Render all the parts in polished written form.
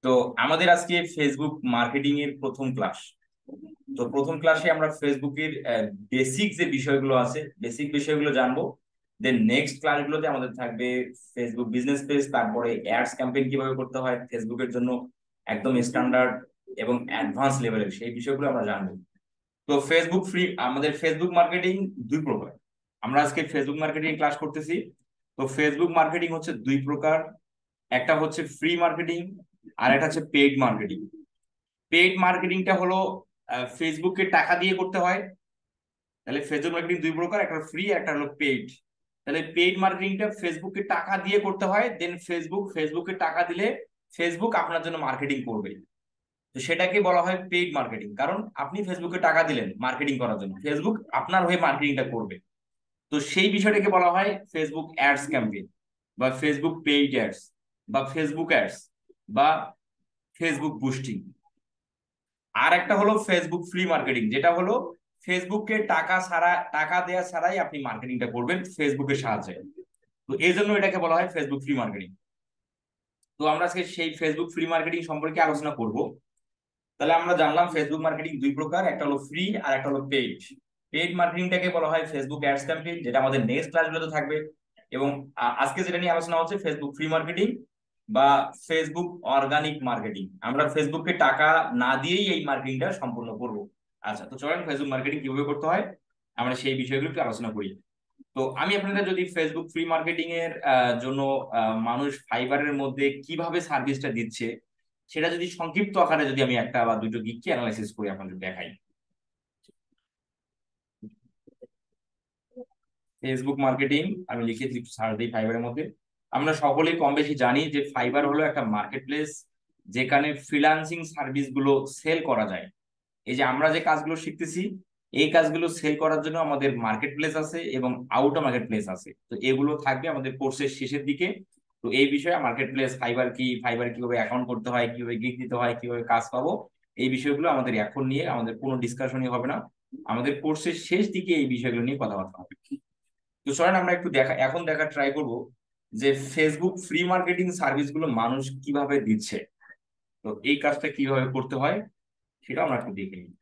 তো আমাদের আজকে ফেসবুক মার্কেটিং এর প্রথম ক্লাস। তো প্রথম ক্লাসে আমরা ফেসবুকের বেসিক যে বিষয়গুলো আছে বেসিক বিষয়গুলো জানবো। দেন নেক্সট ক্লাসগুলোতে আমাদের থাকবে ফেসবুক বিজনেস পেজ, তারপরে অ্যাডস ক্যাম্পেইন কিভাবে করতে হয় ফেসবুকের জন্য, একদম স্ট্যান্ডার্ড এবং অ্যাডভান্স লেভেলের সেই বিষয়গুলো আমরা জানবো। তো ফেসবুক ফ্রি, আমাদের ফেসবুক মার্কেটিং দুই প্রকার। আমরা আজকে ফেসবুক মার্কেটিং ক্লাস করতেছি। তো ফেসবুক মার্কেটিং হচ্ছে দুই প্রকার, একটা হচ্ছে ফ্রি মার্কেটিং আর একটা হচ্ছে পেইড মার্কেটিং। পেইড মার্কেটিংটা হলো ফেসবুককে টাকা দিয়ে করতে হয়। তাহলে ফেসবুক মার্কেটিং দুই প্রকার, একটা ফ্রি একটা হলো পেইড। তাহলে পেইড মার্কেটিংটা ফেসবুককে টাকা দিয়ে করতে হয়, দেন ফেসবুককে টাকা দিলে ফেসবুক আপনার জন্য মার্কেটিং করবে। তো সেটাকে বলা হয় পেইড মার্কেটিং, কারণ আপনি ফেসবুকে টাকা দিলেন মার্কেটিং করার জন্য, ফেসবুক আপনার হয়ে মার্কেটিংটা করবে। তো সেই বিষয়টাকে বলা হয় ফেসবুক অ্যাডস ক্যাম্পেইন বা ফেসবুক পেইড অ্যাডস বা ফেসবুক অ্যাডস বা ফেসবুক বুস্টিং। আর একটা হলো ফেসবুক ফ্রি মার্কেটিং, যেটা হলো ফেসবুককে টাকা দেওয়া ছাড়াই আপনি মার্কেটিংটা করবেন ফেসবুকের সাহায্যে। তো এই জন্য এটাকে বলা হয় ফেসবুক ফ্রি মার্কেটিং। তো আমরা আজকে সেই ফেসবুক ফ্রি মার্কেটিং সম্পর্কে আলোচনা করব। তাহলে আমরা জানলাম ফেসবুক মার্কেটিং দুই প্রকার, একটা হলো ফ্রি আর একটা হলো পেইড। পেইড মার্কেটিংটাকে বলা হয় ফেসবুক অ্যাডস ক্যাম্পেইন, যেটা আমাদের নেক্সট ক্লাসগুলোতে থাকবে। এবং আজকে যেটা নিয়ে আলোচনা হচ্ছে ফেসবুক ফ্রি মার্কেটিং বা ফেসবুক অর্গানিক মার্কেটিং। আমরা ফেসবুককে টাকা না দিয়েই এই মার্কেটিংটা সম্পূর্ণ করব। আচ্ছা, তো চলেন ফেসবুক মার্কেটিং কিভাবে করতে হয় আমরা সেই বিষয়গুলো একটু আলোচনা করি। তো আমি আপনাদের যদি ফেসবুক ফ্রি মার্কেটিং এর জন্য মানুষ ফাইবারের মধ্যে কিভাবে সার্ভিসটা দিচ্ছে সেটা যদি সংক্ষিপ্ত আকারে যদি আমি একটা বা দুটো গিককে অ্যানালাইসিস করে আপনাদের দেখাই। ফেসবুক মার্কেটিং আমি লিখেছি, একটু সার্চ দিই ফাইবারের মধ্যে। আমরা সকলেই কম বেশি জানি যে ফাইবার হলো একটা মার্কেট প্লেস, যেখানে ফ্রিল্যান্সিং সার্ভিস গুলো সেল করা যায়। এই যে আমরা যে কাজগুলো শিখতেছি, এই কাজগুলো সেল করার জন্য আমাদের মার্কেট প্লেস আছে এবং আউটার মার্কেট প্লেস আছে। তো এগুলো থাকবে আমাদের কোর্সের শেষের দিকে। তো এই বিষয়ে মার্কেট প্লেস, ফাইবার কি, ফাইবার কিভাবে অ্যাকাউন্ট করতে হয়, কিভাবে গিগ দিতে হয়, কিভাবে কাজ পাবো, এই বিষয়গুলো আমাদের এখন নিয়ে আমাদের কোনো ডিসকাশনই হবে না। আমাদের কোর্সের শেষ দিকে এই বিষয়গুলো নিয়ে কথাবার্তা হবে। তো চলেন আমরা একটু এখন দেখা ট্রাই করব যে ফেসবুক ফ্রি মার্কেটিং সার্ভিস গুলো মানুষ কিভাবে দিচ্ছে। তো এই কাজটা কিভাবে করতে হয় সেটা আমরা একটু দেখে নিই।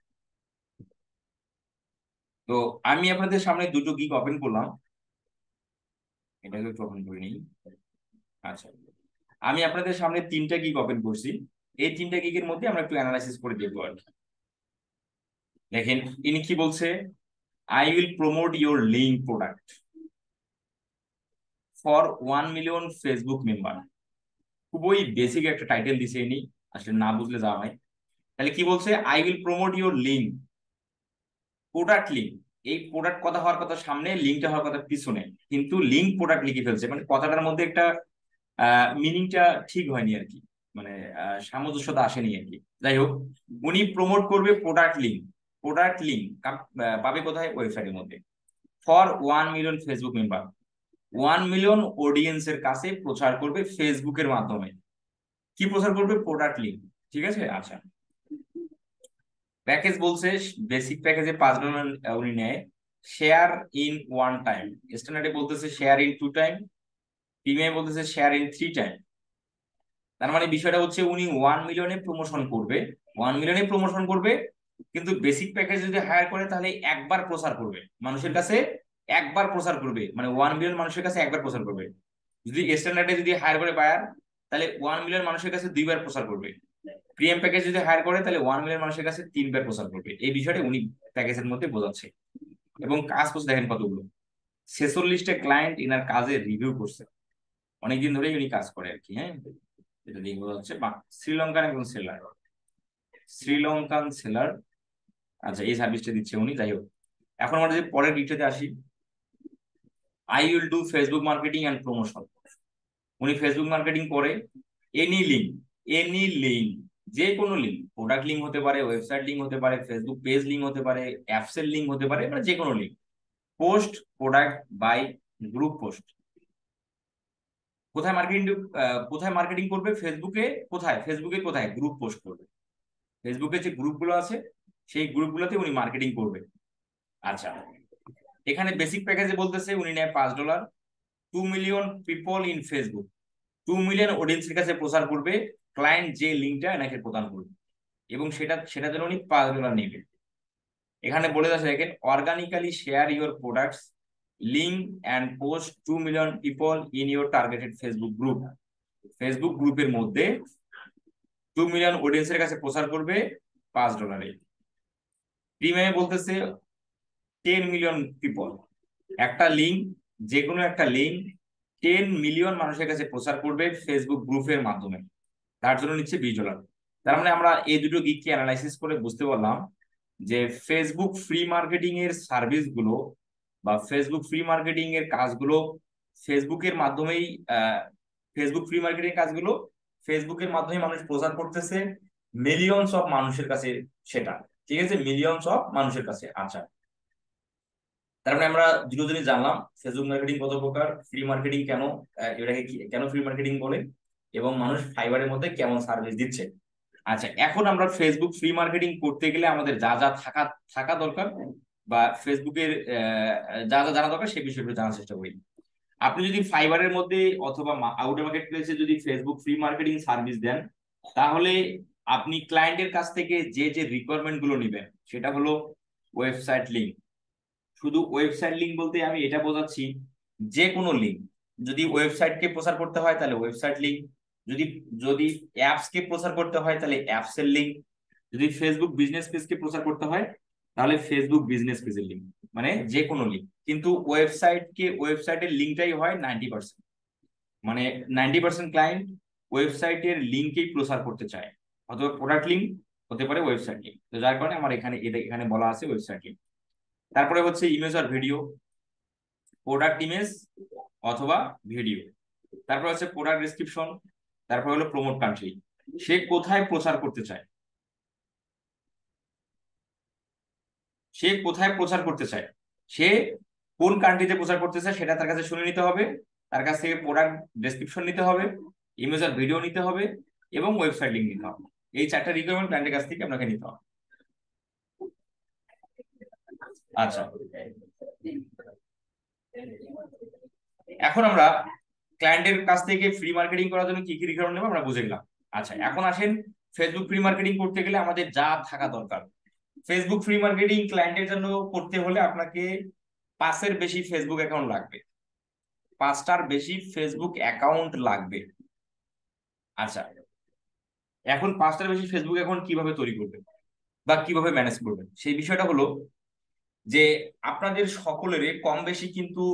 তো আমি আপনাদের সামনে দুটো গিগ ওপেন করলাম, এটাকে একটু ওপেন করে নিই। আচ্ছা, আমি আপনাদের সামনে তিনটা গিগ ওপেন করছি। এই তিনটা গিগের মধ্যে আমরা একটু অ্যানালাইসিস করে দেখবো আর কি। দেখেন, ইনি কি বলছে, I will promote your link product for 1 million Facebook member. খুবই বেসিক একটা টাইটেল দিছে ইনি, আসলে না বুঝলে যাওয়া হয়। তাহলে কি বলছে, I will promote your link product link. এই প্রোডাক্ট কথা হওয়ার কথা সামনে, লিঙ্কটা হওয়ার কথা পিছনে, কিন্তু লিঙ্ক প্রোডাক্ট লিখে ফেলছে, মানে কথাটার মধ্যে একটা মিনিংটা ঠিক হয়নি আর কি, মানে সামঞ্জস্যতা আসেনি আর কি। যাই হোক, উনি প্রমোট করবে প্রোডাক্ট লিঙ্ক। প্রোডাক্ট লিঙ্ক পাবে কোথায়? ওয়েবসাইটের মধ্যে। For 1 million Facebook member, 1 million অডিয়েন্সের কাছে প্রচার করবে ফেসবুকের মাধ্যমে। কি প্রচার করবে? Product link. ঠিক আছে, আচ্ছা। প্যাকেজ বলছে, বেসিক প্যাকেজে $5 উনি নেয়। শেয়ার ইন 1 টাইম, স্ট্যান্ডার্ডে বলতেছে শেয়ার ইন 2 টাইম, প্রিমিয়াম বলতেছে শেয়ার ইন 3 টাইম। তার মানে বিষয়টা হচ্ছে উনি 1 মিলিয়নে প্রমোশন করবে, 1 মিলিয়নে প্রমোশন করবে, কিন্তু বেসিক প্যাকেজ যদি হায়ার করে তাহলে একবার প্রচার করবে মানুষের কাছে, একবার প্রচার করবে, মানে 1 মিলিয়ন মানুষের কাছে একবার প্রচার করবে। যদি স্ট্যান্ডার্ডে যদি হায়ার করে বায়ার, তাহলে 1 মিলিয়ন মানুষের কাছে 2 বার প্রচার করবে। প্রিমিয়াম প্যাকেজ যদি হায়ার করে তাহলে 1 মিলিয়ন মানুষের কাছে 3 বার প্রচার করবে। এই বিষয়টা উনি প্যাকেজের মধ্যে বোঝাচ্ছে। এবং কাজ করছে দেখেন কতগুলো, 46টা ক্লায়েন্ট ইনার কাজে রিভিউ করছে। অনেকদিন ধরেই উনি কাজ করে আর কি। হ্যাঁ, এটা দিয়ে বোঝা যাচ্ছে বা শ্রীলঙ্কান একজন সেলার, শ্রীলঙ্কান সেলার। আচ্ছা, এই সার্ভিসটা দিচ্ছে উনি। যাই হোক, এখন আমরা যদি পরের দিকটাতে আসি, I will do Facebook marketing and promotion. উনি ফেসবুক মার্কেটিং করে এনি লিঙ্ক, এনি লিঙ্ক, যে কোনো লিঙ্ক, প্রোডাক্ট লিঙ্ক হতে পারে, ওয়েবসাইট লিঙ্ক হতে পারে, ফেসবুক পেজ লিঙ্ক হতে পারে, অ্যাপসের লিঙ্ক হতে পারে, মানে যে কোনো link. Post product by group post. কোথায় মার্কেটিং, কোথায় মার্কেটিং করবে? ফেসবুকে। কোথায়? ফেসবুকে কোথায় গ্রুপ পোস্ট করবে, ফেসবুকে যে গ্রুপগুলো আছে সেই গ্রুপগুলোতে উনি মার্কেটিং করবে। আচ্ছা, এখানে বেসিক প্যাকেজে বলতেছে উনি নেয় $5। 2 million people in Facebook, 2 million অডিয়েন্সের কাছে প্রচার করবে ক্লায়েন্ট যে লিঙ্কটা এনাকে প্রদান করবে এবং সেটা যেন উনি $5 নেবে। এখানে বলে যাচ্ছে দেখেন, organically share your products link and post 2 million people in your targeted Facebook group. Facebook গ্রুপের মধ্যে 2 মিলিয়ন অডিয়েন্সের কাছে প্রচার করবে $5। প্রিমিয়ামে বলতেছে 10 মিলিয়ন পিপল। একটা লিঙ্ক, যে কোনো একটা লিঙ্ক 10 মিলিয়ন মানুষের কাছে প্রচার করবে ফেসবুক গ্রুপের মাধ্যমে, তার জন্য নিচ্ছে $20। তার মানে আমরা এই দুটো গিককে অ্যানালাইসিস করে বুঝতে পারলাম যে ফেসবুক ফ্রি মার্কেটিং এর সার্ভিস গুলো বা ফেসবুক ফ্রি মার্কেটিং এর কাজগুলো ফেসবুকের মাধ্যমেই ফেসবুক ফ্রি মার্কেটিং কাজগুলো ফেসবুকের মাধ্যমে মানুষ প্রচার করতেছে মিলিয়নস অফ মানুষের কাছে, সেটা ঠিক আছে, মিলিয়নস অফ মানুষের কাছে। আচ্ছা, তার মানে আমরা দুটো জিনিস জানলাম, ফেসবুক মার্কেটিং কত প্রকার, ফ্রি মার্কেটিং কেন, এটাকে কেন ফ্রি মার্কেটিং বলে, এবং মানুষ ফাইবারের মধ্যে কেমন সার্ভিস দিচ্ছে। আচ্ছা, এখন আমরা ফেসবুক ফ্রি মার্কেটিং করতে গেলে আমাদের যা যা থাকা থাকা দরকার বা ফেসবুকের যা যা জানা দরকার সেই বিষয়গুলো জানার চেষ্টা করি। আপনি যদি ফাইবারের মধ্যে অথবা আউটার মার্কেট প্লেসে যদি ফেসবুক ফ্রি মার্কেটিং সার্ভিস দেন, তাহলে আপনি ক্লায়েন্টের কাছ থেকে যে যে রিকোয়ারমেন্ট গুলো নেবেন সেটা হলো ওয়েবসাইট লিঙ্ক। শুধু ওয়েবসাইট লিঙ্ক বলতে আমি এটা বোঝাচ্ছি, যে কোনো লিঙ্ক, যদি ওয়েবসাইটকে প্রচার করতে হয় তাহলে ওয়েবসাইট লিঙ্ক, যদি যদি অ্যাপস কে প্রচার করতে হয় তাহলে অ্যাপস এর লিঙ্ক, যদি ফেসবুক বিজনেস পেজকে প্রচার করতে হয় তাহলে ফেসবুক বিজনেস পেজের লিঙ্ক, মানে যে কোনো লিঙ্ক। কিন্তু ওয়েবসাইটের লিঙ্কটাই হয় 90%, মানে 90% ক্লায়েন্ট ওয়েবসাইটের লিঙ্কেই প্রচার করতে চায়, অথবা প্রোডাক্ট লিঙ্ক হতে পারে ওয়েবসাইট লিঙ্ক। তো যার কারণে আমার এখানে বলা আছে ওয়েবসাইট লিঙ্ক। তারপরে হচ্ছে ইমেজ আর ভিডিও, প্রোডাক্ট ইমেজ অথবা ভিডিও। তারপর হচ্ছে প্রোডাক্ট ডেসক্রিপশন, তারপর হলো প্রমোট কান্ট্রি, সে কোথায় প্রচার করতে চায়, সে কোথায় প্রচার করতে চায়, সে কোন কান্ট্রিতে প্রচার করতে চায় সেটা তার কাছে শুনে নিতে হবে, তার কাছ থেকে প্রোডাক্ট ডেসক্রিপশন নিতে হবে, ইমেজ আর ভিডিও নিতে হবে এবং ওয়েবসাইট লিঙ্ক নিতে হবে। এই চারটা রিকোয়ারমেন্ট ক্লায়েন্টের কাছ থেকে আপনাকে নিতে হবে। আচ্ছা, এখন আমরা ক্লায়েন্টের কাছ থেকে ফ্রি মার্কেটিং করার জন্য কি কি রিকোয়ারমেন্ট নেবো আমরা বুঝে গেলাম। আচ্ছা, এখন আসেন ফেসবুক ফ্রি মার্কেটিং করতে গেলে আমাদের যা থাকা দরকার। ফেসবুক ফ্রি মার্কেটিং ক্লায়েন্টের জন্য করতে হলে আপনাকে 5-এর বেশি ফেসবুক অ্যাকাউন্ট লাগবে, 5টার বেশি ফেসবুক অ্যাকাউন্ট লাগবে। আচ্ছা, এখন 5টার বেশি ফেসবুক অ্যাকাউন্ট কিভাবে তৈরি করবেন বা কিভাবে ম্যানেজ করবেন সেই বিষয়টা হলো যে আপনাদের সকলের কম বেশি কিন্তু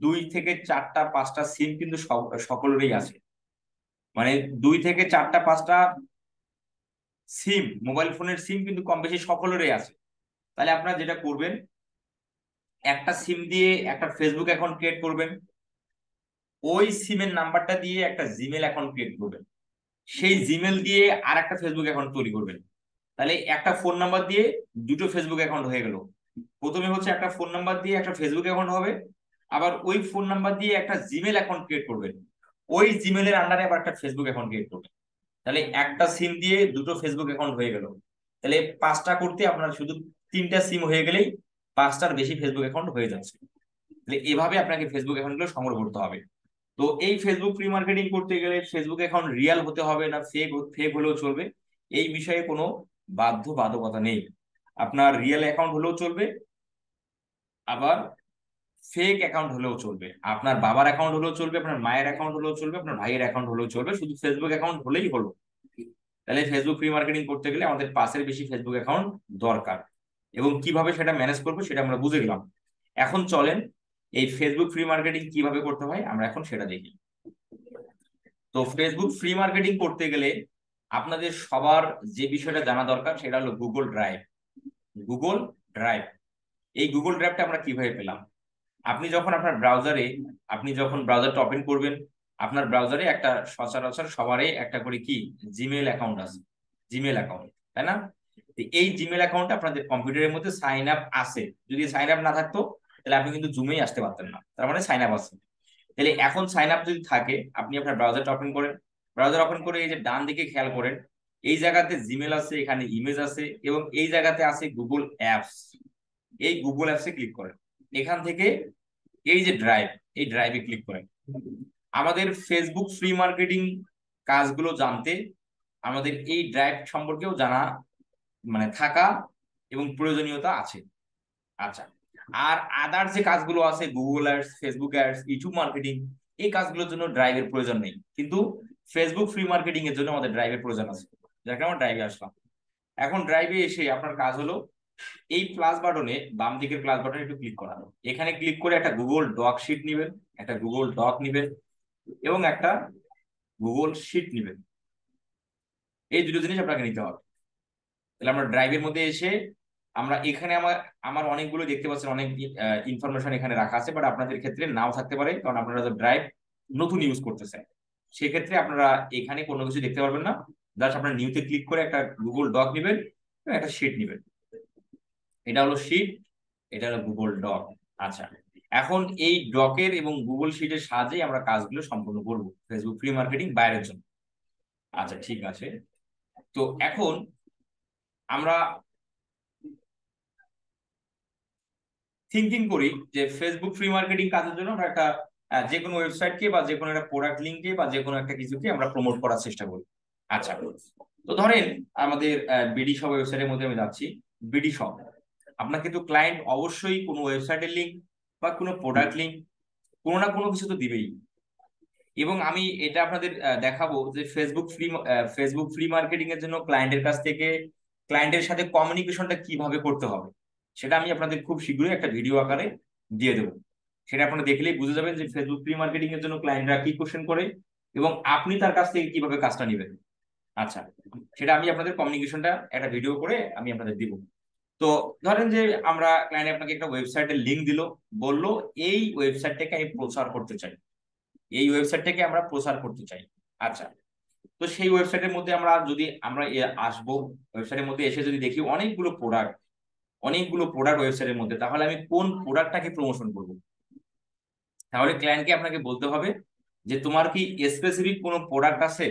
2 থেকে 4টা 5টা সিম কিন্তু সকলেরই আছে, মানে 2 থেকে 4টা 5টা সিম, মোবাইল ফোনের সিম কিন্তু কম বেশি সকলেরই আছে। তাহলে আপনারা যেটা করবেন, একটা সিম দিয়ে একটা ফেসবুক অ্যাকাউন্ট ক্রিয়েট করবেন, ওই সিমের নাম্বারটা দিয়ে একটা জিমেল অ্যাকাউন্ট ক্রিয়েট করবেন, সেই জিমেল দিয়ে আর একটা ফেসবুক অ্যাকাউন্ট তৈরি করবেন। তাহলে একটা ফোন নাম্বার দিয়ে দুটো ফেসবুক অ্যাকাউন্ট হয়ে গেল। প্রথমে হচ্ছে একটা ফোন নাম্বার দিয়ে একটা ফেসবুক অ্যাকাউন্ট হবে, আবার ওই ফোন নাম্বার দিয়ে একটা জিমেল অ্যাকাউন্ট ক্রিয়েট করবেন, ওই জিমেলের আন্ডারে আবার একটা ফেসবুক অ্যাকাউন্ট ক্রিয়েট করবেন। তাহলে একটা সিম দিয়ে দুটো ফেসবুক অ্যাকাউন্ট হয়ে গেল। তাহলে 5টা করতে আপনার শুধু 3টা সিম হয়ে গেলেই 5টার বেশি ফেসবুক অ্যাকাউন্ট হয়ে যাচ্ছে। তাহলে এভাবে আপনাকে ফেসবুক অ্যাকাউন্ট গুলো সংগ্রহ করতে হবে। তো এই ফেসবুক ফ্রি মার্কেটিং করতে গেলে ফেসবুক অ্যাকাউন্ট রিয়াল হতে হবে না ফেক ফেক হলেও চলবে, এই বিষয়ে কোনো বাধ্যবাধকতা নেই। আপনার রিয়েল অ্যাকাউন্ট হলেও চলবে, আবার ফেক অ্যাকাউন্ট হলেও চলবে, আপনার বাবার অ্যাকাউন্ট হলেও চলবে, আপনার মায়ের অ্যাকাউন্ট হলেও চলবে, আপনার ভাইয়ের অ্যাকাউন্ট হলেও চলবে, শুধু ফেসবুক অ্যাকাউন্ট হলেই হলো। তাহলে ফেসবুক ফ্রি মার্কেটিং করতে গেলে আমাদের 5-এর বেশি ফেসবুক অ্যাকাউন্ট দরকার, এবং কিভাবে সেটা ম্যানেজ করবো সেটা আমরা বুঝে গেলাম। এখন চলেন এই ফেসবুক ফ্রি মার্কেটিং কিভাবে করতে হয় আমরা এখন সেটা দেখি। তো ফেসবুক ফ্রি মার্কেটিং করতে গেলে আপনাদের সবার যে বিষয়টা জানা দরকার সেটা হলো গুগল ড্রাইভ। গুগল ড্রাইভ, এই গুগল ড্রাইভটা আমরা কিভাবে পেলাম? আপনি যখন ব্রাউজারটা ওপেন করবেন, আপনার ব্রাউজারে একটা সচরাচর সবারই একটা করে কি জিমেল অ্যাকাউন্ট আছে, জিমেল অ্যাকাউন্ট, তাই না? এই জিমেল অ্যাকাউন্টে আপনাদের কম্পিউটারের মধ্যে সাইন আপ আছে, যদি সাইন আপ না থাকতো তাহলে আপনি কিন্তু জুমেই আসতে পারতেন না, তার মানে সাইন আপ আছে। তাহলে এখন সাইন আপ যদি থাকে, আপনি আপনার ব্রাউজারটা ওপেন করেন, ব্রাউজার ওপেন করে এই যে ডান দিকে খেয়াল করেন, এই জায়গাতে জিমেল আছে, এখানে ইমেজ আছে, এবং এই জায়গাতে আছে গুগল অ্যাপস। এই গুগল অ্যাপসে ক্লিক করেন, এখান থেকে এই যে ড্রাইভ, এই ড্রাইভে ক্লিক করেন। আমাদের ফেসবুক ফ্রি মার্কেটিং কাজগুলো জানতে আমাদের এই ড্রাইভ সম্পর্কেও জানা মানে থাকা এবং প্রয়োজনীয়তা আছে। আচ্ছা, আর আদার যে কাজগুলো আছে, Google ads, Facebook ads, YouTube marketing, এই কাজগুলোর জন্য ড্রাইভের প্রয়োজন নেই, কিন্তু ফেসবুক ফ্রি মার্কেটিং এর জন্য আমাদের ড্রাইভের প্রয়োজন আছে, যার কারণে আমরা ড্রাইভে আসলাম। এখন ড্রাইভে এসে আপনার কাজ হলো এই প্লাস বাটনে, বাম দিকের প্লাস বাটনে একটু ক্লিক করানো। এখানে ক্লিক করে একটা গুগল ডক শিট নিবেন, একটা গুগল ডক নিবেন এবং একটা গুগল শিট নিবেন। এই দুটো জিনিস আপনাকে নিতে হবে। তাহলে আমরা ড্রাইভের মধ্যে এসে আমরা এখানে আমার আমার অনেকগুলো দেখতে পাচ্ছেন, অনেক ইনফরমেশন এখানে রাখা আছে, বাট আপনাদের ক্ষেত্রে নাও থাকতে পারে, কারণ আপনারা তো ড্রাইভ নতুন ইউজ করতেছেন। সেক্ষেত্রে আপনারা এখানে কোনো কিছু দেখতে পারবেন না, জাস্ট আপনার নিউতে ক্লিক করে একটা গুগল ডক নেবেন এবং একটা শিট নেবেন। এটা হলো শিট, এটা হলো গুগল ডক। আচ্ছা, এখন এই ডকের এবং গুগল শিটের সাহায্যে আমরা কাজগুলো সম্পূর্ণ করব ফেসবুক ফ্রি মার্কেটিং বাইরের জন্য। আচ্ছা ঠিক আছে, তো এখন আমরা থিঙ্কিং করি যে ফেসবুক ফ্রি মার্কেটিং কাজের জন্য আমরা একটা যে কোনো ওয়েবসাইটকে বা যে কোনো একটা প্রোডাক্ট লিঙ্কে বা যে কোনো একটা কিছুকে আমরা প্রমোট করার চেষ্টা করি। আচ্ছা, তো ধরেন আমাদের বিডি শপ ওয়েবসাইটের মধ্যে আমি যাচ্ছি। বিডি শপ, আপনার কিন্তু ক্লায়েন্ট অবশ্যই কোনো ওয়েবসাইটের লিঙ্ক বা কোনো প্রোডাক্ট লিঙ্ক কোনো না কোনো কিছু তো দিবেই। এবং আমি এটা আপনাদের দেখাবো যে ফেসবুক ফ্রি মার্কেটিং এর জন্য ক্লায়েন্টের কাছ থেকে ক্লায়েন্টের সাথে কমিউনিকেশনটা কিভাবে করতে হবে, সেটা আমি আপনাদের খুব শীঘ্রই একটা ভিডিও আকারে দিয়ে দেবো। সেটা আপনারা দেখলেই বুঝে যাবেন যে ফেসবুক ফ্রি মার্কেটিং এর জন্য ক্লায়েন্টরা কি কোশ্চেন করে এবং আপনি তার কাছ থেকে কিভাবে কাজটা নেবেন। আচ্ছা, সেটা আমি আপনাদের কমিউনিকেশনটা একটা ভিডিও করে আমি আপনাদের দিব। তো ধরেন যে আমরা ক্লায়েন্ট আপনাকে একটা ওয়েবসাইটের লিঙ্ক দিল, বললো এই ওয়েবসাইটটাকে আমি প্রচার করতে চাই, এই ওয়েবসাইটটাকে আমরা প্রচার করতে চাই। আচ্ছা, তো সেই ওয়েবসাইটের মধ্যে আমরা যদি আমরা আসবো, ওয়েবসাইটের মধ্যে এসে যদি দেখি অনেকগুলো প্রোডাক্ট ওয়েবসাইটের মধ্যে, তাহলে আমি কোন প্রোডাক্টটাকে প্রমোশন করব? তাহলে ক্লায়েন্টকে আপনাকে বলতে হবে যে তোমার কি স্পেসিফিক কোনো প্রোডাক্ট আছে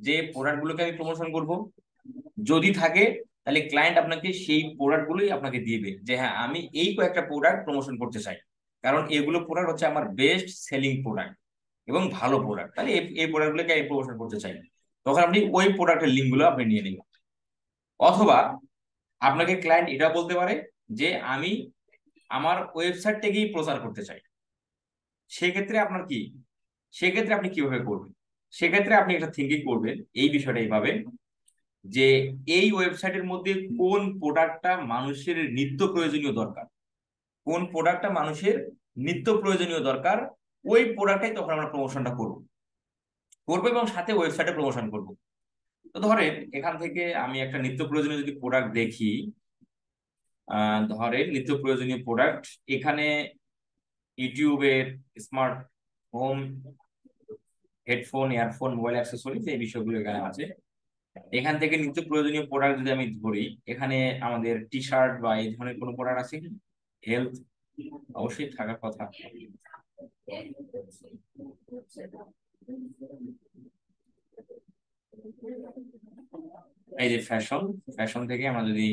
যে প্রোডাক্টগুলোকে আমি প্রমোশন করব? যদি থাকে তাহলে ক্লায়েন্ট আপনাকে সেই প্রোডাক্টগুলোই আপনাকে দিবে, যে হ্যাঁ আমি এই কয়েকটা প্রোডাক্ট প্রমোশন করতে চাই, কারণ এগুলো প্রোডাক্ট হচ্ছে আমার বেস্ট সেলিং প্রোডাক্ট এবং ভালো প্রোডাক্ট, তাহলে এই প্রোডাক্টগুলোকে আমি প্রমোশন করতে চাই। তখন আপনি ওই প্রোডাক্টের লিঙ্কগুলো আপনি নিয়ে নেবেন। অথবা আপনাকে ক্লায়েন্ট এটা বলতে পারে যে আমি আমার ওয়েবসাইটটাকেই প্রচার করতে চাই। সেক্ষেত্রে আপনার কি, সেক্ষেত্রে আপনি কিভাবে করবেন? সেক্ষেত্রে আপনি একটা থিঙ্কিং করবেন এই বিষয়টা এইভাবে, যে এই ওয়েবসাইটের মধ্যে কোন প্রোডাক্টটা মানুষের নিত্য প্রয়োজনীয় দরকার, কোন প্রোডাক্টটা মানুষের নিত্য প্রয়োজনীয় দরকার, ওই প্রোডাক্টটাই তখন আমরা প্রমোশনটা করবো করবো এবং সাথে ওয়েবসাইটে প্রমোশন করব। তো ধরেন এখান থেকে আমি একটা নিত্য প্রয়োজনীয় যদি প্রোডাক্ট দেখি, ধরেন নিত্য প্রয়োজনীয় প্রোডাক্ট এখানে ইউটিউবের smart home, headphone, earphone, mobile accessories, এই বিষয়গুলো এখানে আছে। এখান থেকে নিত্য প্রয়োজনীয় প্রোডাক্ট যদি আমি ধরি, এখানে আমাদের টি শার্ট বা এই ধরনের কোনো প্রোডাক্ট আছে কি? হেলথ, অবশ্যই থাকার কথা। এই যে ফ্যাশন, ফ্যাশন থেকে আমরা যদি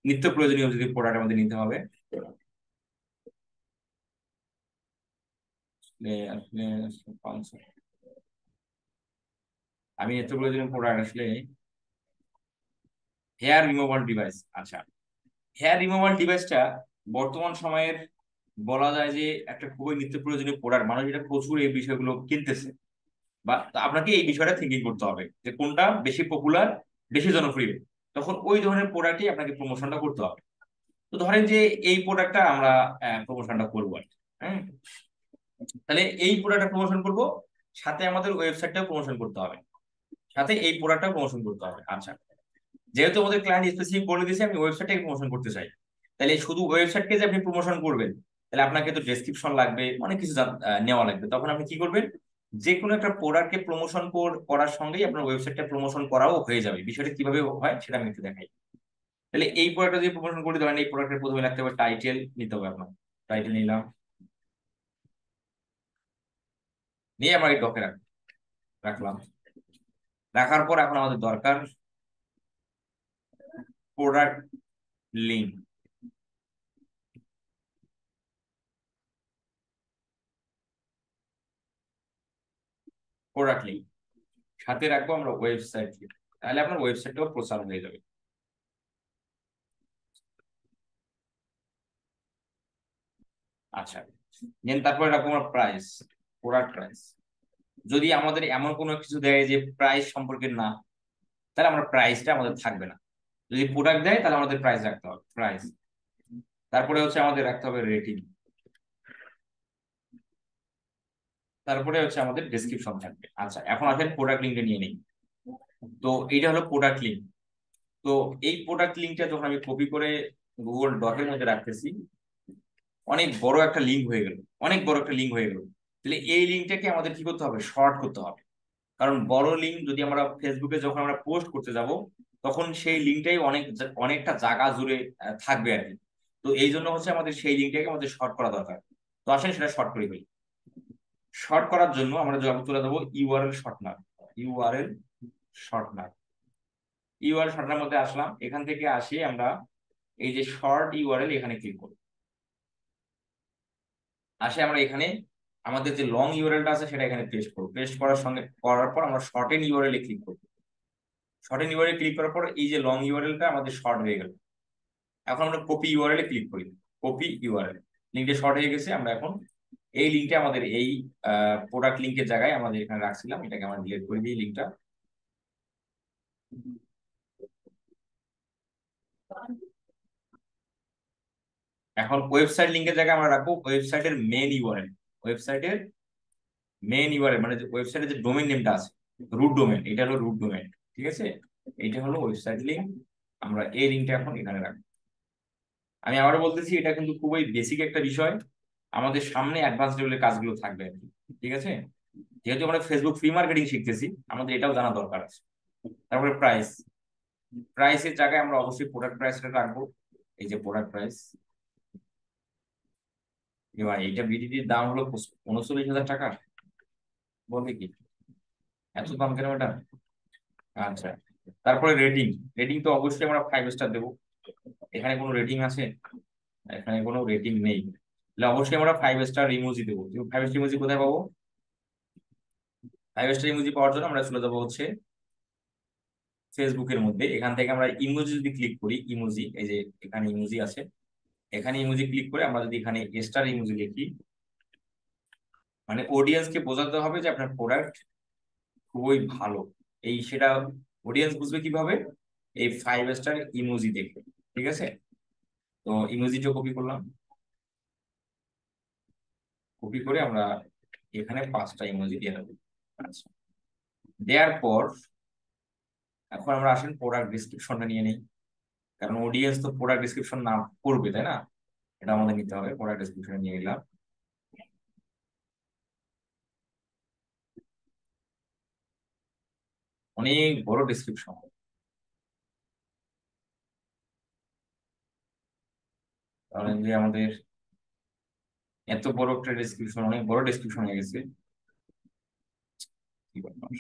নিত্য প্রয়োজনীয় যদি প্রোডাক্ট আমাদের নিতে হবে, আসলে আমি নিত্য প্রয়োজনীয় প্রোডাক্ট আসলে হেয়ার রিমুভাল ডিভাইস। আচ্ছা, হেয়ার রিমুভাল ডিভাইসটা বর্তমান সময়ের বলা যায় যে একটা খুবই নিত্য প্রয়োজনীয় প্রোডাক্ট, মানুষ এটা প্রচুর এই বিষয়গুলো কিনতেছে। বা আপনাকে এই বিষয়টা থিঙ্কিং করতে হবে যে কোনটা বেশি পপুলার, বেশি জনপ্রিয়, তখন ওই ধরনের প্রোডাক্টই আপনাকে প্রমোশনটা করতে হবে। তো ধরেন যে এই প্রোডাক্টটা আমরা প্রমোশনটা করবো আর কি। হ্যাঁ, তাহলে এই প্রোডাক্টটা প্রমোশন করব, সাথে আমাদের ওয়েবসাইটটাও প্রমোশন করতে হবে, সাথে এই প্রোডাক্টটাও প্রমোশন করতে হবে। আচ্ছা, যেহেতু আমাদের ক্লায়েন্ট স্পেসিফিক বলে দিয়েছে আমি ওয়েবসাইটটাকে প্রমোশন করতে চাই, তাহলে শুধু ওয়েবসাইটকে যে আপনি প্রমোশন করবেন, তাহলে আপনাকে তো ডেসক্রিপশন লাগবে, অনেক কিছু নেওয়া লাগবে। তখন আপনি কি করবেন, যে কোনো একটা প্রোডাক্টকে প্রমোশন করার সঙ্গেই আপনার ওয়েবসাইটটা প্রমোশন করাও হয়ে যাবে। বিষয়টা কিভাবে হয় সেটা আমি একটু দেখাই। তাহলে এই প্রোডাক্টটা যদি প্রমোশন করে ধরেন, এই প্রোডাক্টের প্রথমে লাগতে হবে টাইটেল, নিতে হবে আপনার। টাইটেল নিলাম, নিয়ে আমরা এই ডকে রাখলাম। রাখার পর এখন আমাদের দরকার প্রোডাক্ট লিঙ্ক। প্রোডাক্ট লিঙ্ক সাথে রাখবো আমরা ওয়েবসাইট, তাহলে আপনার ওয়েবসাইটটাও প্রচার হয়ে যাবে। আচ্ছা, দেন তারপরে রাখবো আমরা প্রাইস, প্রোডাক্ট প্রাইস। যদি আমাদের এমন কোনো কিছু দেয় যে প্রাইস সম্পর্কে না, তাহলে আমরা প্রাইসটা আমাদের থাকবে না। যদি প্রোডাক্ট দেয় তাহলে আমাদের প্রাইস রাখতে হবে, প্রাইস। তারপরে হচ্ছে আমাদের রাখতে হবে রেটিং। তারপরে হচ্ছে আমাদের ডেসক্রিপশন থাকবে। আচ্ছা, এখন আসেন প্রোডাক্ট লিঙ্কটা নিয়ে নিই। তো এইটা হলো প্রোডাক্ট লিঙ্ক। তো এই প্রোডাক্ট লিঙ্কটা যখন আমি কপি করে গুগল ডকের মধ্যে রাখতেছি, অনেক বড় একটা লিঙ্ক হয়ে গেল, অনেক বড় একটা লিঙ্ক হয়ে গেল। তাহলে এই লিঙ্কটাকে আমাদের কি করতে হবে, শর্ট করতে হবে। কারণ বড় লিঙ্ক যদি আমরা ফেসবুকে যখন আমরা পোস্ট করতে যাব, তখন সেই লিঙ্কটাই অনেকটা জায়গা জুড়ে থাকবে আর কি। তো এই জন্য হচ্ছে আমাদের সেই লিঙ্কটাকে আমাদের শর্ট করা দরকার। তো আসেন সেটা শর্ট করে ফেলি। শর্ট করার জন্য আমরা চলে যাবো URL shortener. URL shortener, URL shortener মধ্যে আসলাম। এখান থেকে আসি আমরা এই যে শর্ট ইউআরএল, এখানে ক্লিক করব। আসে আমরা এখানে আমাদের যে লং ইউআরএলটা আছে সেটা এখানে পেস্ট করব। পেস্ট করার পর আমরা শর্টেন ইউআরএল এ ক্লিক করব। শর্টেন ইউআরএল ক্লিক করার পর এই যে লং ইউআরএলটা আমাদের শর্ট হয়ে গেল। এখন আমরা কপি ইউআরএল এ ক্লিক করি। কপি ইউআরএল, লিঙ্কটা শর্ট হয়ে গেছে। আমরা এখন এই লিঙ্কটা আমাদের এই প্রোডাক্ট লিঙ্কের জায়গায় আমাদের এখানে রাখছিলাম, এটাকে আমরা ডিলিট করে দিই লিঙ্কটা। এখন ওয়েবসাইট লিঙ্কের জায়গায় আমরা রাখবো ওয়েবসাইটের মেন ইউআরএল। ওয়েবসাইটের মেন ইউআরএল মানে ওয়েবসাইটের যে ডোমেইন নেমটা আছে, রুট ডোমেইন, এটা হলো রুট ডোমেইন। ঠিক আছে, এটা হলো ওয়েবসাইট লিঙ্ক। আমরা এই লিঙ্কটা এখন এখানে রাখবো। আমি আবারও বলতেছি, এটা কিন্তু খুবই বেসিক একটা বিষয়, আমাদের সামনে অ্যাডভান্স লেভেলের কাজগুলো থাকবে আর কি। ঠিক আছে, যেহেতু আমরা ফেসবুক ফ্রি মার্কেটিং শিখতেছি, আমাদের এটাও জানা দরকার আছে। তারপরে প্রাইস, প্রাইসের জায়গায় আমরা অবশ্যই প্রোডাক্ট প্রাইসটা রাখবো। এই যে প্রোডাক্ট প্রাইস, এবার এইটা বিডিটির দাম হলো 39,000 টাকা। বলবে কি এত দাম কেন এটা? আচ্ছা, তারপরে রেটিং। রেটিং তো অবশ্যই আমরা 5 স্টার দেবো। এখানে কোনো রেটিং আছে? এখানে কোনো রেটিং নেই, তাহলে অবশ্যই আমরা 5 স্টার ইমোজি দেবো। 5 স্টার ইমোজি কোথায় পাবো? 5 স্টার ইমোজি পাওয়ার জন্য আমরা চলে যাবো হচ্ছে ফেসবুকের মধ্যে। এখান থেকে আমরা ইমোজি যদি ক্লিক করি, ইমোজি, এই যে এখানে ইমোজি আছে, এখানে ইমোজি ক্লিক করে আমরা যদি এখানে স্টার ইমোজি লিখি, মানে অডিয়েন্সকে বোঝাতে হবে যে আপনার প্রোডাক্ট খুবই ভালো। এই সেটা অডিয়েন্স বুঝবে কিভাবে? এই 5 স্টার ইমোজি দেখে। ঠিক আছে, তো ইমোজিটা কপি করলাম। কপি করে আমরা এখানে 5টা ইমোজি দিয়ে দেবো। আচ্ছা, দেওয়ার পর এখন আমরা আসেন প্রোডাক্ট ডিসক্রিপশনটা নিয়ে নিই। কারণ অডিয়েন্স তো প্রোডাক্ট ডিসক্রিপশন না পড়বে, তাই না? এটা আমাদের নিতে হবে। প্রোডাক্ট ডিসক্রিপশন নিয়ে নিলাম। অনেক বড় ডিসক্রিপশন, কারণ যে আমাদের এত বড় একটা ডিসক্রিপশন, অনেক বড় ডিসক্রিপশন হয়ে গেছে। কি ব্যাপার,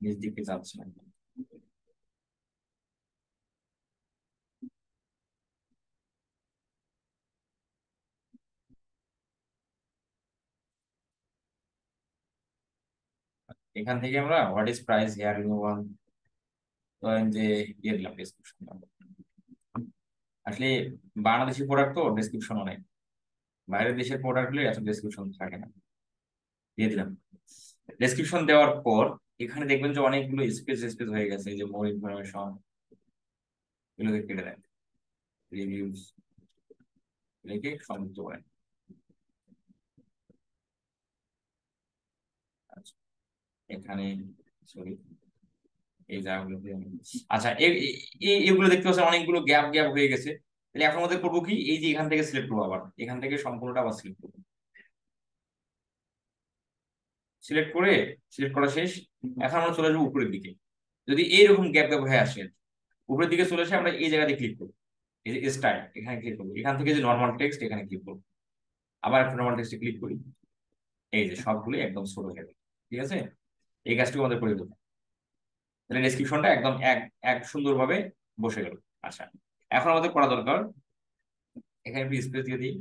নিজ দিকে যাচ্ছে না। এখান থেকে আমরা what is price hair removal, ধরেন যে দিয়ে দিলাম ডিসক্রিপশন। আসলে বাংলাদেশি প্রোডাক্ট তো ডেসক্রিপশন অনেক, বাইরের দেশের প্রোডাক্ট হলে এত ডেসক্রিপশন থাকে না। দিয়ে দিলাম। ডেসক্রিপশন দেওয়ার পর এখানে দেখবেন যে অনেকগুলো স্পেস স্পেস হয়ে গেছে, এই যে মোর ইনফরমেশন, এগুলোকে কেটে দেন। রিভিউজ লিখে সংযুক্ত করেন। আচ্ছা, এখানে সরি, এই জায়গাগুলোতে আচ্ছা এগুলো দেখতে পাচ্ছেন অনেকগুলো গ্যাপ গ্যাপ হয়ে গেছে। তাহলে এখন আমাদের করবো কি, এই যে এখান থেকে সিলেক্ট করবো, আবার এখান থেকে সম্পূর্ণটা আবার সিলেক্ট করবো। সিলেক্ট করে, সিলেক্ট করা শেষ। এখন আমরা চলে যাবো উপরের দিকে। যদি এইরকম গ্যাপ গ্যাপ হয়ে আসে, উপরের দিকে চলে এসে আমরা এই জায়গাতে ক্লিক করবো। এই যে স্টাইল, এখানে ক্লিক করবো। এখান থেকে যে নর্মাল টেক্সট, এখানে ক্লিক করবো। আবার একটা নর্মাল টেক্সটে ক্লিক করি। এই যে সবগুলো একদম ছোট হয়ে গেল। ঠিক আছে, এই কাজটুকু আমাদের করে দেবো। তাহলে ডেসক্রিপশনটা একদম এক এক সুন্দরভাবে বসে গেল। আচ্ছা, এখন আমাদের করা দরকার, এখানে একটু স্পেস দিয়ে দিই।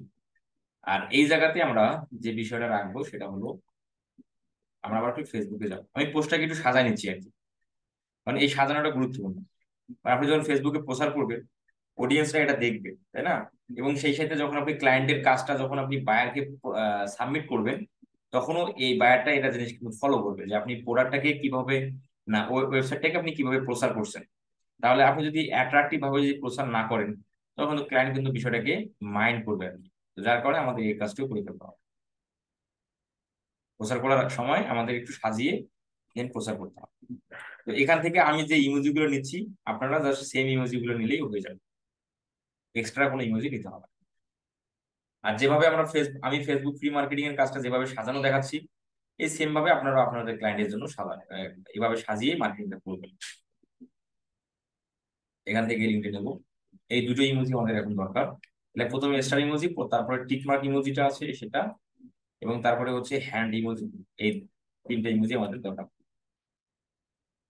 আর এই জায়গাতে আমরা যে বিষয়টা রাখবো সেটা হলো আমরা আবার একটু ফেসবুকে যাবো, আমি পোস্টটাকে একটু সাজাই নিচ্ছি আর কি, মানে এই সাজানোটা গুরুত্বপূর্ণ। আর আপনি যখন ফেসবুকে প্রচার করবেন, অডিয়েন্সরা এটা দেখবে, তাই না? এবং সেই সাথে যখন আপনি ক্লায়েন্টের কাজটা যখন আপনি বায়ারকে সাবমিট করবেন, তখনও এই বায়ারটা এটা জিনিস কিন্তু ফলো করবে যে আপনি প্রোডাক্টটাকে কিভাবে, না ওয়েবসাইটটাকে আপনি কিভাবে প্রচার করছেন। তাহলে আপনি যদি অ্যাট্রাকটিভ ভাবে যদি প্রচার না করেন, তখন ক্লায়েন্ট কিন্তু বিষয়টাকে মাইন্ড করবে আর কি। তো যার কারণে আমাদের এই কাজটিও করে ফেলতে হবে, প্রচার করার সময় আমাদের একটু সাজিয়ে দেন প্রচার করতে হবে। তো এখান থেকে আমি যে ইমোজি গুলো নিচ্ছি, আপনারা জাস্ট সেম ইমোজি গুলো নিলেই হয়ে যাবে, এক্সট্রা কোনো ইমোজি নিতে হবে না। আর যেভাবে আমি ফেসবুক ফ্রি মার্কেটিং এর কাজটা যেভাবে সাজানো দেখাচ্ছি, এই সেম ভাবে আপনারা আপনাদের ক্লায়েন্টের জন্য এভাবে সাজিয়ে মার্কেটিংটা করবেন। এখান থেকে লিঙ্কটা নেবো, এই দুটো ইমোজি আমাদের এখন দরকার। তাহলে প্রথমে স্টার ইমোজি, তারপরে টিক মার্ক ইমোজিটা আছে সেটা, এবং তারপরে হচ্ছে হ্যান্ড ইমোজি। এই তিনটা ইমোজি আমাদের দরকার।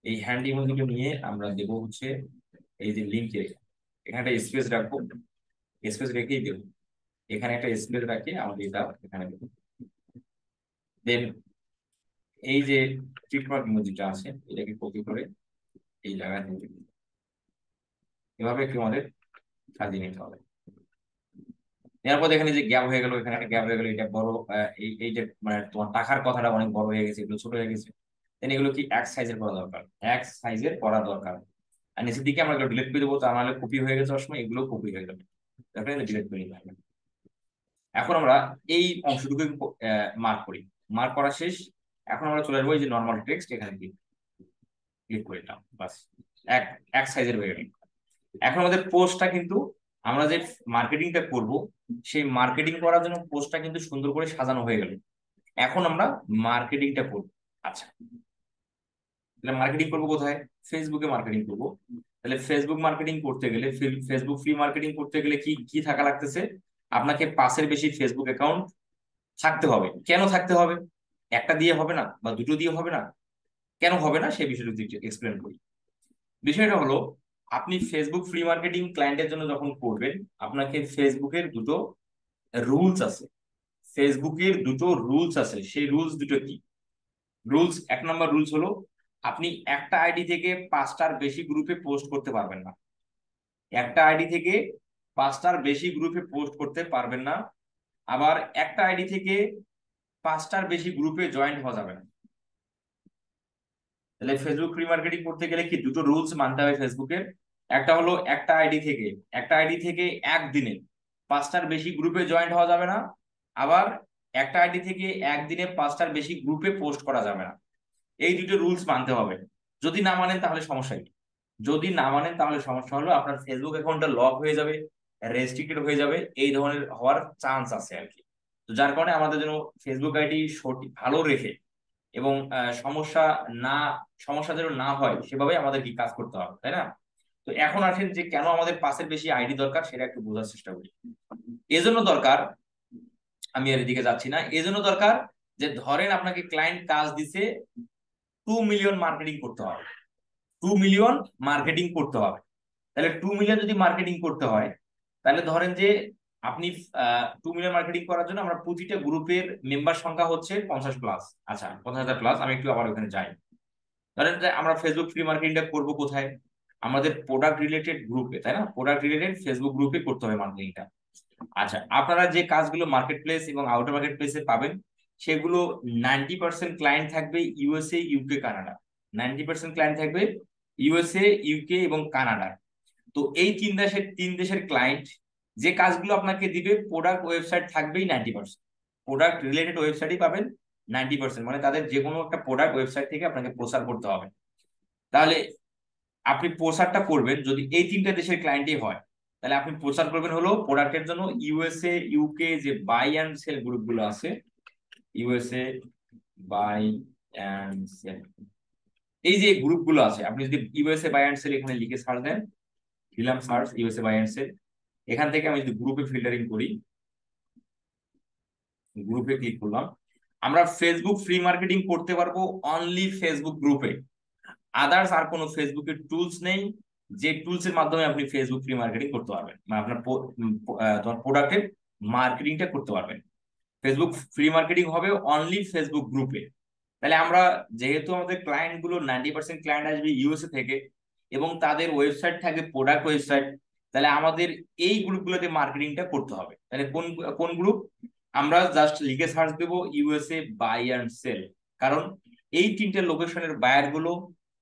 এই হ্যান্ড ইমোজিটা নিয়ে আমরা দেবো হচ্ছে এই যে লিঙ্কে, এখানে একটা স্পেস রাখবো, স্পেস রেখেই দেবো, এখানে একটা স্পেস রাখে আমাদের এটা এখানে দেবো। দেন এই যে টিকমার্ক ইমোজিটা আছে এটাকে কপি করে এই জায়গায় নিয়ে দেবো। এভাবে একটু আমাদের সাজিয়ে নিতে হবে। এরপর এখানে যে গ্যাপ হয়ে গেল, এখানে একটা গ্যাপ হয়ে গেল, এটা বড়, এই যে মানে তোমার টাকার কথাটা অনেক বড় হয়ে গেছে, এগুলো ছোট হয়ে গেছে। দেন এগুলো কি এক সাইজের করা দরকার, এক সাইজের করা দরকার। আর নিচের দিকে আমরা এগুলো ডিলিট করে দেবো, তা নাহলে কপি হয়ে গেছে সময় এগুলো কপি হয়ে যাবে, ডিলিট করে নিতে হবে। এখন আমরা এই অংশটুকু মার্ক করি, মার্ক করা শেষ। এখন আমরা চলে যাবো এই যে নর্মাল টেক্সট, এখানে ক্লিক করে দিলাম, বাস এক এক সাইজের হয়ে গেল। এখন আমাদের পোস্টটা কিন্তু, আমরা যে মার্কেটিংটা করব, সেই মার্কেটিং করার জন্য পোস্টটা কিন্তু সুন্দর করে সাজানো হয়ে গেল। এখন আমরা মার্কেটিংটা করব। আচ্ছা, তাহলে মার্কেটিং করবো কোথায়? ফেসবুকে মার্কেটিং করব। তাহলে ফেসবুক মার্কেটিং করতে গেলে, ফেসবুক ফ্রি মার্কেটিং করতে গেলে কি কি থাকা লাগতেছে? আপনাকে 5-এর বেশি ফেসবুক অ্যাকাউন্ট থাকতে হবে। কেন থাকতে হবে? একটা দিয়ে হবে না বা দুটো দিয়ে হবে না। কেন হবে না সেই বিষয়টা এক্সপ্লেন করি। বিষয়টা হলো, আপনি ফেসবুক ফ্রি মার্কেটিং ক্লায়েন্টের জন্য যখন করবেন, আপনাকে ফেসবুকের দুটো রুলস আছে, ফেসবুকের দুটো রুলস আছে। সেই রুলস দুটো কি? রুলস, 1 নম্বর রুলস হলো, আপনি একটা আইডি থেকে 5টার বেশি গ্রুপে পোস্ট করতে পারবেন না। একটা আইডি থেকে 5টার বেশি গ্রুপে পোস্ট করতে পারবেন না। আবার একটা আইডি থেকে 5টার বেশি গ্রুপে জয়েন হওয়া যাবে না। তাহলে ফেসবুক ফ্রি মার্কেটিং করতে গেলে কি দুটো রুলস মানতে হবে ফেসবুকের। একটা হলো, একটা আইডি থেকে একদিনে 5টার বেশি গ্রুপে জয়েন্ট হওয়া যাবে না। আবার একটা আইডি থেকে একদিনে 5টার বেশি গ্রুপে পোস্ট করা যাবে না। এই দুটো রুলস মানতে হবে। যদি না মানেন তাহলে সমস্যা কি? যদি না মানেন তাহলে সমস্যা হলো আপনার ফেসবুক অ্যাকাউন্টটা লক হয়ে যাবে, রেস্ট্রিক্টেড হয়ে যাবে, এই ধরনের হওয়ার চান্স আছে আর কি। তো যার কারণে আমাদের জন্য ফেসবুক আইডি সঠিক ভালো রেখে এবং না সমস্যা যেন না হয় সেভাবে আমাদের কি কাজ করতে হবে, তাই না? তো এখন আসেন যে কেন আমাদের 5-এর বেশি আইডি দরকার, সেটা একটু বোঝার চেষ্টা করি। এজন্য দরকার, আমি আর এদিকে যাচ্ছি না, এজন্য দরকার যে ধরেন আপনাকে ক্লায়েন্ট কাজ দিছে 2 মিলিয়ন মার্কেটিং করতে হবে, 2 মিলিয়ন মার্কেটিং করতে হবে। তাহলে 2 মিলিয়ন যদি মার্কেটিং করতে হয়, তাহলে ধরেন যে আপনি 2 মিলিয়ন মার্কেটিং করার জন্য আমরা প্রতিটা গ্রুপের মেম্বার সংখ্যা হচ্ছে 50+। আচ্ছা, 50,000+। আমি একটু আবার ওখানে যাই। ধরেন যে আমরা ফেসবুক ফ্রি মার্কেটিংটা করবো কোথায়? আমাদের প্রোডাক্ট রিলেটেড গ্রুপে, তাই না? প্রোডাক্ট রিলেটেড ফেসবুক গ্রুপে করতে হবে মার্কেটিংটা। আচ্ছা, আপনারা যে কাজগুলো মার্কেট প্লেস এবং আউটার মার্কেট প্লেসে পাবেন, সেগুলো 90% ক্লায়েন্ট থাকবে ইউএসএ, ইউকে, কানাডা। 90% ক্লায়েন্ট থাকবে ইউএসএ, ইউকে এবং কানাডা। তো এই তিন দেশের ক্লায়েন্ট যে কাজগুলো আপনাকে দিবে, প্রোডাক্ট ওয়েবসাইট থাকবেই 90%, প্রোডাক্ট রিলেটেড ওয়েবসাইটই পাবেন 90%, মানে তাদের যে কোনো একটা প্রোডাক্ট ওয়েবসাইট থেকে আপনাকে প্রচার করতে হবে। তাহলে আপনি প্রচারটা করবেন যদি এই 3টে দেশের ক্লায়েন্টই হয়, তাহলে আপনি প্রচার করবেন হলো প্রোডাক্টের জন্য ইউএসএ, ইউকে যে বাই অ্যান্ড সেল গ্রুপগুলো আছে, ইউএসএ বাই অ্যান্ড সেল, এই যে গ্রুপগুলো আছে, আপনি যদি ইউএসএ বাই অ্যান্ড সেল এখানে লিখে সার্চ দেন, দিলাম search USA buy and sell, এখান থেকে আমি যদি গ্রুপে ফিল্টারিং করি, গ্রুপে ক্লিক করলাম, আমরা ফেসবুক ফ্রি মার্কেটিং করতে পারবো অনলি ফেসবুক গ্রুপে। আদার্স আর কোনো ফেসবুকের টুলস নেই যে টুলস এর মাধ্যমে আপনি ফেসবুক ফ্রি মার্কেটিং করতে পারবেন, মানে আপনার তোমার প্রোডাক্টের মার্কেটিংটা করতে পারবেন। ফেসবুক ফ্রি মার্কেটিং হবে অনলি ফেসবুক গ্রুপে। তাহলে আমরা যেহেতু আমাদের ক্লায়েন্ট গুলো 90% ক্লায়েন্ট আসবে ইউএসএ থেকে এবং তাদের ওয়েবসাইট থাকবে প্রোডাক্ট ওয়েবসাইট, তাহলে আমাদের এই গ্রুপগুলোতে মার্কেটিংটা করতে হবে। তাহলে কোন কোন গ্রুপ? আমরা জাস্ট লিখে সার্চ দেবো ইউএসএ বাই অ্যান্ড সেল, কারণ এই তিনটে লোকেশনের বায়ার গুলো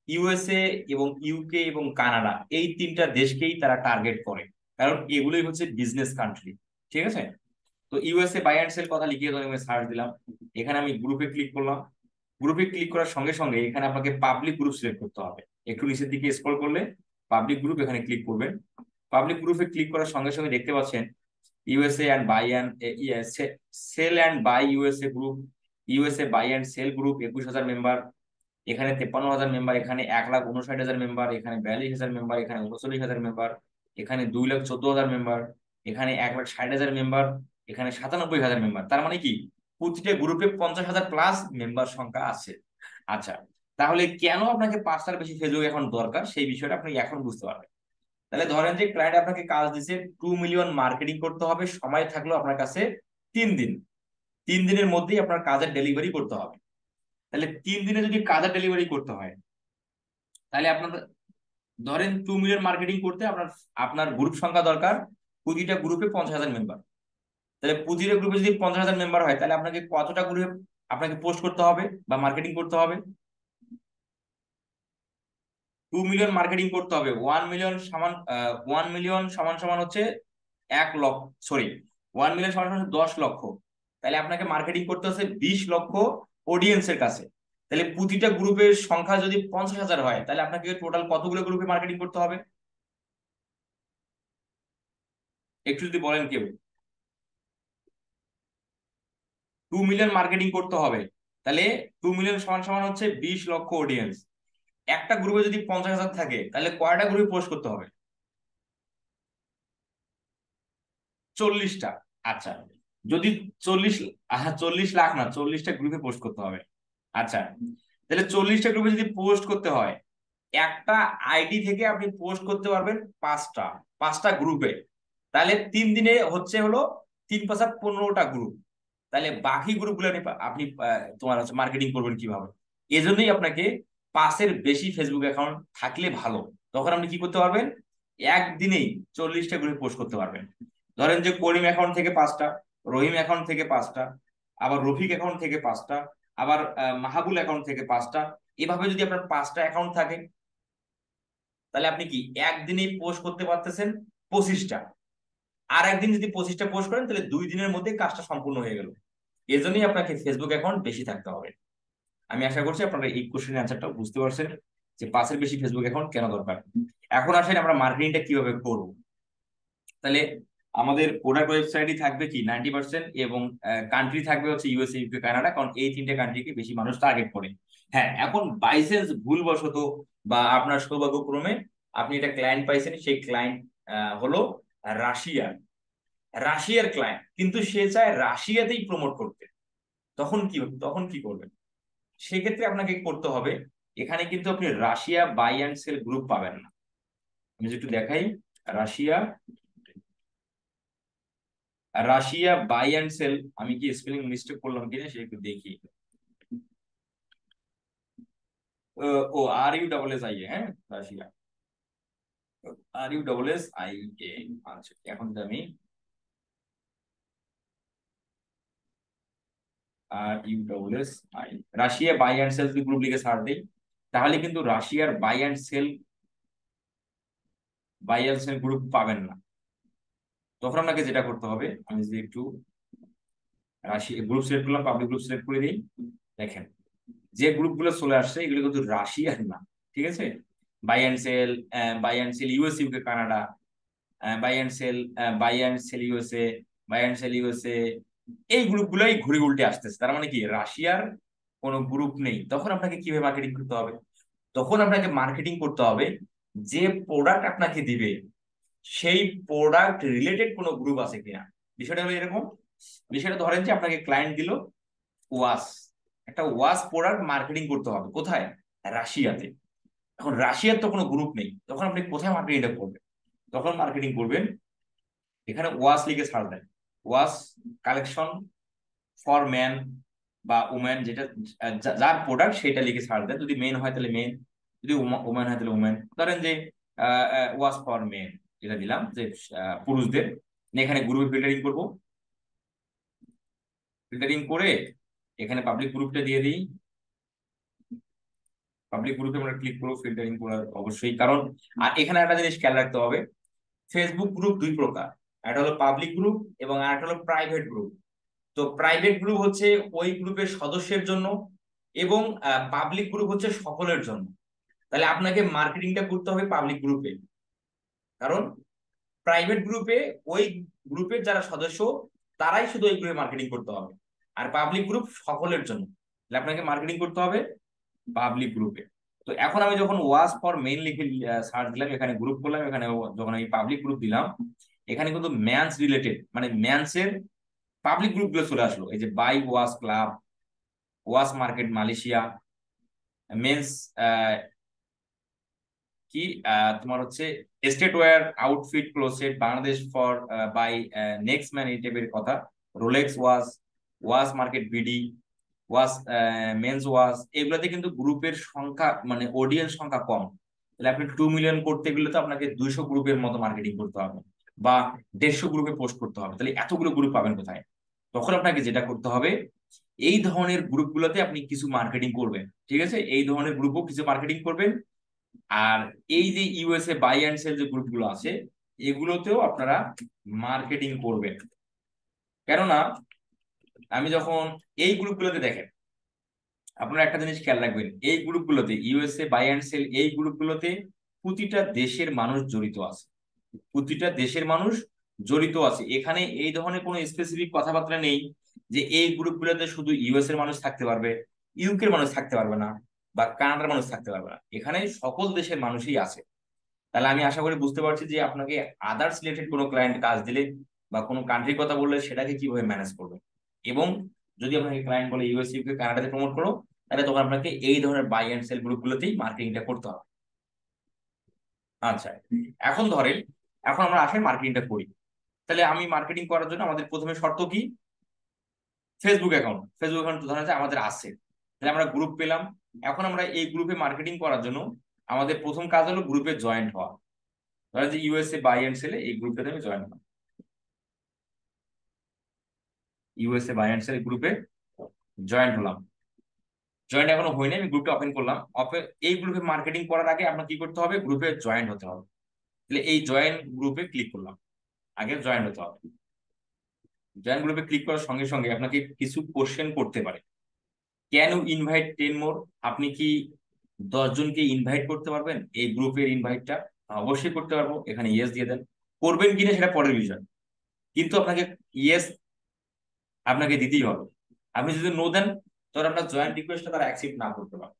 ইউএসএ এবং ইউকে এবং কানাডা, এই তিনটা দেশকেই তারা টার্গেট করে, কারণ এগুলোই হচ্ছে বিজনেস কান্ট্রি। ঠিক আছে, তো ইউএসএ বাই অ্যান্ড সেল কথা লিখিয়ে আমি সার্চ দিলাম, এখানে আমি গ্রুপে ক্লিক করলাম। গ্রুপে ক্লিক করার সঙ্গে সঙ্গে এখানে আপনাকে পাবলিক গ্রুপ সিলেক্ট করতে হবে। একটু নিচের দিকে স্ক্রল করলে পাবলিক গ্রুপ, এখানে ক্লিক করবেন। পাবলিক গ্রুপে ক্লিক করার সঙ্গে সঙ্গে দেখতে পাচ্ছেন USA and buy and sell and buy USA group, USA buy and sell group 21,000 member, এখানে 53,000 মেম্বার, এখানে 1,59,000 মেম্বার, এখানে 42,000 মেম্বার, এখানে 39,000 মেম্বার, এখানে 2,14,000 মেম্বার, এখানে 1,60,000 মেম্বার, এখানে 97,000 মেম্বার। তার মানে কি প্রতিটা গ্রুপে 50,000 প্লাস মেম্বার সংখ্যা আছে। আচ্ছা, তাহলে কেন আপনাকে 5টার বেশি ফেসবুক অ্যাকাউন্ট দরকার সেই বিষয়টা আপনি এখন বুঝতে পারবেন। তাহলে ধরেন যে ক্লায়েন্ট আপনাকে কাজ দিচ্ছে 2 মিলিয়ন মার্কেটিং করতে হবে, সময় থাকলো আপনার কাছে 3 দিন। 3 দিনের মধ্যেই আপনার কাজের ডেলিভারি করতে হবে। তাহলে 3 দিনে যদি কাজের ডেলিভারি করতে হয়, তাহলে আপনার ধরেন 2 মিলিয়ন মার্কেটিং করতে আপনার আপনার গ্রুপ সংখ্যা দরকার প্রতিটা গ্রুপে 50,000 মেম্বার। তাহলে প্রতিটা গ্রুপে যদি 50,000 মেম্বার হয়, তাহলে আপনাকে কতটা গ্রুপে আপনাকে পোস্ট করতে হবে বা মার্কেটিং করতে হবে? 2 মিলিয়ন মার্কেটিং করতে হবে। 1 মিলিয়ন সমান সমান হচ্ছে 1 লক্ষ, সরি, 1 মিলিয়ন সমান সমান 10 লক্ষ। তাহলে আপনাকে মার্কেটিং করতে হচ্ছে 20 লক্ষ অডিয়েন্সের কাছে। তাহলে প্রতিটা গ্রুপের সংখ্যা যদি 50,000 হয়, তাহলে আপনাকে টোটাল কতগুলো গ্রুপে মার্কেটিং করতে হবে একটু যদি বলেন কেউ। 2 মিলিয়ন মার্কেটিং করতে হবে, তাহলে 2 মিলিয়ন সমান সমান হচ্ছে 20 লক্ষ অডিয়েন্স। একটা গ্রুপে যদি 50,000 থাকে, তাহলে কয়টা গ্রুপে পোস্ট করতে হবে? 40টা। আচ্ছা, যদি 40, 40 লাখ না, 40টা গ্রুপে পোস্ট করতে হবে। আচ্ছা, তাহলে 40টা গ্রুপে যদি পোস্ট করতে হয়, একটা আইডি থেকে আপনি পোস্ট করতে পারবেন 5টা, 5টা গ্রুপে। তাহলে 3 দিনে হচ্ছে হলো 3 × 5 = 15টা গ্রুপ। তাহলে বাকি গ্রুপগুলো আপনি তোমার হচ্ছে মার্কেটিং করবেন কিভাবে? এজন্যই আপনাকে 5-এর বেশি ফেসবুক অ্যাকাউন্ট থাকলে ভালো। তখন আপনি কি করতে পারবেন? একদিনেই 40টা গ্রুপে পোস্ট করতে পারবেন। ধরেন যে করিম অ্যাকাউন্ট থেকে 5টা, রহিম অ্যাকাউন্ট থেকে 5টা, আবার রফিক অ্যাকাউন্ট থেকে 5টা, আবার মাহাবুল অ্যাকাউন্ট থেকে 5টা। এভাবে যদি আপনার 5টা অ্যাকাউন্ট থাকে, তাহলে আপনি কি একদিনেই পোস্ট করতে পারতেছেন 25টা। আর একদিন যদি 25টা পোস্ট করেন, তাহলে 2 দিনের মধ্যে কাজটা সম্পূর্ণ হয়ে গেল। এজন্যই আপনাকে ফেসবুক অ্যাকাউন্ট বেশি থাকতে হবে। আমি আশা করছি আপনারা এই কোশ্চেনের অ্যান্সারটা বুঝতে পারছেন যে 5-এর বেশি ফেসবুক অ্যাকাউন্ট কেন দরকার। এখন আসেন আমরা মার্কেটিংটা কিভাবে করব। তাহলে আমাদের প্রোডাক্ট ওয়েবসাইটই থাকবে কি 90%, এবং কান্ট্রি থাকবে হচ্ছে ইউএসএ, ইউকে, কানাডা, কারণ এই তিনটে কান্ট্রিকে বেশি মানুষ টার্গেট করে। হ্যাঁ, এখন বাইসেন্স ভুলবশত বা আপনার সৌভাগ্যক্রমে আপনি এটা ক্লায়েন্ট পাইছেন, সেই ক্লায়েন্ট হলো রাশিয়া, রাশিয়ার ক্লায়েন্ট, কিন্তু সে চায় রাশিয়াতেই প্রমোট করতে। তখন কি করবেন? সেক্ষেত্রে আপনাকে করতে হবে, এখানে কিন্তু আপনি Russia buy and sell group পাবেন না। আমি যদি একটু দেখাই, Russia, Russia buy and sell, আমি কি স্পেলিং মিস্টেক করলাম কিনা সে একটু দেখি। ও RUSSIA, হ্যাঁ, রাশিয়া, RUSSIA। আচ্ছা, এখন তো আমি RUSSI, Russia buy and sell group লিখে সার্চ দিই, তাহলে কিন্তু রাশিয়ার বাই অ্যান্ড সেল গ্রুপ পাবেন না। তখন আপনাকে যেটা করতে হবে, আমি যদি একটু রাশিয়া গ্রুপ সিলেক্ট করলাম, পাবলিক গ্রুপ সিলেক্ট করে দিই, দেখেন যে গ্রুপগুলো চলে আসছে এগুলো কিন্তু রাশিয়ার না। ঠিক আছে, buy and sell, buy and sell US, UK, Canada, buy and sell, buy and sell USA, buy and sell USA, এই গ্রুপগুলোই ঘুরে উল্টে আসতেছে। তার মানে কি রাশিয়ার কোনো গ্রুপ নেই। তখন আপনাকে কিভাবে মার্কেটিং করতে হবে? তখন আপনাকে মার্কেটিং করতে হবে যে প্রোডাক্ট আপনাকে দিবে সেই প্রোডাক্ট রিলেটেড কোনো গ্রুপ আছে কিনা। বিষয়টা হলো এরকম, বিষয়টা ধরেন যে আপনাকে ক্লায়েন্ট দিল ওয়াশ, একটা ওয়াশ প্রোডাক্ট মার্কেটিং করতে হবে কোথায়? রাশিয়াতে। এখন রাশিয়ার তো কোনো গ্রুপ নেই, তখন আপনি কোথায় মার্কেটিংটা করবেন? তখন মার্কেটিং করবেন, এখানে ওয়াশ লিখে ছাড় দেন, ওয়াশ কালেকশন ফর ম্যান, বা উমেন, যেটা যার প্রোডাক্ট সেটা লিখে সার্চ দেন। যদি মেন হয় তাহলে মেন, যদি উমেন হয় তাহলে উমেন। ধরেন যে ওয়াজ ফর মেন, যেটা দিলাম যে পুরুষদের, এখানে গ্রুপে ফিল্টারিং করব। ফিল্টারিং করে এখানে পাবলিক গ্রুপটা দিয়ে দিই। পাবলিক গ্রুপে আমরা ক্লিক করবো ফিল্টারিং করার অবশ্যই, কারণ আর এখানে একটা জিনিস খেয়াল রাখতে হবে, ফেসবুক গ্রুপ দুই প্রকার, একটা হলো পাবলিক গ্রুপ এবং আরেকটা হলো প্রাইভেট গ্রুপ। তো প্রাইভেট গ্রুপ হচ্ছে ওই গ্রুপের সদস্যের জন্য, এবং পাবলিক গ্রুপ হচ্ছে সকলের জন্য। তাহলে আপনাকে মার্কেটিংটা করতে হবে পাবলিক গ্রুপে, কারণ প্রাইভেট গ্রুপে ওই গ্রুপের যারা সদস্য তারাই শুধু ওই গ্রুপে মার্কেটিং করতে হবে, আর পাবলিক গ্রুপ সকলের জন্য। তাহলে আপনাকে মার্কেটিং করতে হবে পাবলিক গ্রুপে। তো এখন আমি যখন ওয়াজ ফর মেইন লিখে সার্চ দিলাম, এখানে গ্রুপ করলাম, এখানে যখন আমি পাবলিক গ্রুপ দিলাম, এখানে কিন্তু ম্যানস রিলেটেড মানে ম্যানসের পাবলিক গ্রুপ গুলো চলে আসলো। এই যে buy watch club, watch market Malaysia, men's কি তোমার হচ্ছে state wear outfit closet Bangladesh for buy next man, এই টাইপের কথা। Rolex watch, watch market BD, watch men's watch. এগুলোতে কিন্তু গ্রুপের সংখ্যা মানে অডিয়েন্স সংখ্যা কম। তাহলে আপনি 2 মিলিয়ন করতে গেলে তো আপনাকে 200 গ্রুপের মতো মার্কেটিং করতে হবে, বা 150 গ্রুপে পোস্ট করতে হবে। তাহলে এতগুলো গ্রুপ পাবেন কোথায়? তখন আপনাকে যেটা করতে হবে, এই ধরনের গ্রুপগুলোতে আপনি কিছু মার্কেটিং করবেন। ঠিক আছে, এই ধরনের গ্রুপও কিছু মার্কেটিং করবেন। আর এই যে ইউএসএ বাই অ্যান্ড সেল যে গ্রুপগুলো আছে, এগুলোতেও আপনারা মার্কেটিং করবেন। কেননা আমি যখন এই গ্রুপগুলোতে দেখেন, আপনারা একটা জিনিস খেয়াল রাখবেন, এই গ্রুপগুলোতে ইউএসএ বাই অ্যান্ড সেল এই গ্রুপগুলোতে প্রতিটা দেশের মানুষ জড়িত আছে। প্রতিটা দেশের মানুষ জড়িত আছে। এখানে এই ধরনের কোনো স্পেসিফিক কথাবার্তা নেই যে এই গ্রুপগুলোতে শুধু ইউএস এর মানুষ থাকতে পারবে, ইউকের মানুষ থাকতে পারবে না, বা কানাডার মানুষ থাকতে পারবে না। এখানে সকল দেশের মানুষই আছে। তাহলে আমি আশা করি বুঝতে পারছি যে আপনাকে আদার্স রিলেটেড কোনো ক্লায়েন্ট কাজ দিলে বা কোনো কান্ট্রির কথা বললে সেটাকে কিভাবে ম্যানেজ করবে। এবং যদি আপনাকে ক্লায়েন্ট বলে ইউএস ইউকে কানাডাতে প্রমোট করো, তাহলে তখন আপনাকে এই ধরনের বাই এন্ড সেল গ্রুপগুলোতেই মার্কেটিংটা করতে হবে। আচ্ছা, এখন ধরেন, এখন আমরা আসলে মার্কেটিংটা করি। তাহলে আমি মার্কেটিং করার জন্য আমাদের প্রথমে শর্ত কি? Facebook account. ফেসবুক অ্যাকাউন্ট ধরা যায় আমাদের আছে, তাহলে আমরা গ্রুপ পেলাম। এখন আমরা এই গ্রুপে মার্কেটিং করার জন্য আমাদের প্রথম কাজ হলো গ্রুপে জয়েন্ট হওয়া। ধরা যে ইউএসএ বাই এন্ড সেলে এই গ্রুপটাতে আমি জয়েন হলাম, ইউএসএ বাই এন্ড সেল গ্রুপে জয়েন হলাম। জয়েন এখনো হয়নি, আমি গ্রুপটা ওপেন করলাম। এই গ্রুপে মার্কেটিং করার আগে আপনার কি করতে হবে? গ্রুপে জয়েন হতে হবে। তাহলে এই জয়েন গ্রুপে ক্লিক করলাম, আগে জয়েন হতে হবে। জয়েন গ্রুপে ক্লিক করার সঙ্গে সঙ্গে আপনাকে কিছু কোশ্চেন করতে পারে। ক্যান ইউ ইনভাইট 10 মোর? আপনি কি 10 জনকে ইনভাইট করতে পারবেন এই গ্রুপের ইনভাইটটা? অবশ্যই করতে পারবো, এখানে ইয়েস দিয়ে দেন। করবেন কিনা সেটা পরের বিষয়, কিন্তু আপনাকে ইয়েস আপনাকে দিতেই হবে। আপনি যদি নো দেন, তাহলে আপনার জয়েন্ট রিকোয়েস্টটা তারা অ্যাকসেপ্ট না করতে পারে।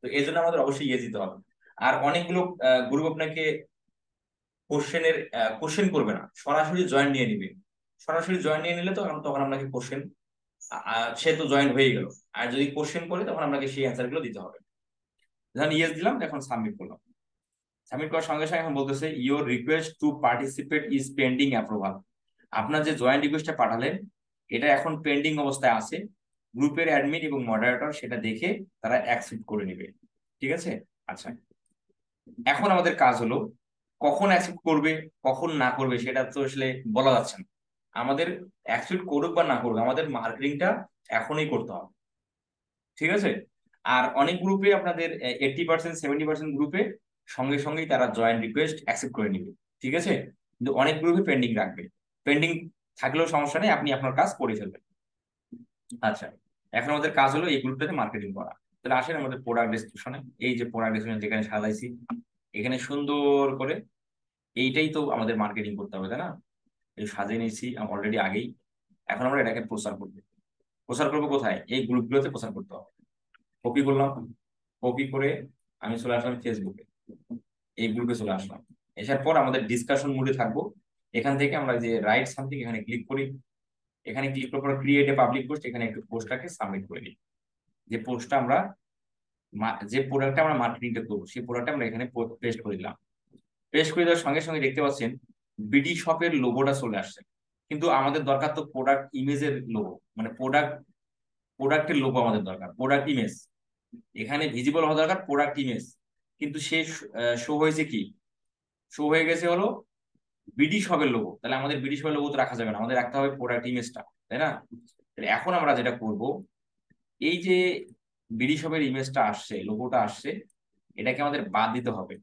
তো এই জন্য আমাদের অবশ্যই ইয়েস দিতে হবে। আর অনেকগুলো গ্রুপ আপনাকে কোশ্চেনের কোশ্চেন করবে না, সরাসরি জয়েন নিয়ে নিবে। সরাসরি জয়েন নিয়ে নিলে তো তখন আপনাকে কোশ্চেন, সে তো জয়েন হয়ে গেল। আর যদি কোশ্চেন করে তখন আপনাকে সেই অ্যান্সার গুলো দিতে হবে। যখন ইয়েস দিলাম, এখন সাবমিট করলাম। সাবমিট করার সঙ্গে সঙ্গে এখন বলতেছে your request to participate is pending approval. আপনার যে জয়েন্ট রিকোয়েস্টটা পাঠালেন, এটা এখন পেন্ডিং অবস্থায় আছে। গ্রুপের অ্যাডমিন এবং মডারেটর সেটা দেখে তারা অ্যাকসেপ্ট করে নেবে। ঠিক আছে। আচ্ছা, এখন আমাদের কাজ হলো কখন অ্যাকসেপ্ট করবে কখন না করবে সেটা তো আসলে বলা যাচ্ছে না। আমাদের অ্যাকসেপ্ট করুক বা না করুক, আমাদের মার্কেটিংটা এখনই করতে হবে। ঠিক আছে। আর অনেক গ্রুপে আপনাদের 80% 70% গ্রুপে সঙ্গে সঙ্গেই তারা জয়েন্ট রিকোয়েস্ট অ্যাকসেপ্ট করে নিবে। ঠিক আছে, কিন্তু অনেক গ্রুপে পেন্ডিং রাখবে। পেন্ডিং থাকলেও সমস্যা নেই, আপনি আপনার কাজ করে ফেলবেন। আচ্ছা, এখন আমাদের কাজ হলো এই গ্রুপটাতে মার্কেটিং করা। তাহলে আসেন আমাদের প্রোডাক্ট ডেসক্রিপশনে, এই যে প্রোডাক্ট ডেসক্রিপশন যেখানে সাজাইছি, এখানে সুন্দর করে এইটাই তো আমাদের মার্কেটিং করতে হবে, তাই না? এই সাজিয়ে নিয়েছি অলরেডি আগেই। এখন আমরা এটাকে প্রচার করবো। প্রচার করবো কোথায়? এই গ্রুপগুলোতে প্রচার করতে হবে। কপি করলাম, কপি করে আমি চলে আসলাম ফেসবুকে, এই গ্রুপে চলে আসলাম। আসার পর আমাদের ডিসকাশন মোডে থাকবো। এখান থেকে আমরা যে রাইট সামথিং এখানে ক্লিক করি। এখানে ক্লিক করার পর ক্রিয়েট এ পাবলিক পোস্ট, এখানে একটু পোস্টটাকে সাবমিট করে দিই। যে পোস্টটা আমরা যে প্রোডাক্টটা আমরা মার্কেটিংটা করবো সেই প্রোডাক্টটা আমরা এখানে পেস্ট করে দিলাম। পেস্ট করে দেওয়ার সঙ্গে সঙ্গে দেখতে পাচ্ছেন বিডি শপের লোগোটা চলে আসছে। কিন্তু আমাদের দরকার তো প্রোডাক্ট ইমেজের লোগো, মানে প্রোডাক্ট প্রোডাক্টের লোগো আমাদের দরকার, প্রোডাক্ট ইমেজ, এখানে ভিজিবল হওয়া দরকার প্রোডাক্ট ইমেজ। কিন্তু সে শো হয়েছে কি, শো হয়ে গেছে হলো বিডি শপের লোগো। তাহলে আমাদের বিডি শপের লোগো তো রাখা যাবে না, আমাদের রাখতে হবে প্রোডাক্ট ইমেজটা, তাই না? তাহলে এখন আমরা যেটা করব, এই যে বিডি শপের ইমেজটা আসছে, লোগোটা আসছে, এটাকে আমাদের বাদ দিতে হবে।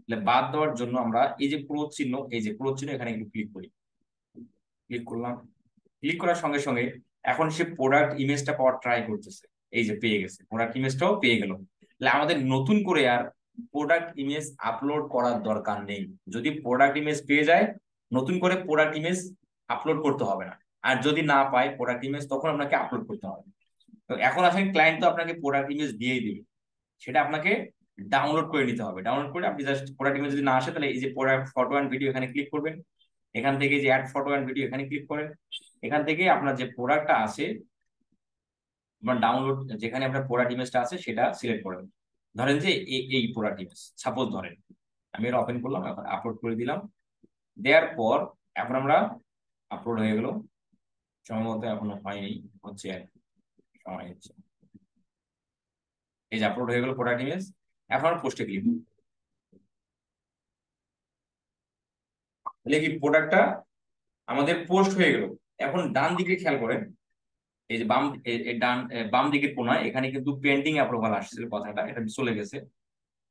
তাহলে বাদ দেওয়ার জন্য আমরা এই যে ক্রোধ চিহ্ন, এই যে ক্রোধ চিহ্ন, এখানে একটু ক্লিক করি। ক্লিক করলাম, ক্লিক করার সঙ্গে সঙ্গে এখন সে প্রোডাক্ট ইমেজটা পাওয়ার ট্রাই করতেছে। এই যে পেয়ে গেছে, প্রোডাক্ট ইমেজটাও পেয়ে গেল। তাহলে আমাদের নতুন করে আর প্রোডাক্ট ইমেজ আপলোড করার দরকার নেই। যদি প্রোডাক্ট ইমেজ পেয়ে যায়, নতুন করে প্রোডাক্ট ইমেজ আপলোড করতে হবে না। আর যদি না পায় প্রোডাক্ট ইমেজ, তখন আপনাকে আপলোড করতে হবে। তো এখন আসেন, ক্লায়েন্ট তো আপনাকে প্রোডাক্ট ইমেজ দিয়েই দিবে, সেটা আপনাকে ডাউনলোড করে নিতে হবে। ডাউনলোড করে আপনি জাস্ট প্রোডাক্ট ইমেজ যদি না আসে, তাহলে এই যে প্রোডাক্ট ফটো অ্যান্ড ভিডিও, এখানে ক্লিক করবেন। এখান থেকে যে অ্যাড ফটো অ্যান্ড ভিডিও, এখানে ক্লিক করেন। এখান থেকে আপনার যে প্রোডাক্টটা আছে, আপনার ডাউনলোড যেখানে আপনার প্রোডাক্ট ইমেজটা আছে সেটা সিলেক্ট করেন। ধরেন যে এই প্রোডাক্ট ইমেজ সাপোজ ধরেন, আমি এটা ওপেন করলাম, এখন আপলোড করে দিলাম। দেওয়ার পর এখন আমরা, আপলোড হয়ে গেল সম্ভবত, এখনো হয়নি, হচ্ছে আর কি, সময় হচ্ছে। এই যে আপলোড হয়ে গেল প্রোডাক্ট ইমেজ। এখন পোস্টে ক্লিক করুন, তাহলে কি প্রোডাক্টটা আমাদের পোস্ট হয়ে গেল। এখন ডান দিকে খেয়াল করেন, এই যে বাম ডান বাম দিকের কোনায় এখানে কিন্তু পেন্ডিং অ্যাপ্রুভাল আসছিল, কথাটা এটা চলে গেছে,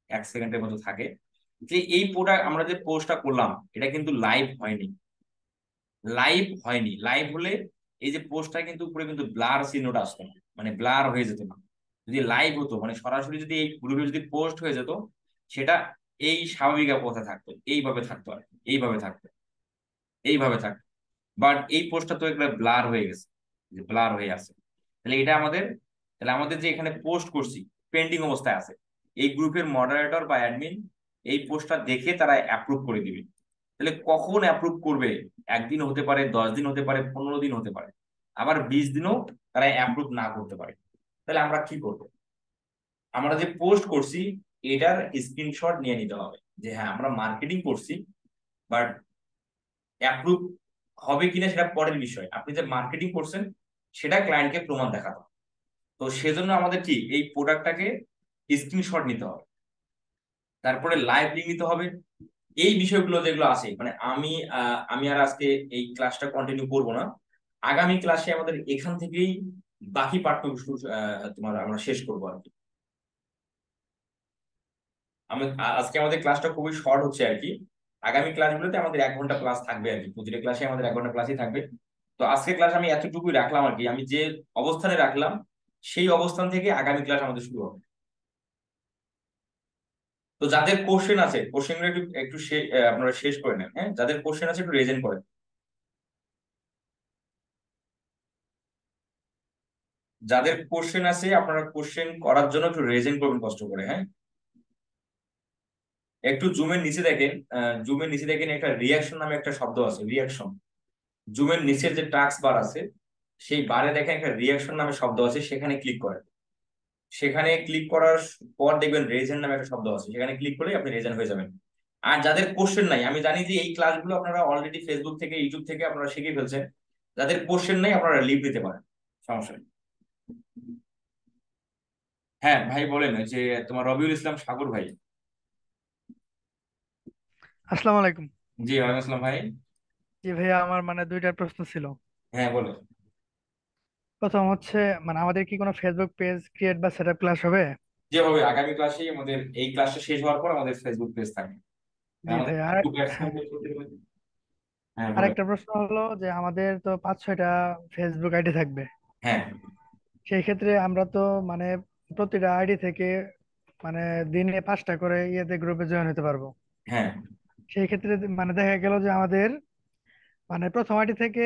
1 সেকেন্ডের মতো থাকে। যে এই প্রোডাক্ট আমরা যে পোস্টটা করলাম, এটা কিন্তু লাইভ হয়নি। লাইভ হয়নি, লাইভ হলে এই যে পোস্টটা কিন্তু উপরে কিন্তু ব্লার চিহ্নটা আসতো না, মানে ব্লার হয়ে যেত না। যদি লাইভ হতো, মানে সরাসরি যদি এই গ্রুপে যদি পোস্ট হয়ে যেত, সেটা এই স্বাভাবিক অবস্থা থাকতো, এইভাবে থাকতো, আর কি, এইভাবে থাকতো, এইভাবে থাকতো। বাট এই পোস্টটা তো একবার ব্লার হয়ে গেছে, যে ব্লার হয়ে আছে। তাহলে এটা আমাদের, তাহলে আমাদের যে এখানে পোস্ট করছি পেন্ডিং অবস্থায় আছে, এই গ্রুপের মডারেটর বা অ্যাডমিন এই পোস্টটা দেখে তারা অ্যাপ্রুভ করে দিবে। তাহলে কখন অ্যাপ্রুভ করবে? একদিন হতে পারে, 10 দিন হতে পারে, 15 দিন হতে পারে, আবার 20 দিনও তারা অ্যাপ্রুভ না করতে পারে। তাহলে আমরা কি করব? আমরা যে পোস্ট করছি এটার স্ক্রিনশট নিয়ে নিতে হবে, যে হ্যাঁ আমরা মার্কেটিং করছি, বাট অ্যাপ্রুভ হবে কিনা সেটা পরের বিষয়। আপনি যে মার্কেটিং করছেন সেটা ক্লায়েন্টকে প্রমাণ দেখাতে হবে। তো সেজন্য আমাদের কি এই প্রোডাক্টটাকে স্ক্রিনশট নিতে হবে, তারপরে লাইভ লিঙ্ক নিতে হবে। এই বিষয়গুলো যেগুলো আছে, মানে আমি আর আজকে এই ক্লাসটা কন্টিনিউ করব না। আগামী ক্লাসে আমাদের এখান থেকেই বাকি পাঠ্য তোমার আমরা শেষ করবো আর কি। আজকে আমাদের ক্লাসটা খুবই শর্ট হচ্ছে আর কি। আগামী ক্লাসগুলোতে আমাদের 1 ঘন্টা ক্লাস থাকবে আর কি, প্রতিটা ক্লাসে আমাদের 1 ঘন্টা ক্লাসই থাকবে। তো আজকে ক্লাস আমি এতটুকুই রাখলাম আর কি, আমি যে অবস্থানে রাখলাম সেই অবস্থান থেকে আগামী ক্লাস আমাদের শুরু হবে। তো যাদের কোশ্চেন আছে, কোশ্চেনগুলো একটু একটু আপনারা শেষ করে নেন, হ্যাঁ, যাদের কোশ্চেন আছে একটু রেজেন্ট করেন। যাদের কোশ্চেন আছে আপনারা কোশ্চেন করার জন্য একটু রেজেন্ট করবেন কষ্ট করে, হ্যাঁ। একটু জুমের নিচে দেখেন, জুমের নিচে দেখেন একটা রিয়াকশন নামে একটা শব্দ আছে, রিয়াকশন। জুমের নিচের যে টাস্ক বার আছে, সেই বারে দেখেন একটা রিয়াকশন নামে শব্দ আছে, সেখানে ক্লিক করেন। সেখানে ক্লিক করার পর দেখবেন রেজেন্ট নামে একটা শব্দ আছে, সেখানে ক্লিক করলে আপনি রেজেন্ট হয়ে যাবেন। আর যাদের কোশ্চেন নাই, আমি জানি যে এই ক্লাসগুলো আপনারা অলরেডি ফেসবুক থেকে, ইউটিউব থেকে আপনারা শিখে ফেলছেন। যাদের কোশ্চেন নাই আপনারা লিভ দিতে পারেন, সমস্যা নেই। হ্যাঁ ভাই বলেন, ওই যে তোমার রবিউল ইসলাম সাগর ভাই। আসসালামু আলাইকুম। জি ওয়ালাইকুম আসসালাম ভাই। জি ভাইয়া, আমার মানে দুইটা প্রশ্ন ছিল। হ্যাঁ বলো। প্রথম হচ্ছে, মানে আমাদের কি কোনো ফেসবুক পেজ ক্রিয়েট বা সেটআপ ক্লাস হবে? যেভাবে আগামী ক্লাসেই আমাদের এই ক্লাসটা শেষ হওয়ার পর আমাদের ফেসবুক পেজ থাকবে, জি আমাদের ভাইয়া, ফেসবুক অ্যাডস হ্যাঁ, থাকবে প্রতিদিন। হ্যাঁ বলেন। আরেকটা প্রশ্ন হলো যে আমাদের তো 5-6টা ফেসবুক আইডি থাকবে। হ্যাঁ। সেই ক্ষেত্রে আমরা তো মানে প্রতিটা আইডি থেকে মানে দিনে 5টা করে ইয়েতে গ্রুপে জয়েন হতে পারবো। হ্যাঁ। সেই ক্ষেত্রে মানে দেখা গেল যে আমাদের মানে প্রথম আইডি থেকে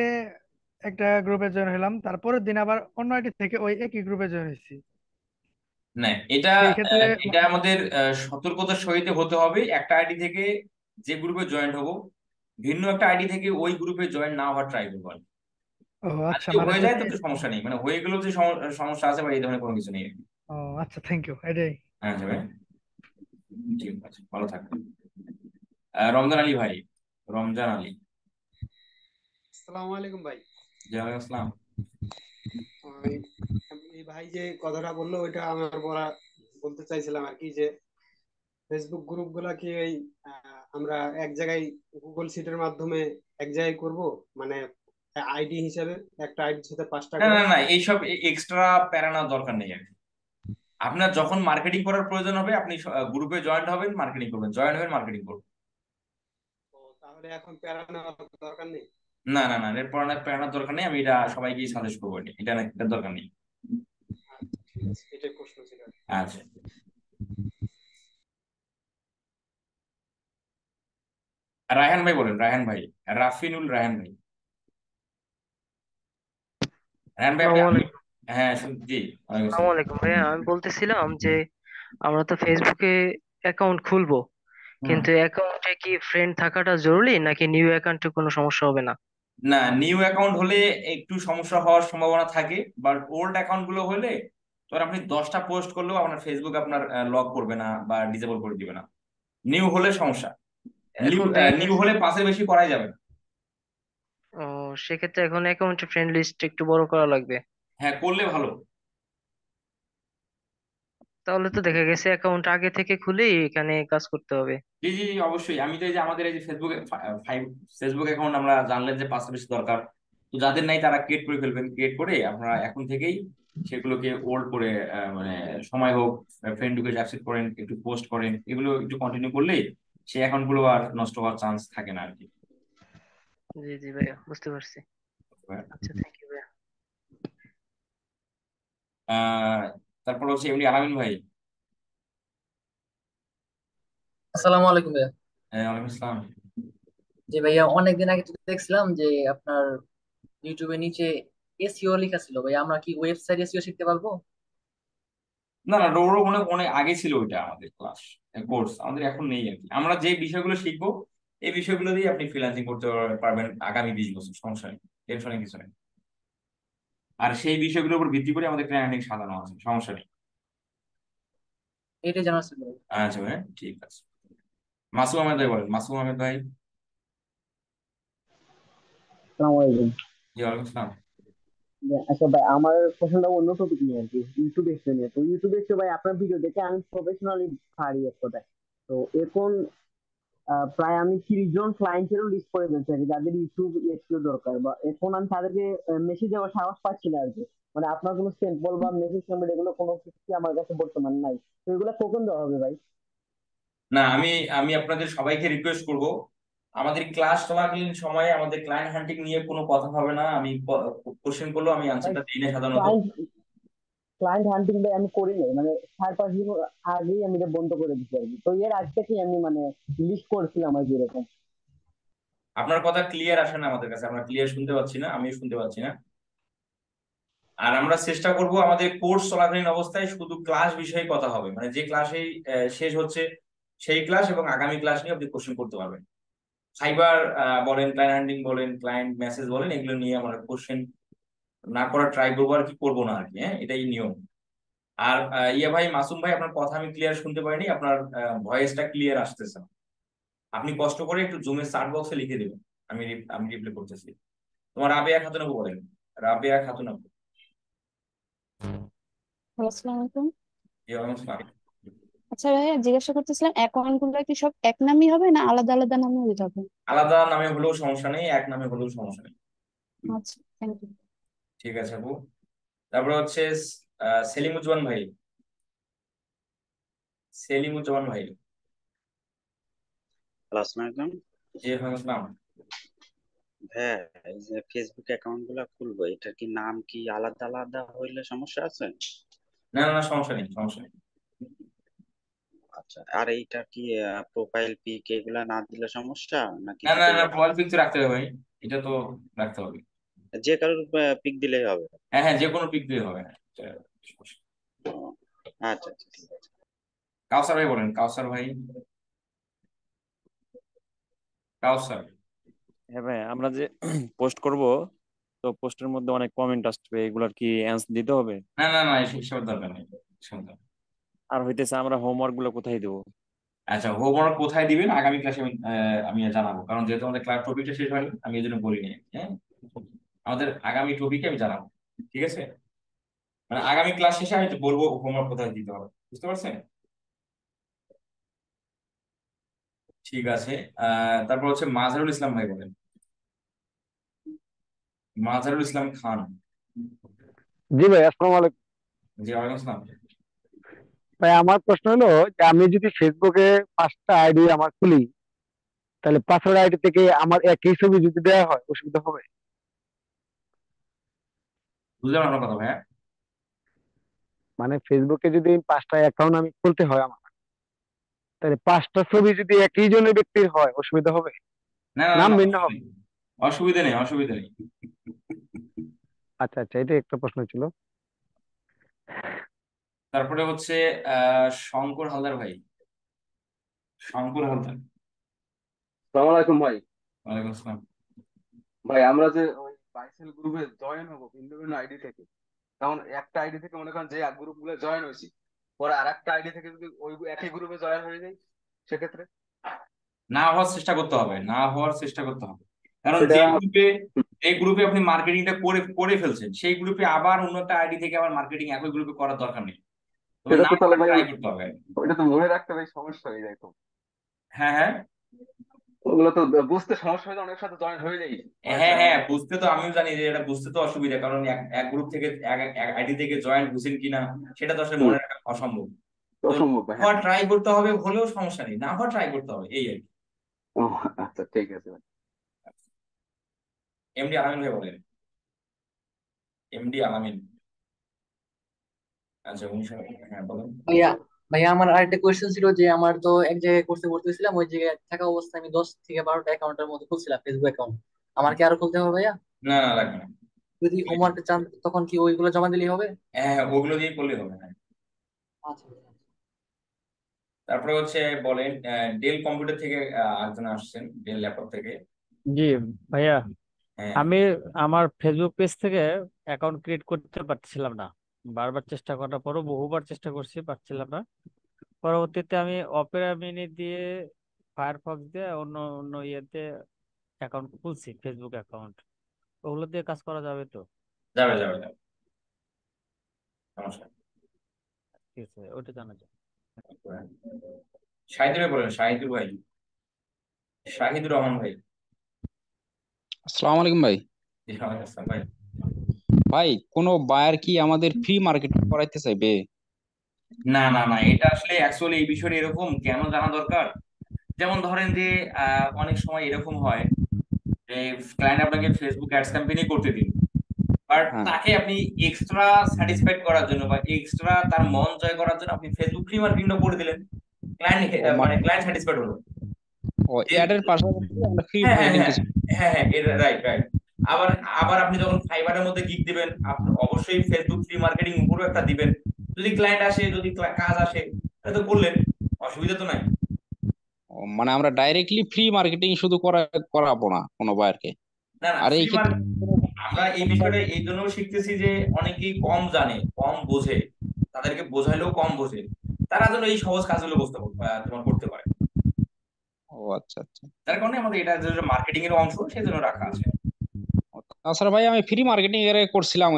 একটা গ্রুপে জয়েন হলাম, তারপরের দিন আবার অন্য আইডি থেকে ওই একই গ্রুপে জয়েন হয়েছি। না, এটা সেই ক্ষেত্রে এটা আমাদের সতর্কতার সহিত হতে হবে। একটা আইডি থেকে যে গ্রুপে জয়েন হব, ভিন্ন একটা আইডি থেকে ওই গ্রুপে জয়েন না হওয়ার ট্রাই করবো আর কি। ও আর আচ্ছা, যদি মানে হয়ে যায় যদি, তো তো সমস্যা নেই, মানে হয়ে গেলেও যে সমস্যা আছে বা এই ধরনের কোনো কিছু নেই আর কি। ও আচ্ছা, থ্যাংক ইউ, এটাই। হ্যাঁ যাবে। ঠিক আছে, ভালো থাকবেন। রমজান আলী ভাই, রমজান আলী। আসসালামু আলাইকুম ভাই। জি ওয়ালাইকুম আসসালাম। ওই, এই ভাই যে কথাটা বললো ওইটা আমার বলতে চাইছিলাম আর কি, যে ফেসবুক গ্রুপ গুলা কি এই আমরা এক জায়গায় গুগল সিটের মাধ্যমে এক জায়গায় করব, মানে আইডি হিসাবে একটা আইডির সাথে 5টা না করে। না না, এইসব এক্সট্রা প্যারা নেওয়ার দরকার নেই আর কি। আপনার যখন মার্কেটিং করার প্রয়োজন হবে আপনি গ্রুপে জয়েন হবেন, মার্কেটিং করবেন, জয়েন হবেন, মার্কেটিং করবেন। তো তাহলে এখন প্যারা নেওয়ার দরকার নেই। না না না, এর পড়ানোর প্যারানোর দরকার নেই, আমি এটা সবাইকে সাজেস্ট করবো, এটার দরকার নেই। আচ্ছা ঠিক আছে, এটাই প্রশ্ন ছিল আর কি। আচ্ছা, রায়হান ভাই বলেন, রায়হান ভাই, রাফিনুল রায়হান ভাই। রায়হান ভাই আপনি আসসালামু আমি, আলাইকুম। হ্যাঁ জি, ওয়ালাইকুম আসসালামু আসসালাম। আলাইকুম ভাইয়া, আমি বলতেছিলাম যে আমরা তো ফেসবুকে অ্যাকাউন্ট খুলবো, হুম। কিন্তু অ্যাকাউন্টে কি ফ্রেন্ড থাকাটা জরুরি নাকি নিউ অ্যাকাউন্টে কোনো সমস্যা হবে না? না, নিউ অ্যাকাউন্ট হলে একটু সমস্যা হওয়ার সম্ভাবনা থাকে, বাট ওল্ড অ্যাকাউন্ট গুলো হলে তো আপনি 10টা পোস্ট করলেও আপনার ফেসবুক আপনার লক করবে না বা ডিসেবল করে দিবে না। নিউ হলে সমস্যা, নিউ এখন দেখা নিউ গেছে, হলে পাঁচের বেশি করাই যাবে না। ও, সেক্ষেত্রে এখন অ্যাকাউন্টে ফ্রেন্ড লিস্ট একটু বড় করা লাগবে। হ্যাঁ, করলে ভালো। তাহলে তো দেখা গেছে অ্যাকাউন্ট আগে থেকে খুলেই এখানে কাজ করতে হবে। জি জি জি, অবশ্যই। আমি তো এই যে আমাদের এই যে ফেসবুকে ফাইভ ফেসবুক অ্যাকাউন্ট আমরা জানলেন যে পাঁচটা বেশি দরকার, তো যাদের নাই তারা ক্রিয়েট করে ফেলবেন, ক্রিয়েট করে আপনারা এখন থেকেই সেগুলোকে ওল্ড করে মানে সময় হোক ফ্রেন্ড রিকোয়েস্ট অ্যাকসেপ্ট করেন, একটু পোস্ট করেন, এগুলো একটু কন্টিনিউ করলেই সেই অ্যাকাউন্ট গুলো আর নষ্ট হওয়ার চান্স থাকে না আর কি। জি জি ভাইয়া, বুঝতে পারছি। আচ্ছা, থ্যাংক ইউ ভাইয়া। আহ তারপর হচ্ছে এমনি আলামিন ভাই। আসসালামু আলাইকুম ভাইয়া। হ্যাঁ, ওয়ালাইকুম আসসালাম। যে ভাইয়া অনেকদিন আগে তো দেখছিলাম যে আপনার ইউটিউবের নিচে এসইও লেখা ছিল, ভাইয়া আমরা কি ওয়েবসাইট এসইও শিখতে পারবো? না না, ডোরো অনেক অনেক আগে ছিল ওইটা আমাদের ক্লাস কোর্স, আমাদের এখন নেই আর কি। আমরা যে বিষয়গুলো শিখবো এই বিষয়গুলো দিয়ে আপনি ফ্রিল্যান্সিং করতে পারবেন আগামী 20 বছর, সমস্যা নেই, টেনশনের কিছু নেই। আর সেই বিষয়গুলোর উপর ভিত্তি করে আমাদের ট্রেনিং সাজানো আছে, সমস্যা নেই। এটাই জানার ছিল। আচ্ছা ভাই, ঠিক আছে। মাসুম আহমেদ ভাই বলেন, মাসুম আহমেদ ভাই। আসসালামু আলাইকুম। জি, ওয়ালাইকুম আসসালাম। আচ্ছা ভাই, আমার প্রশ্নটা অন্য টপিক নিয়ে আর কি, ইউটিউব এক্সপো নিয়ে। তো ইউটিউব এক্সপো ভাই আপনার ভিডিও দেখে আমি প্রফেশনালি পারি এক কথায়। তো এখন প্রায় আমি 30 জন ক্লায়েন্টেরও লিস্ট করে ফেলছি আর কি, যাদের ইউটিউব এক্সপো দরকার। বা এখন আমি তাদেরকে মেসেজ দেওয়ার সাহস পাচ্ছি না আর কি। মানে আপনার কোনো স্যাম্পল বা মেসেজ নাম্বার এগুলো কোনো কিছু আমার কাছে বর্তমানে নাই। তো এগুলো কখন দেওয়া হবে ভাই? না, আমি আমি আপনাদের সবাইকে রিকোয়েস্ট করব, আমাদের ক্লাস চলাকালীন সময়ে আমাদের ক্লায়েন্ট হান্টিং নিয়ে কোনো কথা হবে না। আমি কোশ্চেন করলেও আমি ভাই আনসারটা দিই না সাধারণত। ক্লায়েন্ট ক্লায়েন্ট হান্টিং ভাই আমি করি নাই, মানে 4-5 দিন আগেই আমি এটা বন্ধ করে দিচ্ছি আর কি। তো এর আগ থেকেই আমি মানে লিস্ট করছিলাম আর কি এরকম। আপনার কথা ক্লিয়ার আসে না আমাদের কাছে, আমরা ক্লিয়ার শুনতে পাচ্ছি না, আমিও শুনতে পাচ্ছি না। আর আমরা চেষ্টা করব আমাদের কোর্স চলাকালীন অবস্থায় শুধু ক্লাস বিষয়ে কথা হবে, মানে যে ক্লাসেই শেষ হচ্ছে সেই ক্লাস এবং আগামী ক্লাস নিয়ে আপনি কোশ্চেন করতে পারবেন। সাইবার বলেন, ক্লায়েন্ট হ্যান্ডলিং বলেন, ক্লায়েন্ট মেসেজ বলেন, এগুলো নিয়ে আমরা কোশ্চেন না করার ট্রাই করবো আর কি, করবো না আর কি। হ্যাঁ, এটাই নিয়ম। আর ইয়া ভাই, মাসুম ভাই, আপনার কথা আমি ক্লিয়ার শুনতে পাইনি, আপনার ভয়েসটা ক্লিয়ার আসতেছে না। আপনি কষ্ট করে একটু জুমের সার্চ বক্সে লিখে দেবেন, আমি রিপ্লাই করতেছি। তোমার রাবেয়া খাতুন আপু বলেন, রাবেয়া খাতুন আপু। হ্যালো, আসসালামু আলাইকুম। জি, ওয়ালাইকুম আসসালাম। আচ্ছা ভাইয়া, জিজ্ঞাসা করতেছিলাম অ্যাকাউন্ট গুলো কি সব এক নামই হবে না আলাদা আলাদা নামে দিতে হবে? আলাদা নামে হলেও সমস্যা নেই, এক নামে হলেও সমস্যা নেই। আচ্ছা, থ্যাংক ইউ। ঠিক আছে আপু। তারপরে হচ্ছে সেলিমুজ্জামান ভাই, সেলিমুজ্জামান ভাই। হ্যালো, আসসালামু আলাইকুম। জি, ওয়ালাইকুম আসসালাম। হ্যাঁ, এই যে ফেসবুক অ্যাকাউন্ট গুলা খুলবো, এটা কি নাম কি আলাদা আলাদা হইলে সমস্যা আছে? না না না, সমস্যা নেই, সমস্যা নেই। আচ্ছা, আর এইটা কি প্রোফাইল পিক এগুলা না দিলে সমস্যা নাকি না না দিতেই না, হবে? প্রোফাইল পিকচার রাখতে হবে ভাই, এটা তো রাখতে হবে। যে কারোর পিক দিলেই হবে? হ্যাঁ হ্যাঁ, যে কোনো পিক দিয়ে হবে, হ্যাঁ সমস্যা নেই। ও, আচ্ছা আচ্ছা, ঠিক আছে। কাউসার ভাই বলেন, কাউসার ভাই, কাউসার। হ্যাঁ ভাই, আমরা যে পোস্ট করব, তো পোস্টের মধ্যে অনেক কমেন্ট আসবে, এগুলার কি অ্যান্সার দিতে হবে? না না না, এসবের দরকার নেই, এসবের দরকার নেই। আর হইতেছে আমরা হোমওয়ার্ক গুলো কোথায় দেবো? আচ্ছা, হোমওয়ার্ক কোথায় দিবেন আগামী ক্লাসে আমি জানাবো, কারণ যেহেতু আমাদের ক্লাস টপিকটা শেষ হয়নি, আমি এই জন্য বলিনি। হ্যাঁ, আমাদের আগামী টপিকে আমি জানাবো, ঠিক আছে। মানে আগামী ক্লাস শেষে আমি বলবো হোমওয়ার্ক কোথায় দিতে হবে, বুঝতে পারছেন? ঠিক আছে। তারপর হচ্ছে মাজহারুল ইসলাম ভাই বলেন। মাজহারুল ইসলাম খান। জি ভাই, আসসালামু আলাইকুম। জি ওয়ালাইকুম আসসালাম। ভাই আমার প্রশ্ন হলো যে আমি যদি ফেসবুকে 5টা আইডি আমার খুলি, তাহলে 5টা আইডি থেকে আমার একই ছবি যদি দেওয়া হয় অসুবিধা হবে? বুঝলাম আপনার কথা ভাইয়া। মানে ফেসবুকে যদি 5টা অ্যাকাউন্ট আমি খুলতে হয় আমার, তাহলে 5টা ছবি যদি একই জনের ব্যক্তির হয় অসুবিধা হবে? না না নাম না, ভিন্ন অসুবিধা হবে? নেই, অসুবিধা নেই, অসুবিধা নেই। আচ্ছা আচ্ছা, এটা একটা প্রশ্ন ছিল। তারপরে হচ্ছে শঙ্কর হালদার ভাই। শঙ্কর হালদার। সালাম আলাইকুম ভাই। ওয়ালাইকুম আসসালাম। ভাই আমরা যে ওই বাইসেল গ্রুপে জয়েন হবো ভিন্ন ভিন্ন আইডি থেকে, তখন একটা আইডি থেকে মনে করেন যে গ্রুপ গুলো জয়েন হয়েছি, পরে আর একটা আইডি থেকে যদি ওই একই গ্রুপে জয়েন হয়ে যাই সেক্ষেত্রে না হওয়ার চেষ্টা করতে হবে, না হওয়ার চেষ্টা করতে হবে। কারণ সেটা যে গ্রুপে আপনি মার্কেটিংটা করে করে ফেলছেন, সেই গ্রুপে আবার অন্য একটা আইডি থেকে আবার মার্কেটিং একই গ্রুপে করার দরকার নেই। তবে সেটা না তো তাহলে ভাই ট্রাই করতে হবে। ওইটা তো মনে রাখতে ভাই সমস্যা হয়ে যায় তো। হ্যাঁ হ্যাঁ। ওগুলো তো বুঝতে সমস্যা হয়ে যায়, অনেক সাথে জয়েন হয়ে যাই অনেক হ্যাঁ সময়। হ্যাঁ, বুঝতে তো আমিও জানি যে এটা বুঝতে তো অসুবিধা, কারণ এক এক গ্রুপ থেকে এক আইডি থেকে জয়েন হয়েছেন কিনা সেটা তো আসলে হুম, মনে রাখা অসম্ভব। তো অসম্ভব ভাই, হ্যাঁ। হওয়ার ট্রাই করতে হবে, হলেও সমস্যা নেই, না হওয়ার ট্রাই করতে হবে, এই আর কি। ও আচ্ছা, ঠিক আছে ভাই। এমডি আলামিন ভাই বলেন। এমডি আলামিন। আচ্ছা উনি হ্যাঁ বলেন। ভাইয়া ভাইয়া আমার আরেকটা কোয়েশ্চেন ছিল যে আমার তো এক জায়গায় কোর্সে ভর্তি ওই জায়গায় থাকা অবস্থায় আমি 10 থেকে 12টা অ্যাকাউন্টের মতো খুলছিলাম, ফেসবুক অ্যাকাউন্ট। আমার কি আরো খুলতে হবে ভাইয়া? না না, লাগবে না। যদি হোমওয়ার্ক চান তখন কি ওইগুলো জমা দিলেই হবে? হ্যাঁ হ্যাঁ, ওগুলো দিয়ে করলে হবে, হ্যাঁ। আচ্ছা ভাইয়া। তারপরে হচ্ছে বলেন, ডেল কম্পিউটার থেকে একজন আসছেন, ডেল ল্যাপটপ থেকে। জি ভাইয়া, হ্যাঁ আমি আমার ফেসবুক পেজ থেকে অ্যাকাউন্ট ক্রিয়েট করতে পারছিলাম না। বারবার চেষ্টা করার পরও বহুবার চেষ্টা করছি, পারছিলাম না। পরবর্তীতে আমি অপেরা মিনি দিয়ে, ফায়ারফক্স দিয়ে, অন্য অন্য ইয়েতে অ্যাকাউন্ট খুলছি, ফেসবুক অ্যাকাউন্ট। ওগুলো দিয়ে কাজ করা যাবে তো? যাবে যাবে যাবে, সমস্যা নেই। ঠিক আছে, ওটা জানা যায়। শাহিদুর ভাই বলেন, শাহিদুর ভাই, শাহিদুর রহমান ভাই। আসসালামু আলাইকুম ভাই। জি, ওয়ালাইকুম আসসালাম ভাই। ভাই কোনো বায়ার কি আমাদের ফ্রি মার্কেটিং করাইতে চাইবে? না না না, এটা আসলে অ্যাকচুয়ালি এই বিষয়টা এরকম কেন জানা দরকার। যেমন ধরেন যে অনেক সময় এরকম হয় যে ক্লায়েন্ট আপনাকে ফেসবুক অ্যাডস ক্যাম্পেইন করতে দিন, বাট হ্যাঁ। তাকে আপনি এক্সট্রা স্যাটিসফাইড করার জন্য বা এক্সট্রা তার মন জয় করার জন্য আপনি ফেসবুক ফ্রি মার্কেটিংটা করে দিলেন। ক্লায়েন্ট ও মানে ক্লায়েন্ট স্যাটিসফাইড হলো। ও অ্যাডের পাশাপাশি আমরা ফ্রি হ্যাঁ হ্যাঁ মার্কেটিং হ্যাঁ কিছু। হ্যাঁ হ্যাঁ, রাইট রাইট। আবার আবার আপনি যখন ফাইবারের মধ্যে গিগ দিবেন, আপনি অবশ্যই ফেসবুক ফ্রি মার্কেটিং উপরেও একটা দিবেন। যদি ক্লায়েন্ট আসে, যদি কাজ আসে, তাহলে তো করলেন, অসুবিধা তো নাই। মানে আমরা ডাইরেক্টলি ফ্রি মার্কেটিং শুধু করাবো না কোনো বায়ারকে? না না, আর এই ফ্রি ক্ষেত্রে আমরা এই বিষয়টা এই জন্য শিখতেছি যে অনেকেই কম জানে, কম বোঝে, তাদেরকে বোঝাইলেও কম বোঝে, তারা যেন এই সহজ কাজগুলো তোমার করতে পারে। ও আচ্ছা আচ্ছা। তার কারণে আমাদের এটা যে মার্কেটিং এর অংশ, সেজন্য রাখা আছে। তাছাড়া ভাই আমি ফ্রি মার্কেটিং এর করছিলাম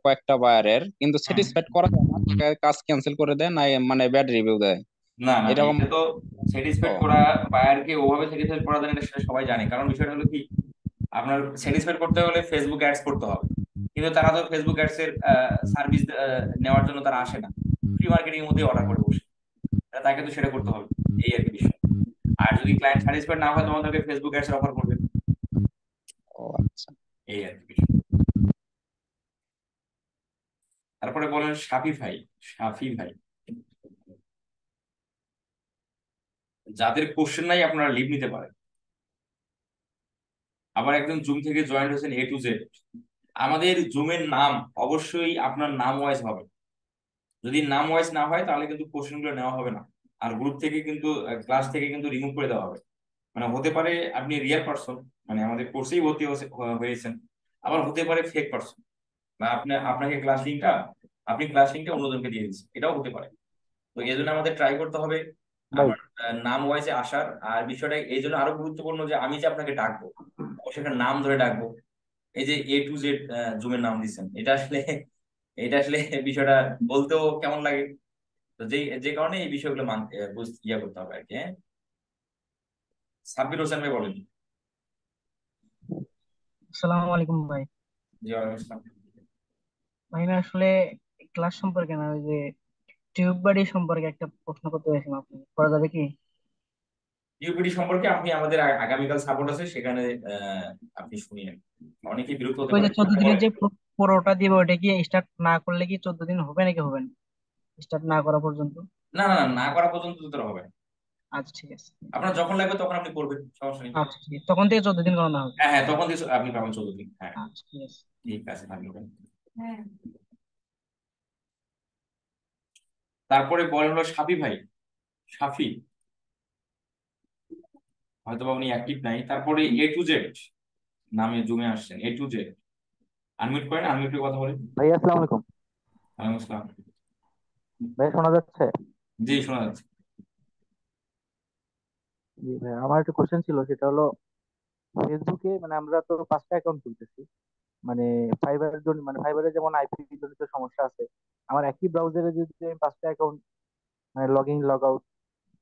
কয়েকটা বায়ারের, কিন্তু স্যাটিসফাইড করা যায় না, কাজ ক্যান্সেল করে দেয় না, মানে ব্যাড রিভিউ দেয় না না, এরকম। এটা তো ও স্যাটিসফাইড করা, বায়ারকে ওভাবে স্যাটিসফাইড করা যায় না, সেটা সবাই জানে। কারণ বিষয়টা হলো কি, আপনার স্যাটিসফাইড করতে হলে ফেসবুক অ্যাডস করতে হবে, কিন্তু তারা তো ফেসবুক অ্যাডস এর সার্ভিস নেওয়ার জন্য তারা আসে না, ফ্রি মার্কেটিং এর মধ্যে অর্ডার করে বসে, তাকে তো সেটা করতে হবে, এই আর কি বিষয়। আর যদি ক্লায়েন্ট স্যাটিসফাইড না হয়, তোমাদেরকে ফেসবুক অ্যাডস অফার করবে, ও আচ্ছা। এই আর কি বিষয়। তারপরে বলেন সাফি ভাই। সাফি ভাই, যাদের কোশ্চেন নাই আপনারা লিভ নিতে পারেন। আবার একদম জুম থেকে জয়েন হয়েছেন A to Z। আমাদের জুমের নাম অবশ্যই আপনার নাম ওয়াইজ হবে। যদি নাম ওয়াইজ না হয়, তাহলে কিন্তু কোশ্চেন গুলো নেওয়া হবে না, আর গ্রুপ থেকে কিন্তু ক্লাস থেকে কিন্তু রিমুভ করে দেওয়া হবে। মানে হতে পারে আপনি রিয়েল পারসন, মানে আমাদের কোর্সেই ভর্তি হয়েছেন, আবার হতে পারে ফেক পারসন, বা আপনাকে ক্লাস লিঙ্কটা অন্যজনকে দিয়ে দিচ্ছেন, এটাও হতে পারে। তো এই জন্য আমাদের ট্রাই করতে হবে ভাই আমার নাম ওয়াইজে আসার। আর বিষয়টা এই জন্য আরো গুরুত্বপূর্ণ যে আমি যে আপনাকে ডাকবো, সেখানে নাম ধরে ডাকবো। এই যে A to Z জুমের নাম দিচ্ছেন, এটা আসলে এটা আসলে বিষয়টা বলতেও কেমন লাগে। তো যে যে কারণে এই বিষয়গুলো মানতে ইয়া করতে হবে আর কি। হ্যাঁ, সাব্বির হোসেন ভাই বলেন। আসসালামু আলাইকুম ভাই। জি ওয়ালাইকুম আসসালাম। ভাই আমি আসলে ক্লাস সম্পর্কে না, ওই যে টিউব বাড়ি সম্পর্কে একটা প্রশ্ন করতে চাইছিলাম, আপনি করা যাবে কি? ইউপিডি সম্পর্কে আপনি আমাদের আগামীকাল সাপোর্ট আছে সেখানে আপনি শুনিয়েন। অনেকেই বিরক্ত হতে ওই পারে, যে 14 আপনি দিনের বলেন। যে পুরোটা দিবে ওটা কি স্টার্ট না করলে কি 14 দিন হবে নাকি হবে না, স্টার্ট না করা পর্যন্ত? না না না, না করা পর্যন্ত তো তোর হবে না। আচ্ছা ঠিক আছে। আপনার যখন লাগবে তখন আপনি করবেন, সমস্যা নেই। আচ্ছা ঠিক আছে, তখন থেকে 14 দিন করানো হবে। হ্যাঁ হ্যাঁ, তখন দিয়ে আপনি পাবেন 14 দিন। হ্যাঁ আচ্ছা ঠিক আছে। ঠিক আছে, থাকবেন। হ্যাঁ। তারপরে বলেন হলো সাফি ভাই। সাফি হয়তো বা উনি অ্যাক্টিভ নাই। তারপরে A to Z নামে জমে আসছেন। A to Z আনমিউট করেন, আনমিউট করে কথা বলেন। ভাই আসসালামু আলাইকুম। ওয়ালাইকুম আসসালাম। ভাই শোনা যাচ্ছে? জি শোনা যাচ্ছে। জি ভাই, আমার একটা কোশ্চেন ছিল, সেটা হলো ফেসবুকে মানে আমরা তো 5টা অ্যাকাউন্ট খুলতেছি, মানে ফাইবারের জন্য, মানে ফাইবারে যেমন আইপি জনিত সমস্যা আছে, আমার একই ব্রাউজারে যদি আমি 5টা অ্যাকাউন্ট মানে লগ ইন লগ আউট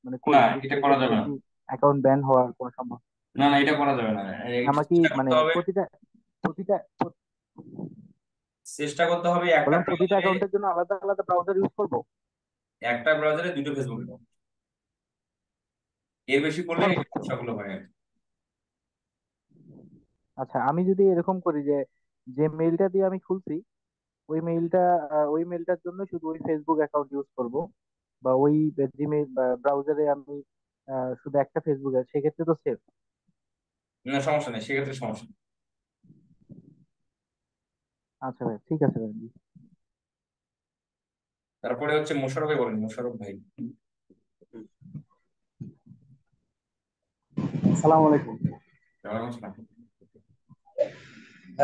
মানে না করি, এটা সেই করা ক্ষেত্রে যাবে না। কি অ্যাকাউন্ট ব্যান হওয়ার কোনো সম্ভব? না না, এটা করা যাবে না। একটু আমার কি চেষ্টা মানে করতে হবে। প্রতিটা প্রতিটা চেষ্টা করতে হবে একটা বললাম প্রতিটা ব্রাউজারে, অ্যাকাউন্টের জন্য আলাদা আলাদা ব্রাউজার ইউজ করবো? একটা ব্রাউজারে দুটো ফেসবুক অ্যাকাউন্ট। এর বেশি করলে এই সর্বোচ্চ? সমস্যাগুলো হয় আর কি। আচ্ছা, আমি যদি এরকম করি যে যে মেইলটা দিয়ে আমি খুলছি ওই মেইলটা, ওই মেইলটার জন্য শুধু ওই ফেসবুক অ্যাকাউন্ট ইউজ করব, বা ওই জিমেইল ব্রাউজারে আমি শুধু একটা ফেসবুক আছে, সেক্ষেত্রে তো সেফ? না সমস্যা নেই, সেক্ষেত্রে সমস্যা নেই। আচ্ছা ভাই, ঠিক আছে ভাই। তারপরে হচ্ছে মোশারফ ভাই বলেন, মোশারফ ভাই। আসসালামু আলাইকুম। ওয়ালাইকুম আসসালাম।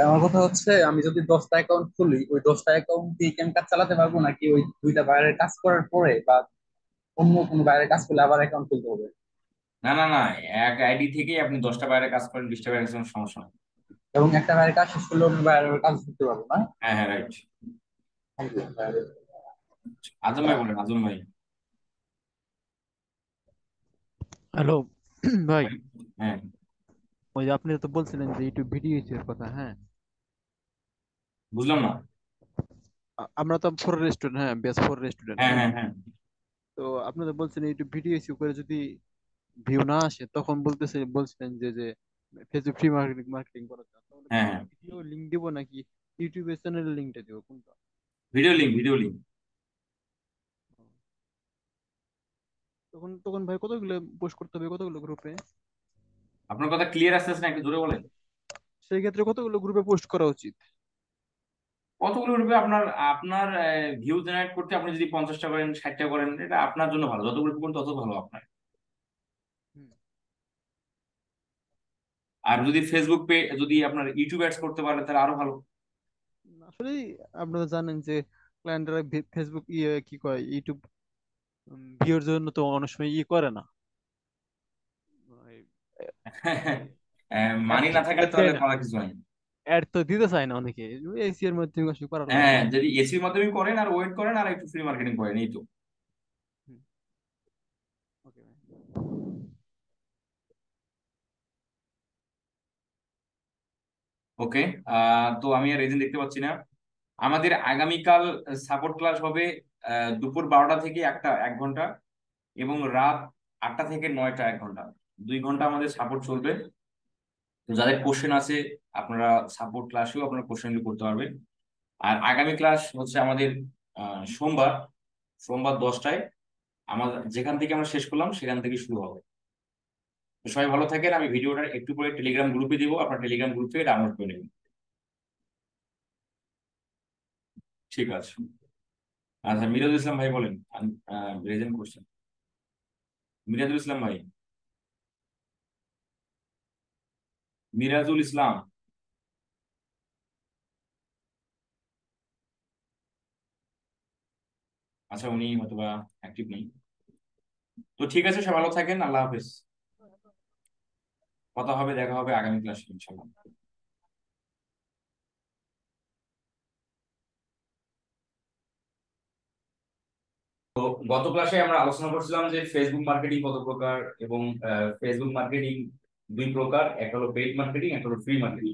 আমার কথা হচ্ছে, আমি যদি 10টা অ্যাকাউন্ট খুলি, ওই 10টা অ্যাকাউন্ট দিয়ে কি আমি কাজ চালাতে পারবো, নাকি ওই দুইটা বাইরের কাজ করার পরে বা অন্য কোনো বাইরের কাজ করলে আবার অ্যাকাউন্ট খুলতে হবে? না না না, এক আইডি থেকেই আপনি 10টা বাইরে কাজ করেন, 20টা বাইরে কাজ করেন, সমস্যা নেই। এবং একটা বাইরের কাজ শেষ করলে অন্য বাইরের কাজ করতে পারবো না? হ্যাঁ হ্যাঁ রাইট। Thank you. আজম ভাই বলেন, আজম ভাই। হ্যালো ভাই, হ্যাঁ ওই যে আপনি তো বলছিলেন যে ইউটিউব ভিডিও এর কথা, হ্যাঁ? বুঝলাম না। আমরা তো 4 স্টুডেন্ট, হ্যাঁ, ব্যাচ 4 স্টুডেন্ট, হ্যাঁ হ্যাঁ। হ্যাঁ হ্যাঁ তো আপনি তো বলছিলেন ইউটিউব ভিডিও ইস্যু করে যদি ভিউ না আসে, তখন বলছিলেন যে ফেসবুক ফ্রি মার্কেটিং মার্কেটিং করা যায়, তাহলে কি হ্যাঁ হ্যাঁ। ভিডিও লিংক দিব নাকি ইউটিউবের চ্যানেলের লিংকটা দিব, কোনটা? Video link, video link. তখন তখন ভাই কতগুলো পোস্ট করতে হবে, কতগুলো গ্রুপে? আপনার কথা ক্লিয়ার আসতেছে না, একটু জোরে বলেন। সেই ক্ষেত্রে কতগুলো গ্রুপে পোস্ট করা উচিত? কতগুলো রূপে আপনার আপনার ভিউ জেনারেট করতে আপনি যদি 50টা করেন, 60টা করেন, এটা আপনার জন্য ভালো। যত গ্রুপ করেন তত ভালো আপনার। হুম। আর যদি ফেসবুক পে, যদি আপনার ইউটিউব অ্যাডস করতে পারেন তাহলে আরো ভালো। আসলে আপনারা জানেন যে ক্লায়েন্টরা ফেসবুক কি কয় ইউটিউব ভিউর জন্য তো অনেক সময় করে না, মানি না থাকলে অ্যাড তাহলে দেয় না, করার কিছু নাই। অ্যাড তো দিতে চায় না অনেকে, এসি এর মাধ্যমে আসলে করা লাগে। হ্যাঁ, যদি এসির মাধ্যমে করেন আর ওয়েট করেন আর একটু ফ্রি মার্কেটিং করেন, এই তো। ওকে ভাই। ওকে। তো আমি আর রেজিন দেখতে পাচ্ছি না। আমাদের আগামীকাল সাপোর্ট ক্লাস হবে দুপুর 12টা থেকে 1 ঘন্টা, এবং রাত 8টা থেকে 9টা 1 ঘন্টা। 2 ঘন্টা আমাদের সাপোর্ট চলবে। তো যাদের কোশ্চেন আছে আপনারা সাপোর্ট ক্লাসেও আপনারা কোশ্চেন করতে পারবেন। আর আগামী ক্লাস হচ্ছে আমাদের সোমবার, সোমবার 10টায়। আমাদের যেখান থেকে আমরা শেষ করলাম সেখান থেকে শুরু হবে। তো সবাই ভালো থাকেন। আমি ভিডিওটা একটু পরে টেলিগ্রাম গ্রুপে দিব, আপনার টেলিগ্রাম গ্রুপ থেকে ডাউনলোড করে নেবেন। ঠিক আছে। আচ্ছা, মিরাজুল ইসলাম ভাই বলেন, প্রেজেন্ট কোশ্চেন। মিরাজুল ইসলাম ভাই, মিরাজুল ইসলাম। আচ্ছা, উনি হয়তোবা অ্যাক্টিভ নেই। তো ঠিক আছে, সবাই ভালো থাকেন, আল্লাহ হাফেজ। কথা হবে, দেখা হবে আগামী ক্লাসে ইনশাল্লাহ। গত ক্লাসে আমরা আলোচনা করছিলাম যে ফেসবুক মার্কেটিং কত প্রকার এবং ফেসবুক মার্কেটিং দুই প্রকার, একটা হলো পেইড মার্কেটিং, একটা হলো ফ্রি মার্কেটিং।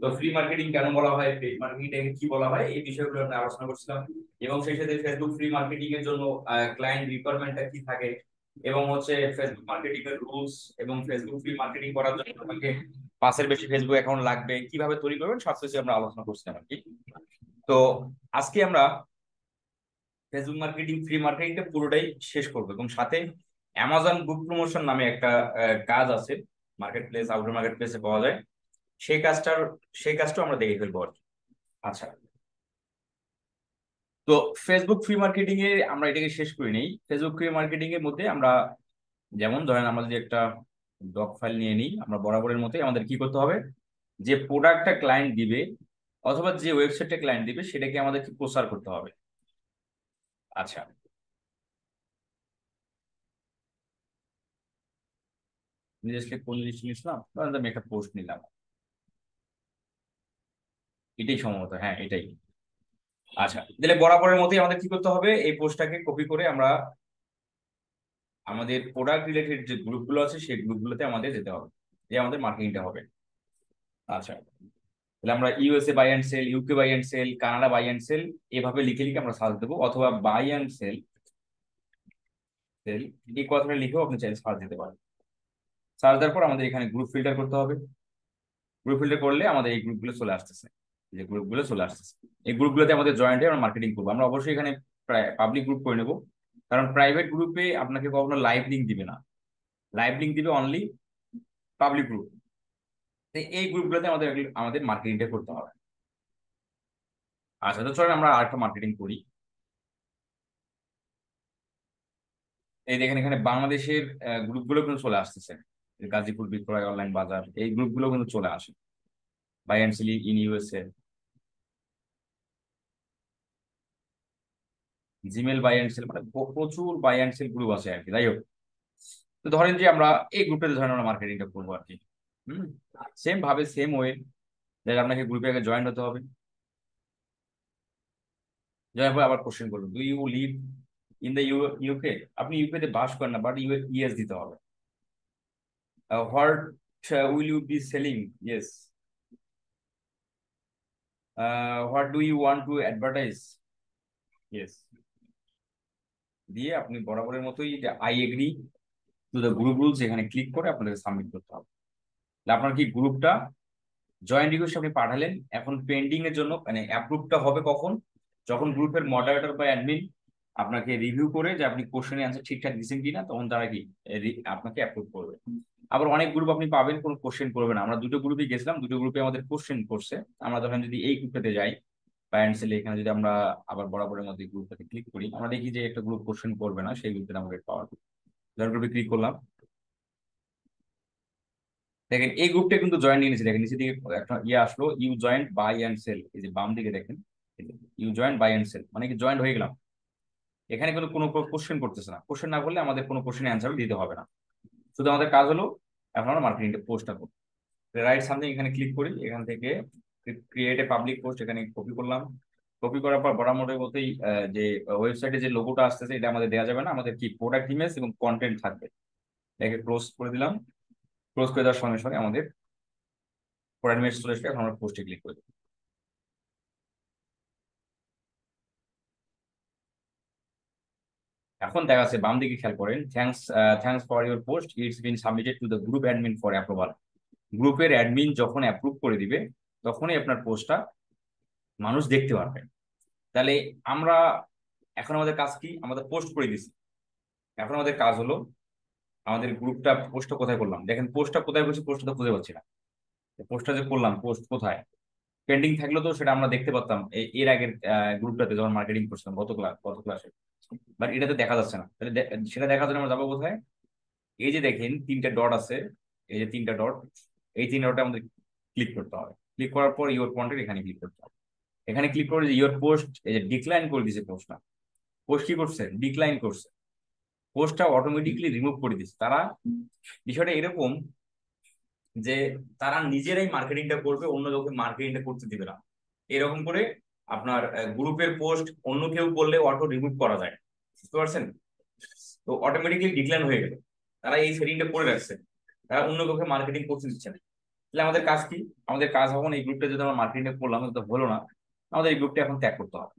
তো ফ্রি মার্কেটিং কেন বলা হয়, পেইড মার্কেটিং কি বলা হয়, এই বিষয়গুলো আমরা আলোচনা করছিলাম। এবং সেই সাথে ফেসবুক ফ্রি মার্কেটিং এর জন্য ক্লায়েন্ট রিকোয়ারমেন্টটা কি থাকে, এবং হচ্ছে ফেসবুক মার্কেটিং এর রুলস, এবং ফেসবুক ফ্রি মার্কেটিং করার জন্য আপনাকে 5-এর বেশি ফেসবুক অ্যাকাউন্ট লাগবে, কিভাবে তৈরি করবেন, সবকিছু আমরা আলোচনা করছিলাম আর কি। তো আজকে আমরা ফেসবুক মার্কেটিং ফ্রি মার্কেটিংটা পুরোটাই শেষ করবো, এবং সাথে অ্যামাজন গ্রুপ প্রমোশন নামে একটা কাজ আছে, মার্কেট প্লেস, আউটডোর মার্কেট প্লেসে পাওয়া যায়, সেই কাজটাও আমরা দেখে ফেলবো আর কি। আচ্ছা, তো ফেসবুক ফ্রি মার্কেটিং এ আমরা এটাকে শেষ করে নেই। ফেসবুক ফ্রি মার্কেটিং এর মধ্যে আমরা যেমন ধরেন আমরা যদি একটা ডক ফাইল নিয়ে নিই, আমরা বরাবরের মতোই আমাদের কি করতে হবে, যে প্রোডাক্টটা ক্লায়েন্ট দিবে অথবা যে ওয়েবসাইটটা ক্লায়েন্ট দিবে সেটাকে আমাদেরকে প্রচার করতে হবে। আচ্ছা, নিজেকে কোন জিনিস নিয়েছিলাম, আমি একটা পোস্ট নিলাম, এটাই সম্ভবত, হ্যাঁ এটাই। আচ্ছা, তাহলে বরাবরের মতোই আমাদের কি করতে হবে, এই পোস্টটাকে কপি করে আমরা আমাদের প্রোডাক্ট রিলেটেড যে গ্রুপগুলো আছে সেই গ্রুপগুলোতে আমাদের যেতে হবে, যে আমাদের মার্কেটিংটা হবে। আচ্ছা, তাহলে আমরা USA buy and sell, UK buy and sell, Canada buy and sell, এভাবে লিখে লিখে আমরা সার্চ দেবো, অথবা বাই অ্যান্ড সেল এই কথাটা লিখেও আপনি চাইলে সার্চ দিতে পারেন। সার্চ দেওয়ার পর আমাদের এখানে গ্রুপ ফিল্টার করতে হবে। গ্রুপ ফিল্টার করলে আমাদের এই গ্রুপগুলো চলে আসতেছে, যে গ্রুপগুলো চলে আসতেছে, এই গ্রুপগুলোতে আমাদের জয়েন্ট হয়ে আমরা মার্কেটিং করবো। আমরা অবশ্যই এখানে পাবলিক গ্রুপ করে নেবো, কারণ প্রাইভেট গ্রুপে আপনাকে কখনো লাইভ লিঙ্ক দিবে না, লাইভ লিঙ্ক দিবে অনলি পাবলিক গ্রুপ। এই গ্রুপগুলোতে আমাদের আমাদের মার্কেটিংটা করতে হবে। আচ্ছা, তো চলেন আমরা আরেকটা মার্কেটিং করি। এই দেখেন এখানে বাংলাদেশের গ্রুপগুলো কিন্তু চলে আসতেছে, গাজীপুর বিক্রয় অনলাইন বাজার, এই গ্রুপগুলো কিন্তু চলে আসে, buy and sell in USA, Gmail buy and sell, মানে প্রচুর বাই অ্যান্ড সেল গ্রুপ আছে আর কি। যাই হোক, তো ধরেন যে আমরা এই গ্রুপটাতে ধরেন আমরা মার্কেটিংটা করবো আর কি। সেম ভাবে সেম ওয়ে, যে আপনাকে গ্রুপে আগে জয়েন হতে হবে, জয়েন হয়ে আবার কোশ্চেন করবেন, do you live in the UK, আপনি ইউকে তে বাস করেন না, বাট ইয়েস দিতে হবে। What will you be selling, yes. What do you want to advertise, yes দিয়ে আপনি বরাবরের মতোই I agree to the group rules এখানে ক্লিক করে আপনাদের সাবমিট করতে হবে। আপনার কি গ্রুপটা জয়েন রিকোয়েস্ট আপনি পাঠালেন, এখন পেন্ডিং এর জন্য, মানে অ্যাপ্রুভটা হবে কখন, যখন গ্রুপের মডারেটর বা অ্যাডমিন আপনাকে রিভিউ করে যে আপনি কোশ্চেনের অ্যান্সার ঠিকঠাক দিচ্ছেন কিনা, তখন তারা কি আপনাকে অ্যাপ্রুভ করবে। আবার অনেক গ্রুপ আপনি পাবেন কোনো কোশ্চেন করবে না। আমরা দুটো গ্রুপে গেছিলাম, দুটো গ্রুপে আমাদের কোশ্চেন করছে। আমরা ধরেন যদি এই গ্রুপটাতে যাই প্যারেন্টসেলে, এখানে যদি আমরা আবার বরাবরের মধ্যে গ্রুপটাতে ক্লিক করি, আমরা দেখি যে একটা গ্রুপ কোশ্চেন করবে না, সেই গ্রুপে আমাদের পাওয়ার গ্রুপে ক্লিক করলাম, দেখেন এই গ্রুপটা কিন্তু জয়েন নিয়ে নিয়েছে। দেখেন নিচে দিকে একটা ইয়ে আসলো, you joined buy and sell, এই যে বাম দিকে দেখেন you joined buy and sell, মানে কি জয়েন্ট হয়ে গেলাম। এখানে কিন্তু কোনো কোশ্চেন করতেছে না, কোশ্চেন না করলে আমাদের কোনো কোশ্চেন অ্যান্সার দিতে হবে না, শুধু আমাদের কাজ হলো এখন আমরা মার্কেটিংটা পোস্টটা করব। রাইট সামথিং এখানে ক্লিক করি, এখান থেকে ক্রিয়েট এ পাবলিক পোস্ট এখানে কপি করলাম। কপি করার পর বরাবরের মতোই যে ওয়েবসাইটে যে লোগোটা আসতেছে এটা আমাদের দেওয়া যাবে না, আমাদের কি প্রোডাক্ট ইমেজ এবং কন্টেন্ট থাকবে। এটাকে ক্লোজ করে দিলাম, ক্লোজ করে দেওয়ার সঙ্গে সঙ্গে আমাদের প্রোডাক্ট ইমেজ চলে আসবে। এখন আমরা পোস্টে ক্লিক করে দেব। এখন দেখা যাচ্ছে বাম দিকে খেয়াল করেন, thanks for your post, it's been submitted to the group admin for approval. গ্রুপের অ্যাডমিন যখন অ্যাপ্রুভ করে দিবে তখনই আপনার পোস্টটা মানুষ দেখতে পারবে। তাহলে আমরা এখন আমাদের কাজ কি, আমাদের পোস্ট করে দিছি, এখন আমাদের কাজ হলো আমাদের গ্রুপটা পোস্টটা কোথায় করলাম। দেখেন পোস্টটা কোথায় করছি, পোস্টটা তো খুঁজে পাচ্ছি না। পোস্টটা যে করলাম, পোস্ট কোথায় পেন্ডিং থাকলো, তো সেটা আমরা দেখতে পারতাম এর আগের গ্রুপটাতে যখন মার্কেটিং করছিলাম গত ক্লাসে, বাট এটাতে দেখা যাচ্ছে না। তাহলে সেটা দেখার জন্য আমরা যাবো কোথায়, এই যে দেখেন তিনটা ডট আছে, এই যে তিনটা ডট, এই তিন ডটে আমাদের ক্লিক করতে হবে। ক্লিক করার পর ইওর কন্টেন্ট এখানে ক্লিক করতে হবে। এখানে ক্লিক করে যে ইওর পোস্ট, এই যে ডিক্লাইন করে দিয়েছে পোস্টটা, পোস্ট কি করছে, ডিক্লাইন করছে, পোস্টটা অটোমেটিকলি রিমুভ করে দিচ্ছে। তারা বিষয়টা এরকম যে তারা নিজেরাই মার্কেটিংটা করবে, অন্য কাউকে মার্কেটিংটা করতে দিবে না। এরকম করে আপনার গ্রুপের পোস্ট অন্য কেউ করলে অটো রিমুভ করা যায়। বুঝতে পারছেন? তো অটোমেটিকলি ডিক্লাইন হয়ে গেল, তারা এই সেটিংটা করে রাখছে, তারা অন্য কাউকে মার্কেটিং করতে দিচ্ছে না। তাহলে আমাদের কাজ কি? আমাদের কাজ হবে না, এই গ্রুপটা যদি আমরা মার্কেটিংটা করলাম তো হলো না, আমাদের এই গ্রুপটা এখন ত্যাগ করতে হবে।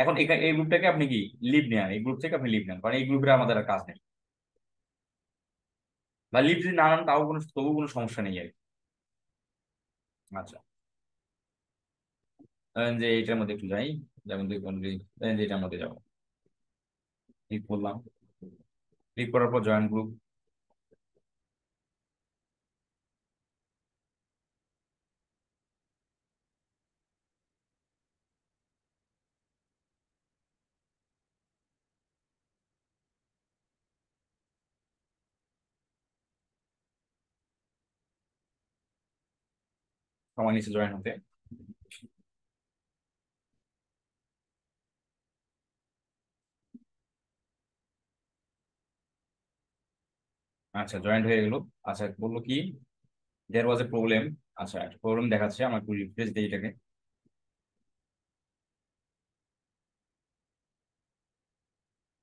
এখন এখানে এই গ্রুপটাকে আপনি কি লিভ নেন, এই গ্রুপ থেকে আপনি লিভ নেন, কারণ এই গ্রুপে আমাদের আর কাজ নেই। বা লিভ যদি না নেন তাও তবু কোনো সমস্যা নেই আর কি। আচ্ছা, ধরেন যে এটার মধ্যে একটু যাই, যেমন দেখুন ধরেন যে এটার মধ্যে যাবো, ক্লিক করলাম, ক্লিক করার পর জয়েন গ্রুপ। সময় নিচে জয়েন হতে। আচ্ছা, জয়েন্ট হয়ে গেল। আচ্ছা, বললো কি দেয়ার ওয়াজ এ প্রবলেম। আচ্ছা, একটা প্রবলেম দেখাচ্ছে, আমার একটু রিফ্রেশ দিই এটাকে।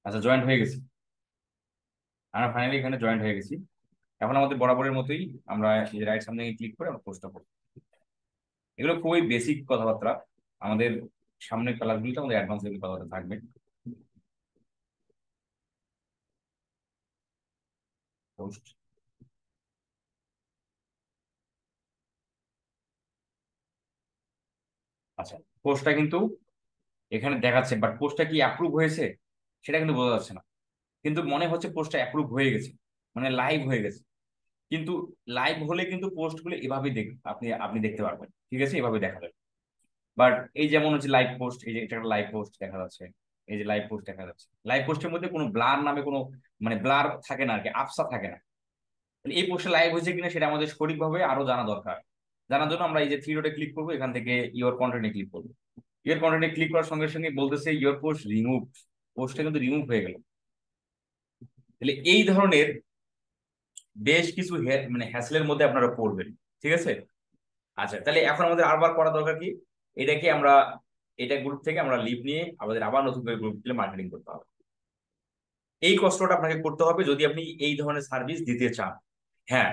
আচ্ছা, জয়েন্ট হয়ে গেছি, আমরা ফাইনালি এখানে জয়েন্ট হয়ে গেছি। এখন আমাদের বরাবরের মতোই আমরা রাইট সামনে ক্লিক করে আমরা পোস্টটা করব। এগুলো খুবই বেসিক কথাবার্তা, আমাদের সামনের ক্লাসগুলিতে আমাদের অ্যাডভান্স লেভেল কথাবার্তা থাকবে। পোস্ট, আচ্ছা, পোস্টটা কিন্তু এখানে দেখাচ্ছে, বাট পোস্টটা কি অ্যাপ্রুভ হয়েছে সেটা কিন্তু বোঝা যাচ্ছে না, কিন্তু মনে হচ্ছে পোস্টটা অ্যাপ্রুভ হয়ে গেছে, মানে লাইভ হয়ে গেছে। কিন্তু লাইভ হলে কিন্তু পোস্টগুলো এভাবেই আপনি আপনি দেখতে পারবেন, ঠিক আছে, এভাবে দেখা যাবে। বাট এই যেমন হচ্ছে লাইভ পোস্ট, এই যে এটা একটা লাইভ পোস্ট দেখা যাচ্ছে, এই যে লাইভ পোস্ট দেখা যাচ্ছে, লাইভ পোস্টের মধ্যে কোনো ব্লার নামে কোনো মানে ব্লার থাকে না আর কি, আবসা থাকে না। তাহলে এই পোস্টে লাইভ হয়েছে কিনা সেটা আমাদের সঠিকভাবে আরো জানা দরকার। জানার জন্য আমরা এই যে থ্রি ডটে ক্লিক করবো, এখান থেকে ইওর কন্টেন্টে ক্লিক করবো। ইওর কন্টেন্টে ক্লিক করার সঙ্গে সঙ্গে বলতেছে ইওর পোস্ট রিমুভ, পোস্টটা কিন্তু রিমুভ হয়ে গেল। তাহলে এই ধরনের বেশ কিছু মানে হ্যাসেলের মধ্যে আপনারা পড়বেন, ঠিক আছে। আচ্ছা, তাহলে এখন আমাদের আবার করা দরকার কি, এটাকে আমরা এটা গ্রুপ থেকে আমরা লিভ নিয়ে আমাদের আবার নতুন করে গ্রুপ খুলে মার্কেটিং করতে হবে। এই কষ্টটা আপনাকে করতে হবে যদি আপনি এই ধরনের সার্ভিস দিতে চান। হ্যাঁ,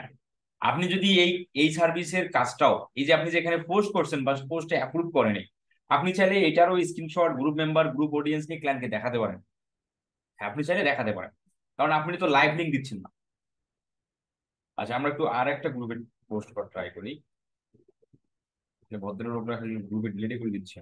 আপনি যদি এই সার্ভিসের কাজটাও, এই যে আপনি যেখানে পোস্ট করছেন বা পোস্টে অ্যাপ্রুভ করেনি, আপনি চাইলে এটারও স্ক্রিনশট গ্রুপ মেম্বার গ্রুপ অডিয়েন্সকে ক্লায়েন্টকে দেখাতে পারেন। হ্যাঁ, আপনি চাইলে দেখাতে পারেন, কারণ আপনি তো লাইভ লিঙ্ক দিচ্ছেন না। আচ্ছা, আমরা একটু আর একটা গ্রুপে পোস্ট করা ট্রাই করি। ভদ্রলোকরা গ্রুপে ডিলিট করে দিচ্ছে।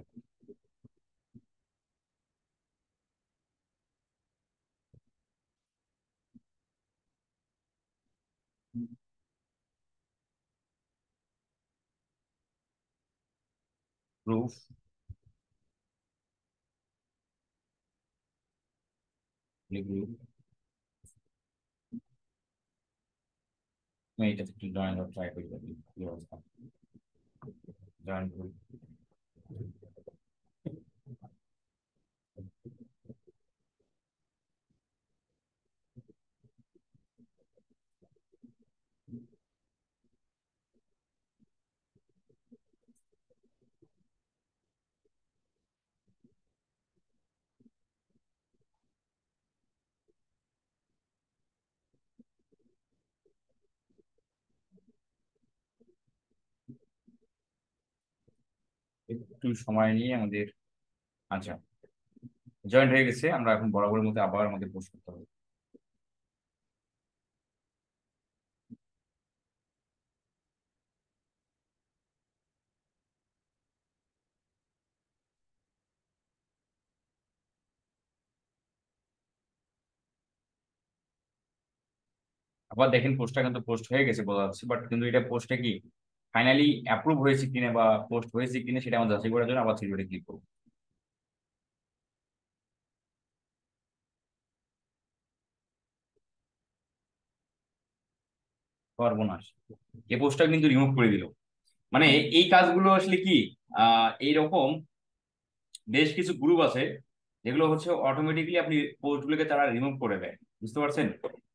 প্রুফ, গ্রুপ, আমি এটা একটু জয়েন ট্রাই করি, কি অবস্থা। জয়েন গ্রুপ, একটু সময় নিয়ে আমাদের। আচ্ছা, জয়েন্ট হয়ে গেছে, আমরা এখন বরাবরের মধ্যে আবার আমাদের পোস্ট করতে হবে। আবার দেখেন পোস্টটা কিন্তু পোস্ট হয়ে গেছে বোঝা যাচ্ছে, বাট কিন্তু এটা পোস্টে কি ফাইনালি অ্যাপ্রুভ হয়েছে কিনা বা পোস্ট হয়েছে কিনা সেটা আমরা যাচাই করার জন্য আবার থ্রি ডটে ক্লিক করবো। সর্বনাশ, এই পোস্টটা কিন্তু রিমুভ করে দিল। মানে এই কাজগুলো আসলে কি এইরকম বেশ কিছু গ্রুপ আছে যেগুলো হচ্ছে অটোমেটিকলি আপনি পোস্টগুলোকে তারা রিমুভ করে দেয়, বুঝতে পারছেন?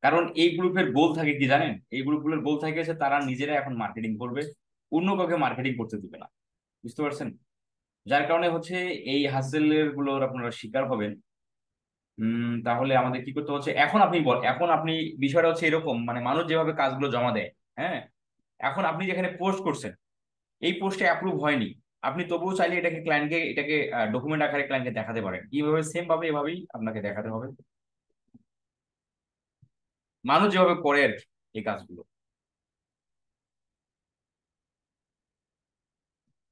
কারণ এই গ্রুপের গোল থাকে কি জানেন, এই গ্রুপগুলোর গোল থাকে যে তারা নিজেরা এখন মার্কেটিং করবে, অন্য কাউকে মার্কেটিং করতে দিবে না, বুঝতে পারছেন? যার কারণে হচ্ছে এই হাসেলের গুলোর আপনারা শিকার হবেন। তাহলে আমাদের কি করতে হচ্ছে এখন আপনি এখন আপনি বিষয়টা হচ্ছে এরকম, মানে মানুষ যেভাবে কাজগুলো জমা দেয়, হ্যাঁ, এখন আপনি যেখানে পোস্ট করছেন এই পোস্টে অ্যাপ্রুভ হয়নি, আপনি তবুও চাইলে এটাকে ডকুমেন্ট আকারে ক্লায়েন্টকে দেখাতে পারেন। কিভাবে? সেম ভাবে এভাবেই আপনাকে দেখাতে হবে, মানুষ যেভাবে করে আর কি এই কাজগুলো।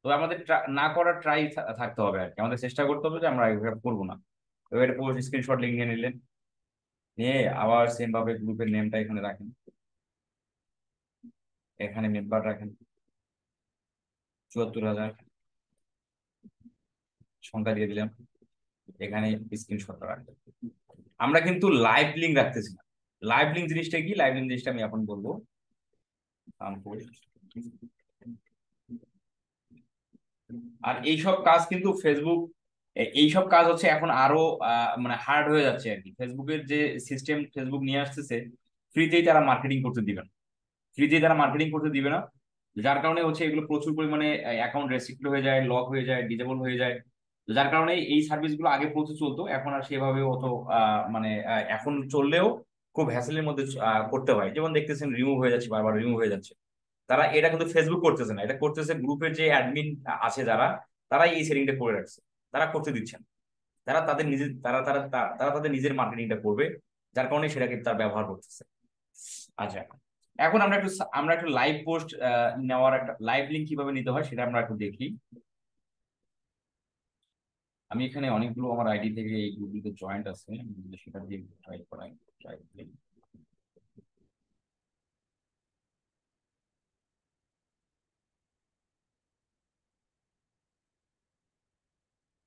তো আমাদের না করার ট্রাই থাকতে হবে আর কি, আমাদের চেষ্টা করতে হবে যে আমরা এভাবে করবো না। এবার পোস্ট স্ক্রিনশট লিঙ্ক নিয়ে নিলেন, নিয়ে আবার সেম ভাবে গ্রুপের নেমটা এখানে রাখেন, এখানে মেম্বার রাখেন ৭৪,০০০ সংখ্যা দিয়ে দিলাম, এখানে স্ক্রিনশটটা রাখবেন। আমরা কিন্তু লাইভ লিঙ্ক রাখতেছি না। লাইভ লিঙ্ক জিনিসটা কি? লাইভ লিঙ্ক জিনিসটা আমি এখন বলবো। আর এইসব কাজ কিন্তু ফেসবুক, এইসব কাজ হচ্ছে এখন আরো মানে হার্ড হয়ে যাচ্ছে আর কি। ফেসবুকের যে সিস্টেম ফেসবুক নিয়ে আসতেছে, ফ্রিতেই তারা মার্কেটিং করতে দিবে না, ফ্রিতেই তারা মার্কেটিং করতে দিবে না। যার কারণে হচ্ছে এগুলো প্রচুর পরিমাণে অ্যাকাউন্ট রেস্ট্রিক্ট হয়ে যায়, লক হয়ে যায়, ডিজেবল হয়ে যায়। যার কারণে এই সার্ভিসগুলো আগে প্রচুর চলতো, এখন আর সেভাবে অত মানে এখন চললেও খুব হ্যাসেলের মধ্যে করতে হয়। যেমন দেখতেছেন রিমুভ হয়ে যাচ্ছে, বারবার রিমুভ হয়ে যাচ্ছে। তারা এটা কিন্তু ফেসবুক করতেছে না, এটা করতেছে গ্রুপের যে অ্যাডমিন আছে যারা, তারাই এই সেটিংটা করে রাখছে, তারা করতে দিচ্ছেন। তারা তাদের নিজের তারা তারা তা- তারা তাদের নিজের মার্কেটিংটা করবে, যার কারণে সেটাকে তারা ব্যবহার করতেছে। আচ্ছা, এখন আমরা একটু লাইভ পোস্ট নেওয়ার একটা লাইভ লিঙ্ক কিভাবে নিতে হয় সেটা আমরা একটু দেখি। আমি এখানে অনেকগুলো আমার আইডি থেকে এই গ্রুপগুলোতে জয়েন্ট আছে, আমি যদি সেটা দিয়ে ট্রাই করাই, ট্রাই করি।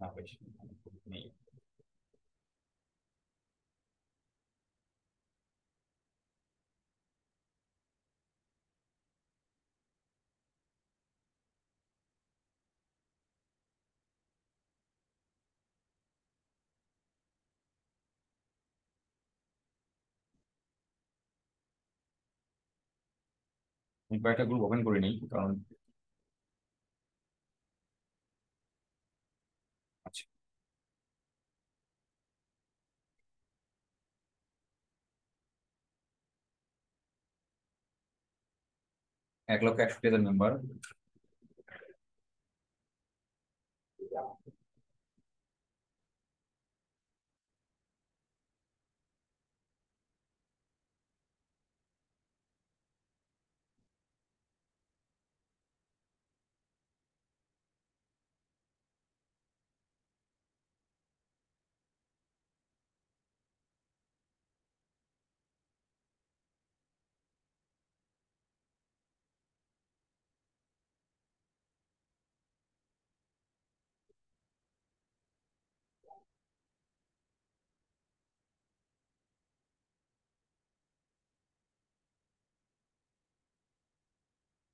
না বেশ, নেই। আমি কয়েকটা গ্রুপ ওপেন করে নিই, কারণ আচ্ছা, ১,৬১,০০০ মেম্বার।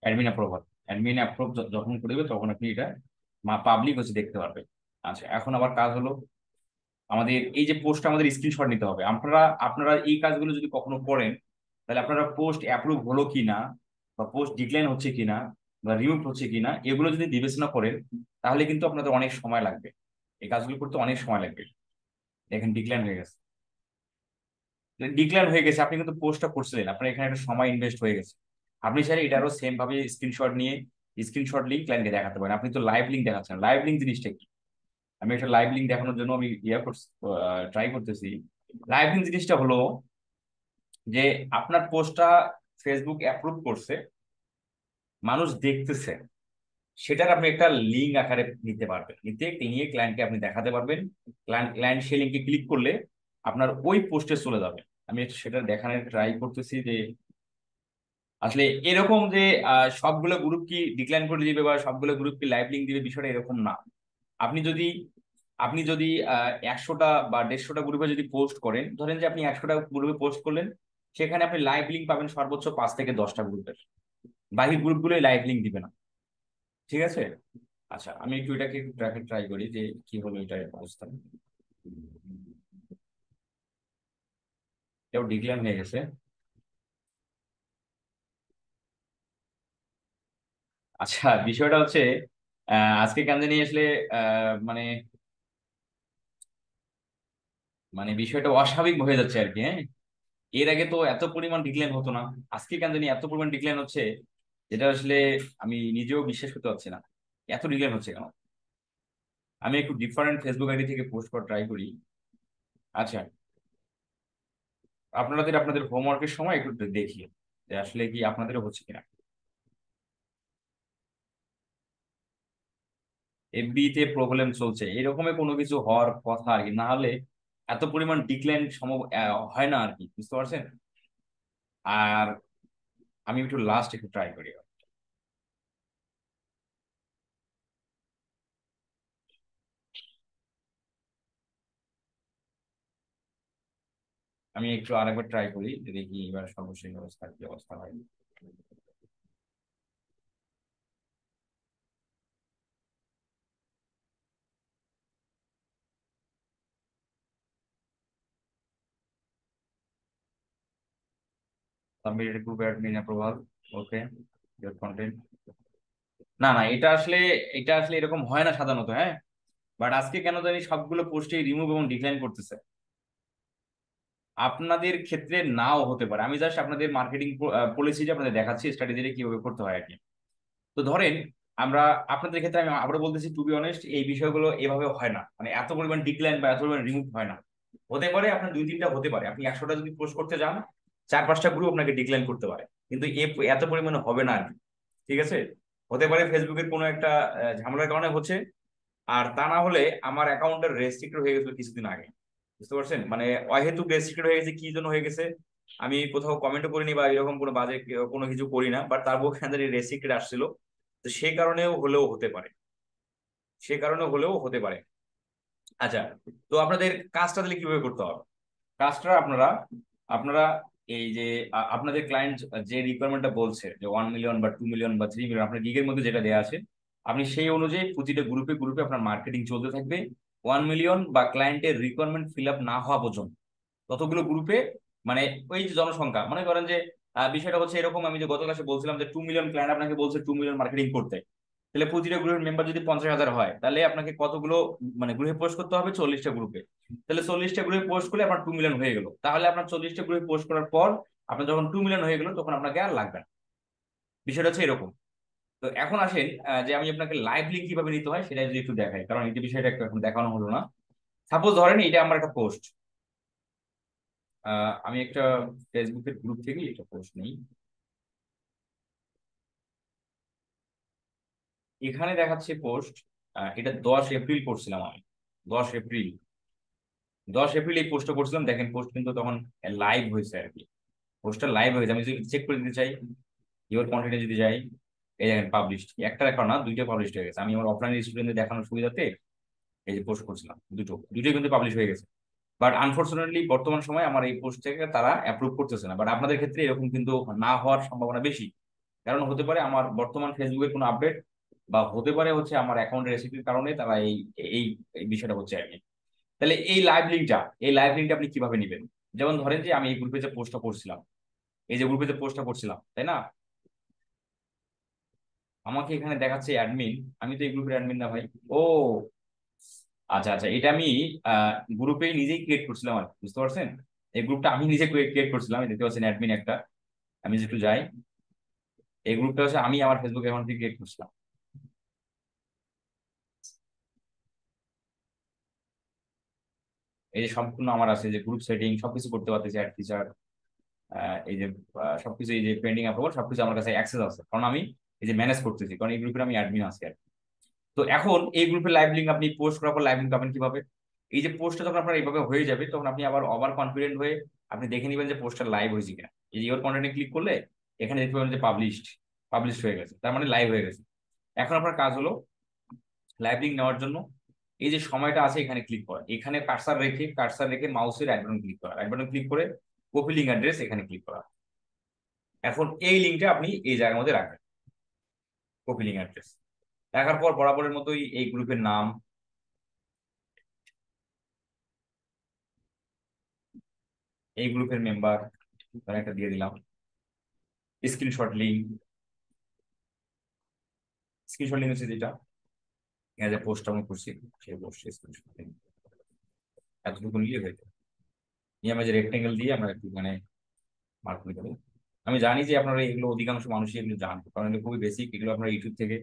অ্যাডমিন অ্যাপ্রুভ যখন করবে তখন আপনি এটা পাবলিক হচ্ছে দেখতে পারবেন। আচ্ছা, এখন আবার কাজ হলো আমাদের এই যে পোস্ট, আমাদের স্ক্রিনশট নিতে হবে। আপনারা আপনারা এই কাজগুলো যদি কখনো করেন, তাহলে আপনারা পোস্ট অ্যাপ্রুভ হলো কিনা, বা পোস্ট ডিক্লাইন হচ্ছে কিনা, বা রিমুভ হচ্ছে কিনা, এগুলো যদি বিবেচনা করেন, তাহলে কিন্তু আপনাদের অনেক সময় লাগবে, এই কাজগুলো করতে অনেক সময় লাগবে। দেখেন ডিক্লাইন হয়ে গেছে, ডিক্লেয়ার হয়ে গেছে, আপনি কিন্তু পোস্টটা করছিলেন, আপনার এখানে একটা সময় ইনভেস্ট হয়ে গেছে। আপনি চাইলে এটারও সেম ভাবে স্ক্রিনশট নিয়ে স্ক্রিনশট লিঙ্ক ক্লায়েন্টকে দেখাতে পারেন। আপনি তো লাইভ লিঙ্ক দেখাচ্ছেন, লাইভ লিঙ্ক জিনিসটা কি? আমি একটা লাইভ লিঙ্ক দেখানোর জন্য আমি ট্রাই করতেছি। লাইভ লিঙ্ক জিনিসটা হলো যে আপনার পোস্টটা ফেসবুক অ্যাপ্রুভ করছে, মানুষ দেখতেছে, সেটার আপনি একটা লিঙ্ক আকারে নিতে পারবেন, নিয়ে ক্লায়েন্টকে আপনি দেখাতে পারবেন। ক্লায়েন্ট সেই লিঙ্কে ক্লিক করলে আপনার ওই পোস্টে চলে যাবে। আমি একটু সেটা দেখানোর ট্রাই করতেছি যে আসলে এরকম যে সবগুলো গ্রুপ কি ডিক্লাইন করে দিবে, বা সবগুলো গ্রুপ কি লাইভ লিঙ্ক দিবে, বিষয়টা এরকম না। আপনি যদি আপনি যদি ১০০টা বা ১৫০টা গ্রুপে যদি পোস্ট করেন, ধরেন যে আপনি ১০০টা গ্রুপে পোস্ট করলেন, সেখানে আপনি লাইভ লিঙ্ক পাবেন সর্বোচ্চ ৫ থেকে ১০টা গ্রুপের, বাকি গ্রুপগুলোই লাইভ লিঙ্ক দিবে না। ঠিক আছে? আচ্ছা, আমি একটু এটাকে ট্রাই করি যে কি হলো এটার অবস্থা। এটাও ডিক্লাইন হয়ে গেছে। আচ্ছা, বিষয়টা হচ্ছে আজকে কেন জানি আসলে মানে মানে বিষয়টা অস্বাভাবিক হয়ে যাচ্ছে আর কি। হ্যাঁ, এর আগে তো এত পরিমাণ ডিক্লাইন হতো না, আজকে কেন জানি এত পরিমাণ ডিক্লাইন হচ্ছে, যেটা আসলে আমি নিজেও বিশ্বাস করতে পারছি না এত ডিক্লাইন হচ্ছে কেন। আমি একটু ডিফারেন্ট ফেসবুক আইডি থেকে পোস্ট করা ট্রাই করি। আচ্ছা, আপনাদের আপনাদের হোমওয়ার্কের সময় একটু দেখি যে আসলে কি আপনাদেরও হচ্ছে কিনা। এফবি তে প্রবলেম চলছে, এরকমের কোনো কিছু হওয়ার কথা আর কি, না হলে এত পরিমাণ ডিক্লাইন সম্ভব হয় না আর কি, বুঝতে পারছেন। আর আমি একটু লাস্ট একটু ট্রাই করি। আমি একটু আরেকবার ট্রাই করি যে দেখি এবার সর্বশেষ অবস্থা কি অবস্থা হয়। Submitted group admin approval, okay, your content. না না, এটা আসলে এরকম হয় না সাধারণত। হ্যাঁ, বাট আজকে কেন জানি সবগুলো পোস্টে রিমুভ এবং ডিক্লাইন করতেছে। আপনাদের ক্ষেত্রে নাও হতে পারে, আমি জাস্ট আপনাদের মার্কেটিং পলিসিটা আপনাদের দেখাচ্ছি, স্ট্র্যাটেজিটা কিভাবে করতে হয় আর কি। তো ধরেন আমরা আপনাদের ক্ষেত্রে, আমি আবারও বলতেছি, টু বি অনেস্ট, এই বিষয়গুলো এভাবে হয় না, মানে এত পরিমাণ ডিক্লাইন বা এত পরিমাণ রিমুভ হয় না। হতে পারে আপনার দুই তিনটা হতে পারে, আপনি 100টা যদি পোস্ট করতে যান, 4-5টা গ্রুপ আপনাকে ডিক্লাইন করতে পারে, কিন্তু এত পরিমাণে হবে না আর কি। ঠিক আছে, হতে পারে ফেসবুকের কোনো একটা ঝামেলার কারণে হচ্ছে। আর তা না হলে আমার অ্যাকাউন্টের রেস্ট্রিক্টেড হয়ে গেছিল কিছুদিন আগে, বুঝতে পারছেন। মানে অহেতুক রেস্ট্রিক্টেড হয়ে গেছে, কি জন্য হয়ে গেছে আমি কোথাও কমেন্টও করিনি বা এরকম কোনো বাজে কোনো কিছু করি না, বাট তারপর রেস্ট্রিক্টেড আসছিল। তো সেই কারণেও হলেও হতে পারে, সে কারণে হলেও হতে পারে। আচ্ছা, তো আপনাদের কাজটা তাহলে কিভাবে করতে হবে? কাজটা আপনারা আপনারা এই যে আপনাদের ক্লায়েন্ট যে রিকোয়ারমেন্টটা বলছে যে 1 মিলিয়ন বা 2 মিলিয়ন বা 3 মিলিয়ন, আপনার গিগের মধ্যে যেটা দেওয়া আছে, আপনি সেই অনুযায়ী প্রতিটা গ্রুপে গ্রুপে আপনার মার্কেটিং চলতে থাকবে 1 মিলিয়ন বা ক্লায়েন্টের রিকোয়ারমেন্ট ফিল আপ না হওয়া পর্যন্ত। ততগুলো গ্রুপে, মানে ওই যে জনসংখ্যা, মনে করেন যে বিষয়টা হচ্ছে এরকম, আমি যে গত ক্লাসে বলছিলাম যে 2 মিলিয়ন ক্লায়েন্ট আপনাকে বলছে 2 মিলিয়ন মার্কেটিং করতে, তাহলে প্রতিটা গ্রুপের মেম্বার যদি 50,000 হয়, তাহলে আপনাকে কতগুলো মানে গ্রুপে পোস্ট করতে হবে? 40টা গ্রুপে। তাহলে 40টা গ্রুপে পোস্ট করলে আপনার 2 মিলিয়ন হয়ে গেল। তাহলে আপনার 40টা গ্রুপে পোস্ট করার পর আপনার যখন 2 মিলিয়ন হয়ে গেল, তখন আপনাকে আর লাগবে না। বিষয়টা হচ্ছে এরকম। তো এখন আসেন যে আমি আপনাকে লাইভ লিঙ্ক কিভাবে নিতে হয় সেটা যদি একটু দেখাই, কারণ এই বিষয়টা একটু এখন দেখানো হলো না। সাপোজ ধরেন এটা আমার একটা পোস্ট, আমি একটা ফেসবুকের গ্রুপ থেকে একটা পোস্ট নিই। এখানে দেখাচ্ছে পোস্ট, এটা 10 এপ্রিল করছিলাম আমি। 10 এপ্রিল, 10 এপ্রিল এই পোস্টটা করছিলাম। দেখেন পোস্ট কিন্তু তখন লাইভ হয়েছে আর কি, পোস্টটা লাইভ হয়েছে। আমি যদি চেক করে দিতে চাই, ইওর কন্টেন্টে যদি যাই, এই দেখেন পাবলিশড, একটা দেখা না দুইটা পাবলিশ হয়ে গেছে। আমি আমার অফলাইন স্টুডেন্টদের দেখানোর সুবিধাতে এই যে পোস্ট করছিলাম, দুটোই কিন্তু পাবলিশ হয়ে গেছে। বাট আনফরচুনেটলি বর্তমান সময় আমার এই পোস্ট থেকে তারা অ্যাপ্রুভ করতেছে না। বাট আপনাদের ক্ষেত্রে এরকম কিন্তু না হওয়ার সম্ভাবনা বেশি, কারণ হতে পারে আমার বর্তমান ফেসবুকের কোনো আপডেট, বা হতে পারে হচ্ছে আমার অ্যাকাউন্টের রেসিপির কারণে তারা এই এই এই বিষয়টা হচ্ছে আর কি। তাহলে এই লাইভ লিঙ্কটা আপনি কিভাবে নেবেন? যেমন ধরেন যে আমি এই গ্রুপে যে পোস্টটা করছিলাম, এই যে গ্রুপে যে পোস্টটা করছিলাম, তাই না, আমাকে এখানে দেখাচ্ছে অ্যাডমিন, আমি তো এই গ্রুপের অ্যাডমিন না ভাই। ও আচ্ছা আচ্ছা, এটা আমি গ্রুপে নিজেই ক্রিয়েট করছিলাম আর কি, বুঝতে পারছেন। এই গ্রুপটা আমি নিজে ক্রিয়েট করছিলাম, এই দেখতে পাচ্ছেন অ্যাডমিন একটা। আমি যদি একটু যাই, এই গ্রুপটা হচ্ছে আমি আমার ফেসবুক অ্যাকাউন্ট থেকে ক্রিয়েট করছিলাম। এই যে সম্পূর্ণ আমার আছে যে গ্রুপ সেটিং সবকিছু করতে পারতেছি, অ্যাড ফিচার, এই যে সবকিছু, এই যে পেন্ডিং অ্যাপ্রুভাল সবকিছু আমার কাছে অ্যাক্সেস আছে, কারণ আমি এই যে ম্যানেজ করতেছি, কারণ এই গ্রুপের আমি অ্যাডমিন আছি আর কি। তো এখন এই গ্রুপে লাইভ লিঙ্ক আপনি পোস্ট করার পর লাইভ লিঙ্ক পাবেন কিভাবে? এই যে পোস্টটা যখন আপনার এইভাবে হয়ে যাবে, তখন আপনি আবার ওভার কনফিডেন্ট হয়ে আপনি দেখে নেবেন যে পোস্টটা লাইভ হয়েছে কিনা। এই যে ইওর কন্টেন্টে ক্লিক করলে এখানে দেখতে পাবেন যে পাবলিশড হয়ে গেছে, তার মানে লাইভ হয়ে গেছে। এখন আপনার কাজ হলো লাইভ লিঙ্ক নেওয়ার জন্য এই যে সময়টা আছে এখানে ক্লিক করা, এখানে কার্সার রেখে মাউসের এক বাটন ক্লিক করা, এক বাটন ক্লিক করে কপি লিঙ্ক অ্যাড্রেস এখানে ক্লিক করা। এখন এই লিঙ্কটা আপনি এই জায়গার মধ্যে রাখবেন, কপি লিঙ্ক অ্যাড্রেস রাখার পর বরাবরের মতোই এই গ্রুপের নাম, এই গ্রুপের মেম্বার একটা দিয়ে দিলাম, স্ক্রিনশট লিঙ্ক হচ্ছে যেটা এখানে যে পোস্ট আমি করছি সেই পোস্ট স্ক্রিনশট লিঙ্ক, এতটুকু নিলে হয়ে যাবে। এই আমরা যে রেক্টেঙ্গেল দিয়ে আমরা একটু মানে মার্ক করে দেবো। আমি জানি যে আপনারা এগুলো অধিকাংশ মানুষই এগুলো জানেন, কারণ এগুলো খুবই বেসিক, এগুলো আপনারা ইউটিউব থেকে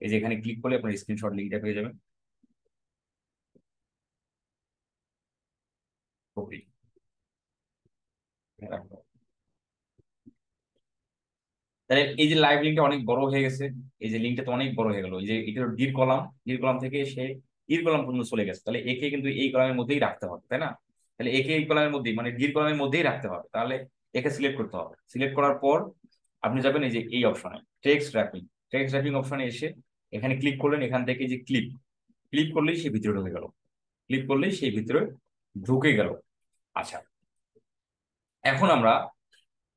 এই যে এখানে ক্লিক করলে আপনার স্ক্রিনশট লিঙ্কটা পেয়ে যাবেন। কপি রাখবো। তাহলে এই যে লাইভ লিঙ্কটা অনেক বড় হয়ে গেছে, এই যে লিঙ্কটা তো অনেক বড় হয়ে গেল, এই যে এটা ডির কলাম থেকে সে ইর কলাম পর্যন্ত চলে গেছে, তাহলে একে কিন্তু এই কলামের মধ্যেই রাখতে হবে, তাই না? তাহলে একে এই কলামের মধ্যেই মানে ডির কলামের মধ্যেই রাখতে হবে, তাহলে একে সিলেক্ট করতে হবে। সিলেক্ট করার পর আপনি যাবেন এই যে এই অপশনে টেক্সট র্যাপিং অপশনে এসে এখানে ক্লিক করলেন, এখান থেকে যে ক্লিক করলেই সে ভিতরে ঢুকে গেল, ক্লিক করলেই সেই ভিতরে ঢুকে গেল। আচ্ছা, এখন আমরা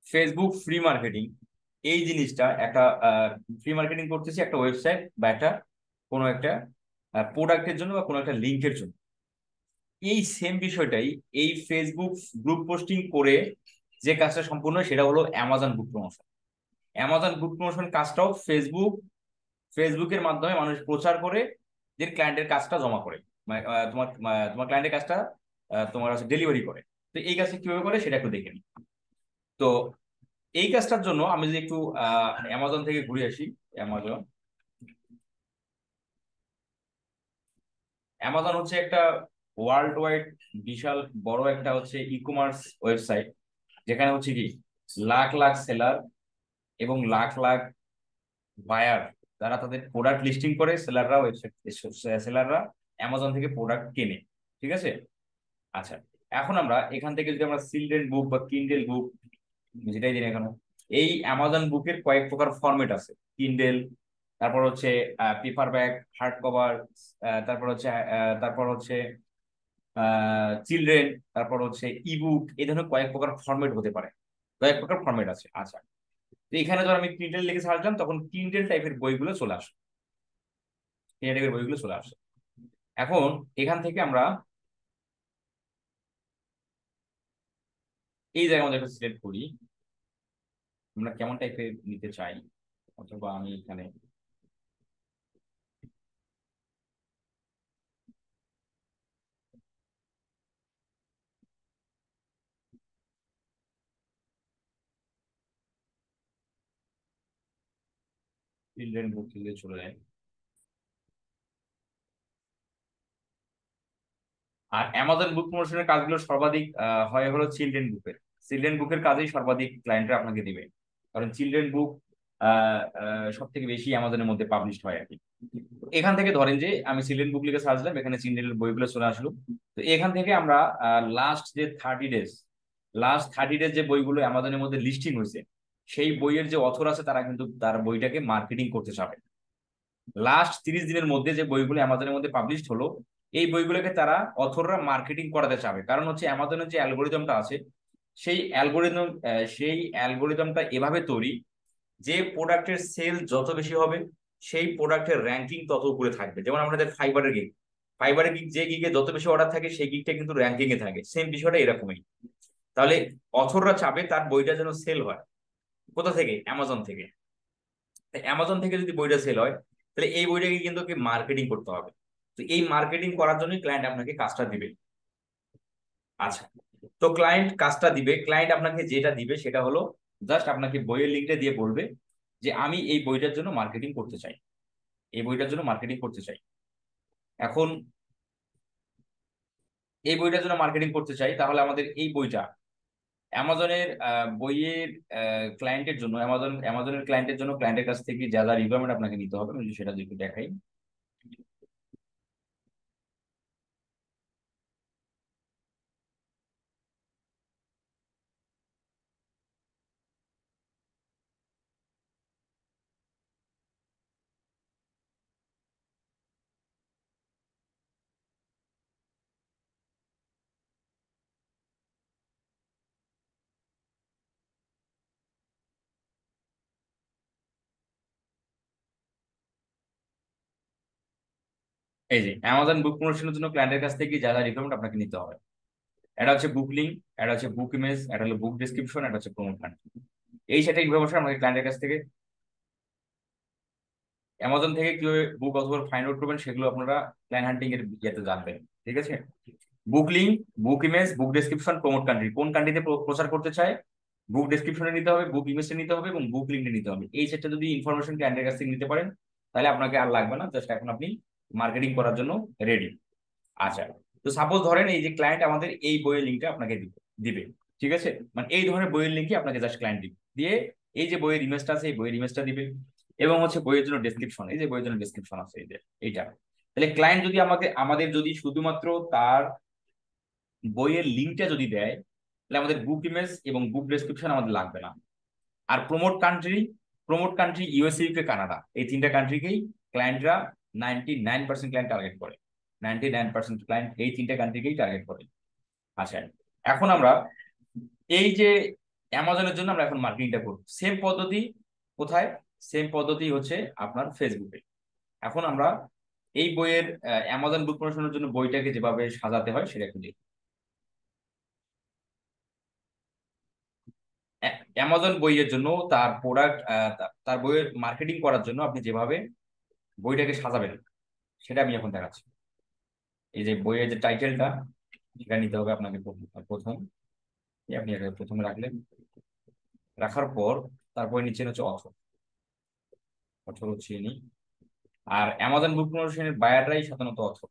ফেসবুক ফ্রি মার্কেটিং এই জিনিসটা একটা ফ্রি মার্কেটিং করতেছি একটা ওয়েবসাইট বা একটা কোনো একটা প্রোডাক্টের জন্য বা কোনো একটা লিঙ্কের জন্য। এই সেম বিষয়টাই এই ফেসবুক গ্রুপ পোস্টিং করে যে কাজটা সম্পূর্ণ হয় সেটা হলো Amazon group promotion. Amazon group promotion কাজটাও ফেসবুকের মাধ্যমে মানুষ প্রচার করে যে ক্লায়েন্টের কাজটা জমা করে, মানে তোমার ক্লায়েন্টের কাজটা তোমার কাছে ডেলিভারি করে। তো এই কাজটা কিভাবে করে সেটা একটু দেখে নিই। তো এই কাজটার জন্য আমি যদি একটু অ্যামাজন থেকে ঘুরে আসি, অ্যামাজন হচ্ছে একটা ওয়ার্ল্ড ওয়াইড বিশাল বড় একটা হচ্ছে ই কমার্স ওয়েবসাইট, যেখানে হচ্ছে কি লাখ লাখ সেলার এবং লাখ লাখ বায়ার যারা তাদের প্রোডাক্ট লিস্টিং করে, সেলাররা অ্যামাজন থেকে প্রোডাক্ট কেনে, ঠিক আছে? আচ্ছা, এখন আমরা এখান থেকে যদি আমরা চিলড্রেন বুক বা কিন্ডেল বুক যেটাই দিন এখানে, এই অ্যামাজন বুকের কয়েক প্রকার ফরম্যাট আছে। কিন্ডেল, তারপর হচ্ছে পেপার ব্যাগ, হার্ড কভার, তারপর হচ্ছে চিলড্রেন, তারপর হচ্ছে ইবুক, এই ধরনের কয়েক প্রকার ফরম্যাট হতে পারে, কয়েক প্রকার ফরম্যাট আছে। আচ্ছা, তো এখানে যখন আমি কিন্ডেল লিখে সার্চ দিলাম তখন কিন্ডেল টাইপের বইগুলো চলে আসে, কিন্ডেল টাইপের বইগুলো চলে আসে। এখন এখান থেকে আমরা এই জায়গার মধ্যে একটা সিলেক্ট করি আমরা কেমন টাইপের নিতে চাই, অথবা আমি এখানে চিলড্রেন বুক থেকে চলে যাই। আর অ্যামাজন বুক প্রমোশনের কাজগুলো সর্বাধিক হয় হলো চিলড্রেন বুকের কাজেই সর্বাধিক ক্লায়েন্টরা আপনাকে দিবে, কারণ চিলড্রেন বুক সব থেকে বেশি অ্যামাজনের মধ্যে পাবলিশ হয় আর কি। এখান থেকে ধরেন যে আমি চিলড্রেন বুক লিখে সার্চ দিলাম, এখানে চিলড্রেনের বইগুলো চলে আসলো। তো এখান থেকে আমরা লাস্ট 30 ডেজ যে বইগুলো অ্যামাজনের মধ্যে লিস্টিং হয়েছে, সেই বইয়ের যে অথর আছে তারা কিন্তু তার বইটাকে মার্কেটিং করতে চাবে। লাস্ট 30 দিনের মধ্যে যে বইগুলো অ্যামাজনের মধ্যে পাবলিশ হলো, এই বইগুলোকে তারা অথররা মার্কেটিং করাতে চাবে, কারণ হচ্ছে অ্যামাজনের যে অ্যালগোরিদমটা আছে সেই অ্যালগোরিদমটা এভাবে তৈরি যে প্রোডাক্টের সেল যত বেশি হবে সেই প্রোডাক্টের র্যাঙ্কিং তত উপরে থাকবে। যেমন আমাদের ফাইবারের গিগ যে গিগে যত বেশি অর্ডার থাকে সেই গিগটা কিন্তু র্যাঙ্কিং এ থাকে, সেম বিষয়টা এরকমই। তাহলে অথররা চাবে তার বইটা যেন সেল হয়, কোথা থেকে? অ্যামাজন থেকে। অ্যামাজন থেকে যদি বইটা সেল হয় তাহলে এই বইটাকে কিন্তু মার্কেটিং করতে হবে। তো এই মার্কেটিং করার জন্যই ক্লায়েন্ট আপনাকে কাজটা দিবে। আচ্ছা, তো ক্লায়েন্ট আপনাকে যেটা দিবে সেটা হলো জাস্ট আপনাকে বইয়ের লিঙ্কটা দিয়ে বলবে যে আমি এই বইটার জন্য মার্কেটিং করতে চাই, এখন এই বইটার জন্য মার্কেটিং করতে চাই, তাহলে আমাদের এই বইটা অ্যামাজনের বইয়ের ক্লায়েন্টের জন্য অ্যামাজনের ক্লায়েন্টের জন্য ক্লায়েন্টের কাছ থেকে যা যা রিকোয়ারমেন্ট আপনাকে নিতে হবে আমি সেটা একটু দেখাই। এই যে অ্যামাজন বুক প্রমোশনের জন্য ক্লায়েন্টের কাছ থেকে যা যা রিকোয়ারমেন্ট আপনাকে নিতে হবে, এটা হচ্ছে বুক লিঙ্ক, এটা হচ্ছে বুক ইমেজ, এটা হলো বুক ডেসক্রিপশন, এটা হচ্ছে প্রমোশন। এই সেটা ইনফরমেশন আমাকে ক্লায়েন্টের কাছ থেকে অ্যামাজন থেকে কিভাবে বুক অথবা ফাইন্ড আউট করবেন সেগুলো আপনারা ক্লায়েন্ট হান্টিং এর ইয়েতে জানবেন, ঠিক আছে? বুক লিঙ্ক, বুক ইমেজ, বুক ডেসক্রিপশন, প্রমোট কান্ট্রি, কোন কান্ট্রিতে প্রচার করতে চায়, বুক ডেসক্রিপশনে নিতে হবে, বুক ইমেজটা নিতে হবে এবং বুক লিঙ্কটা নিতে হবে। এই সেটটা যদি ইনফরমেশন ক্লায়েন্টের কাছ থেকে নিতে পারেন তাহলে আপনাকে আর লাগবে না, জাস্ট এখন আপনি মার্কেটিং করার জন্য রেডি। আচ্ছা, তো সাপোজ ধরেন এই যে ক্লায়েন্ট আমাদের এই বইয়ের লিঙ্কটা আপনাকে দিবে, ঠিক আছে, মানে এই ধরনের বইয়ের লিঙ্কই আপনাকে জাস্ট ক্লায়েন্ট দিবে, দিয়ে এই যে বইয়ের ইমেজটা আছে এই বইয়ের ইমেজটা দিবে এবং হচ্ছে বইয়ের জন্য ডেসক্রিপশন, এই যে বইয়ের জন্য ডেসক্রিপশন আছে এই যে এইটা। তাহলে ক্লায়েন্ট যদি আমাদের যদি শুধুমাত্র তার বইয়ের লিঙ্কটা যদি দেয় তাহলে আমাদের বুক ইমেজ এবং বুক ডেসক্রিপশন আমাদের লাগবে না। আর promote country USA, UK, Canada, এই তিনটা কান্ট্রিকেই ক্লায়েন্টরা 99% ক্লায়েন্ট টার্গেট করে, 99% ক্লায়েন্ট এই তিনটা কান্ট্রিকেই টার্গেট করে। আচ্ছা, এখন আমরা এই যে অ্যামাজনের জন্য আমরা এখন মার্কেটিংটা করব, সেম পদ্ধতি কোথায়? সেম পদ্ধতি হচ্ছে আপনার ফেসবুকে। এখন আমরা এই বইয়ের অ্যামাজন বুক প্রমোশনের জন্য বইটাকে যেভাবে সাজাতে হয় সেটা একটু দেখি। অ্যামাজন বইয়ের জন্য তার প্রোডাক্ট, তার বইয়ের মার্কেটিং করার জন্য আপনি যেভাবে বইটাকে সাজাবেন সেটা আমি এখন দেখাচ্ছি। এই যে বইয়ের যে টাইটেলটা সেটা নিতে হবে আপনাকে প্রথম, আপনি প্রথমে রাখলেন, রাখার পর তারপরে নিচে হচ্ছে অথর হচ্ছে ইনি। আর অ্যামাজন বুক প্রমোশনের বায়াররাই সাধারণত অথর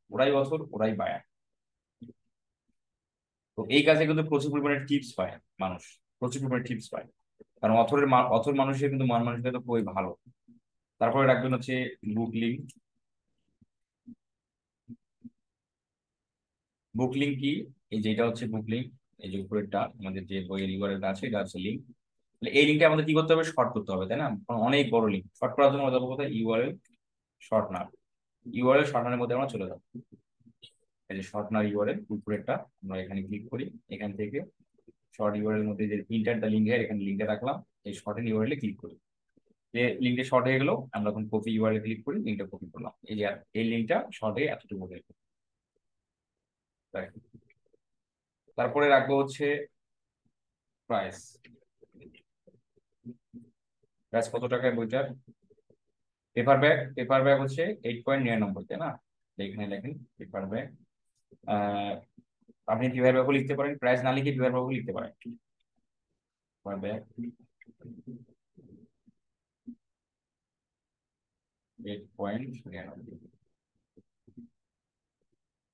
ওরাই বায়ার। তো এই কাজে কিন্তু প্রচুর পরিমাণে টিপস পায় মানুষ, প্রচুর পরিমাণে টিপস পায়, কারণ অথর মানুষের কিন্তু মান মানসিকতা খুবই ভালো। তারপরে রাখবেন হচ্ছে বুক লিঙ্ক। বুক লিঙ্ক কি? এই যে এটা হচ্ছে বুক লিঙ্ক, এই যে উপরেরটা আমাদের যে বইয়ের ইউআরএলটা আছে এটা হচ্ছে লিঙ্ক। তাহলে এই লিঙ্কটা আমাদের কি করতে হবে? শর্ট করতে হবে, তাই না? কারণ অনেক বড় লিঙ্ক, শর্ট করার জন্য আমরা যাবো কোথায়? URL shortener. ইউআরএল শর্টনারের মধ্যে আমরা চলে যাবো। এই যে শর্টনার ইউআরএল উপরেরটা আমরা এখানে ক্লিক করি, এখান থেকে শর্ট ইউআরএল মধ্যে যে ইন্টার দ্য লিঙ্ক, এখানে লিঙ্কটা রাখলাম, এই শর্টেন ইউআরএল ক্লিক করি, যে লিঙ্কটা শর্ট হয়ে গেল আমরা এখন কপি ইউআরএল ক্লিক করি, লিঙ্কটা কপি করলাম, এই যে এই লিঙ্কটা শর্ট হয়ে এতটুকু হয়ে গেল। তারপরে রাখবো হচ্ছে প্রাইস। প্রাইস কত টাকায় বইটার? পেপার ব্যাগ হচ্ছে 8.99, তাই না? এখানে লেখেন পেপার ব্যাগ। আপনি পেপার ব্যাগও লিখতে পারেন, প্রাইস না লিখে পেপার ব্যাগও লিখতে পারেন। Paper bag 8.99।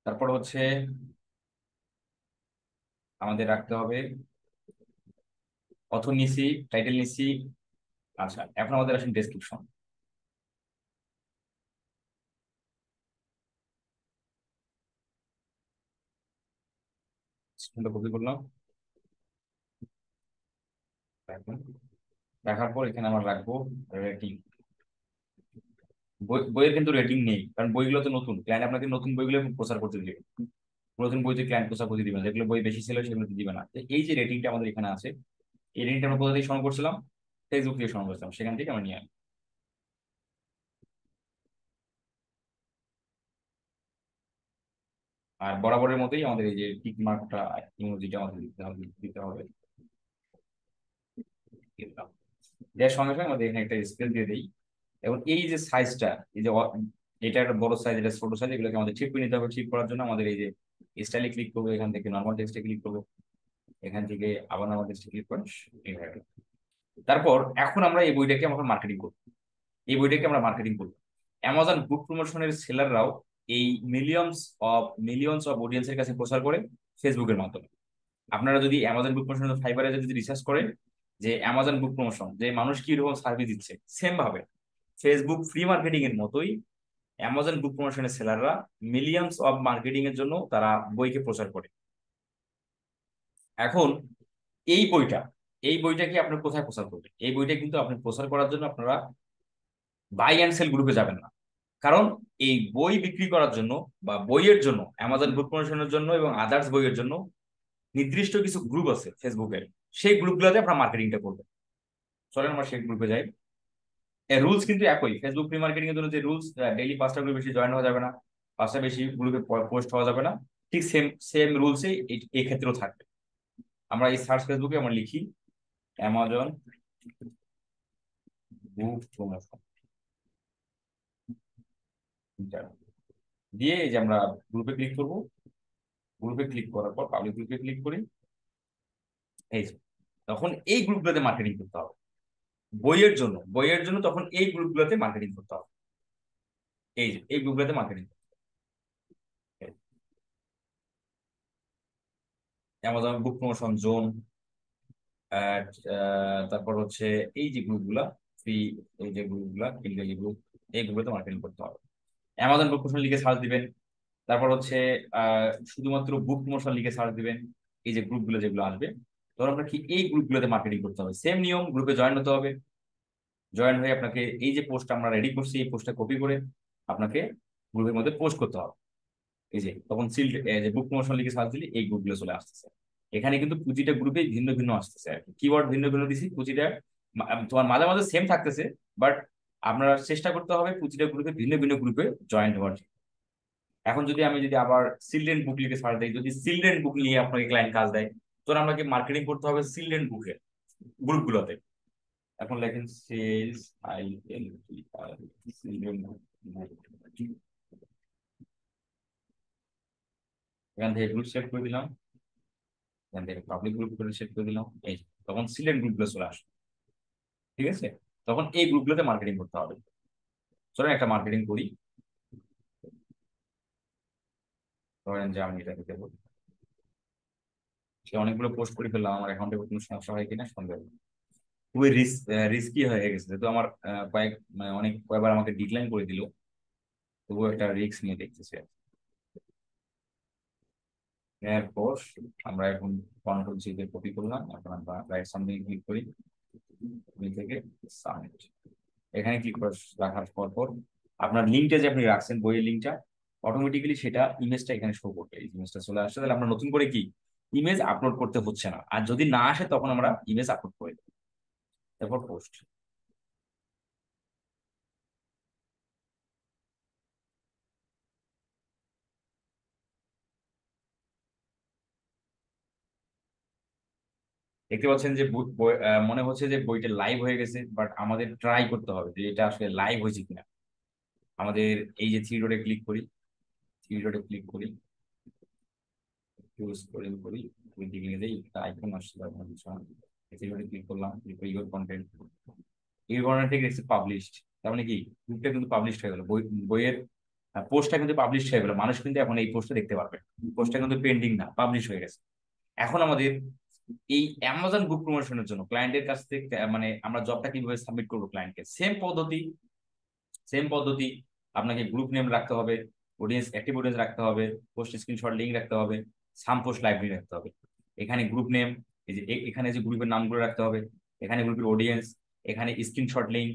তারপর হচ্ছে আমাদের রাখতে হবে অথর নিছি, টাইটেল নিছি। আচ্ছা, এখন আমাদের আসেন ডেসক্রিপশন। কপি করলাম, রাখার পর এখানে আমরা রাখবো রেটিং। বইয়ের কিন্তু রেটিং নেই, কারণ বইগুলো তো নতুন, ক্লায়েন্ট আপনাকে নতুন বইগুলো প্রচার করতে দিবে, নতুন বইতে ক্লায়েন্ট প্রচার করতে দিবে না, যেগুলো বই বেশি ছিল সেগুলো দিবে না। এই যে রেটিংটা আমাদের এখানে আছে, এই রেটিংটা আমরা কোথা থেকে সংগ্রহ করছিলাম? ফেসবুক থেকে সংগ্রহ করছিলাম, সেখান থেকে আমরা নিয়ে আনি। আর বরাবরের মতোই আমাদের এই যে টিক মার্কটা ইমোজিটা আমাদের দিতে হবে। দেওয়ার সঙ্গে সঙ্গে আমাদের এখানে একটা স্পেস দিয়ে দিই, এবং এই যে সাইজটা, এই যে এটা একটা বড় সাইজ, এটা ছোট সাইজ, এগুলোকে আমাদের ঠিক করে নিতে হবে। ঠিক করার জন্য আমাদের এই যে স্টাইলে ক্লিক করবো, এখান থেকে নর্মাল টেক্সটে ক্লিক করবো, এখান থেকে আবার নর্মাল টেক্সটে ক্লিক করে তারপর এখন আমরা এই বইটাকে আমরা মার্কেটিং করবো। এই বইটাকে আমরা মার্কেটিং করবো। অ্যামাজন বুক প্রমোশনের সেলাররাও এই মিলিয়নস অফ অডিয়েন্সের কাছে প্রচার করে ফেসবুকের মাধ্যমে। আপনারা যদি অ্যামাজন বুক প্রমোশন ফাইবারে যদি রিসার্চ করেন যে অ্যামাজন বুক প্রমোশন যে মানুষ কি রকম সার্ভিস দিচ্ছে, সেম ভাবে ফেসবুক ফ্রি মার্কেটিং এর মতোই অ্যামাজন বুক প্রমোশনের সেলাররা মিলিয়নস অফ মার্কেটিং এর জন্য তারা বইকে প্রচার করে। এখন এই বইটা কি আপনার কোথায় প্রচার করবেন? এই বইটা কিন্তু আপনি প্রচার করার জন্য আপনারা বাই অ্যান্ড সেল গ্রুপে যাবেন না, কারণ এই বই বিক্রি করার জন্য বা বইয়ের জন্য অ্যামাজন বুক প্রমোশনের জন্য এবং আদার্স বইয়ের জন্য নির্দিষ্ট কিছু গ্রুপ আছে ফেসবুকের, সেই গ্রুপগুলোতে আপনারা মার্কেটিংটা করবেন। চলেন আমরা সেই গ্রুপে যাই। রুলস কিন্তু একই, ফেসবুক ফ্রি মার্কেটিং এর জন্য যে রুলস, ডেইলি 5টা গ্রুপে বেশি জয়েন হওয়া যাবে না, 5টা বেশি গ্রুপে পোস্ট হওয়া যাবে না, ঠিক সেম রুলসই এই ক্ষেত্রেও থাকবে। আমরা এই সার্চ ফেসবুকে আমরা লিখি অ্যামাজন বুক প্রমোশন দিয়ে এই যে আমরা গ্রুপে ক্লিক করব, গ্রুপে ক্লিক করার পর পাবলিক গ্রুপে ক্লিক করি, এই যে তখন এই গ্রুপগুলোতে মার্কেটিং করতে হবে। বইয়ের জন্য তখন এই গ্রুপগুলোতে মার্কেটিং করতে হবে, এই যে এই গ্রুপগুলোতে মার্কেটিং করতে হবে। অ্যামাজন বুক প্রমোশন জোন, তারপর হচ্ছে এই যে গ্রুপগুলা ফ্রি, এই যে গ্রুপগুলা ইন্ডিভিজুয়াল গ্রুপ, এই গ্রুপগুলোতে মার্কেটিং করতে হবে। অ্যামাজন বুক প্রমোশন লিখে সার্চ দিবেন, তারপর হচ্ছে শুধুমাত্র বুক প্রমোশন লিখে সার্চ দিবেন, এই যে গ্রুপগুলো যেগুলো আসবে, তখন আপনার কি এই গ্রুপগুলোতে মার্কেটিং করতে হবে। সেম নিয়ম, গ্রুপে জয়েন হতে হবে। জয়েন হয়ে আপনাকে এই যে পোস্ট আমরা রেডি করছি, এই পোস্টটা কপি করে আপনাকে গ্রুপের মধ্যে পোস্ট করতে হবে। এই যে তখন সিল্ড যে বুক প্রমোশন লিখে সার্চ দিলে এই গ্রুপগুলো চলে আসতেছে। এখানে কিন্তু প্রতিটা গ্রুপে ভিন্ন ভিন্ন আসতেছে আর কি, কিওয়ার্ড ভিন্ন ভিন্ন দিছি, প্রতিটা তোমার মাঝে মাঝে সেম থাকতেছে, বাট আপনার চেষ্টা করতে হবে প্রতিটা গ্রুপে ভিন্ন ভিন্ন গ্রুপে জয়েন হওয়ার। এখন যদি আমি আবার চিলড্রেন বুক লিখে সার্চ দিই, যদি চিলড্রেন বুক নিয়ে আপনাকে ক্লায়েন্ট কাজ দেয়, তখন আপনাকে মার্কেটিং করতে হবে চিলড্রেন বুকের গ্রুপগুলোতে। এখন লেখেন সেলস চিলড্রেন বুক, এখান থেকে গ্রুপ সেট করে দিলাম, এখান থেকে পাবলিক গ্রুপ করে সেট করে দিলাম, এই তখন চিলড্রেন গ্রুপগুলো চলে আসবে। ঠিক আছে, তখন এই গ্রুপগুলোতে মার্কেটিং করতে হবে। চলেন একটা মার্কেটিং করি, ধরেন যে আমি এটাকে দেবো, সে অনেকগুলো পোস্ট করে ফেললাম, আমার অ্যাকাউন্টে কোনো সমস্যা হয় কিনা সন্দেহ। খুবই রিস্কি হয়ে গেছে, যেহেতু আমার কয়েকবার আমাকে ডিক্লাইন করে দিল, তবুও একটা রিস্ক নিয়ে দেখতেছি। এরপর আমরা এখন কন্ট্রোল সিতে কপি করলাম, এখন আমরা রাইট সামথিং ক্লিক করি, থেকে সাবমিট, এখানে ক্লিক করে রাখার পর আপনার লিঙ্কটা যে আপনি রাখছেন, বইয়ের লিঙ্কটা, অটোমেটিক্যালি সেটা ইমেজটা এখানে শো করবে। এই ইমেজটা চলে আসছে, তাহলে আমরা নতুন করে কি ইমেজ আপলোড করতে হচ্ছে না। আর যদি না আসে তখন আমরা ইমেজ আপলোড করে দেব। তারপর পোস্ট, দেখতে পাচ্ছেন যে মনে হচ্ছে যে বইটা লাইভ হয়ে গেছে, বাট আমাদের ট্রাই করতে হবে যে এটা আসলে লাইভ হয়েছে কিনা। আমাদের এই যে থ্রি ডটে ক্লিক করি, স্ক্রলিং করি, ওই দিকে নিয়ে যাই, একটা আইকন আসছে, থ্রি ডটে ক্লিক করলাম, ইউর কন্টেন্ট, এই ধরনের থেকে দেখছি পাবলিশড, তার মানে কি গ্রুপটা কিন্তু পাবলিশড হয়ে গেল, বইয়ের পোস্টটা কিন্তু পাবলিশড হয়ে গেল, মানুষ কিন্তু এখন এই পোস্টটা দেখতে পারবে, পোস্টটা কিন্তু পেন্ডিং না, পাবলিশ হয়ে গেছে। এখন আমাদের এই অ্যামাজন বুক প্রমোশনের জন্য ক্লায়েন্টের কাছ থেকে মানে আমরা জবটা কিভাবে সাবমিট করবো ক্লায়েন্টকে, সেম পদ্ধতি আপনাকে গ্রুপ নেম রাখতে হবে, অডিয়েন্স অ্যাক্টিভ অডিয়েন্স রাখতে হবে, পোস্ট স্ক্রিনশট লিঙ্ক রাখতে হবে, সাম পোস্ট লাইব্রেরি রাখতে হবে। এখানে গ্রুপ নেম, এই যে এখানে যে গ্রুপের নামগুলো রাখতে হবে, এখানে গ্রুপের অডিয়েন্স, এখানে স্ক্রিনশট লিঙ্ক,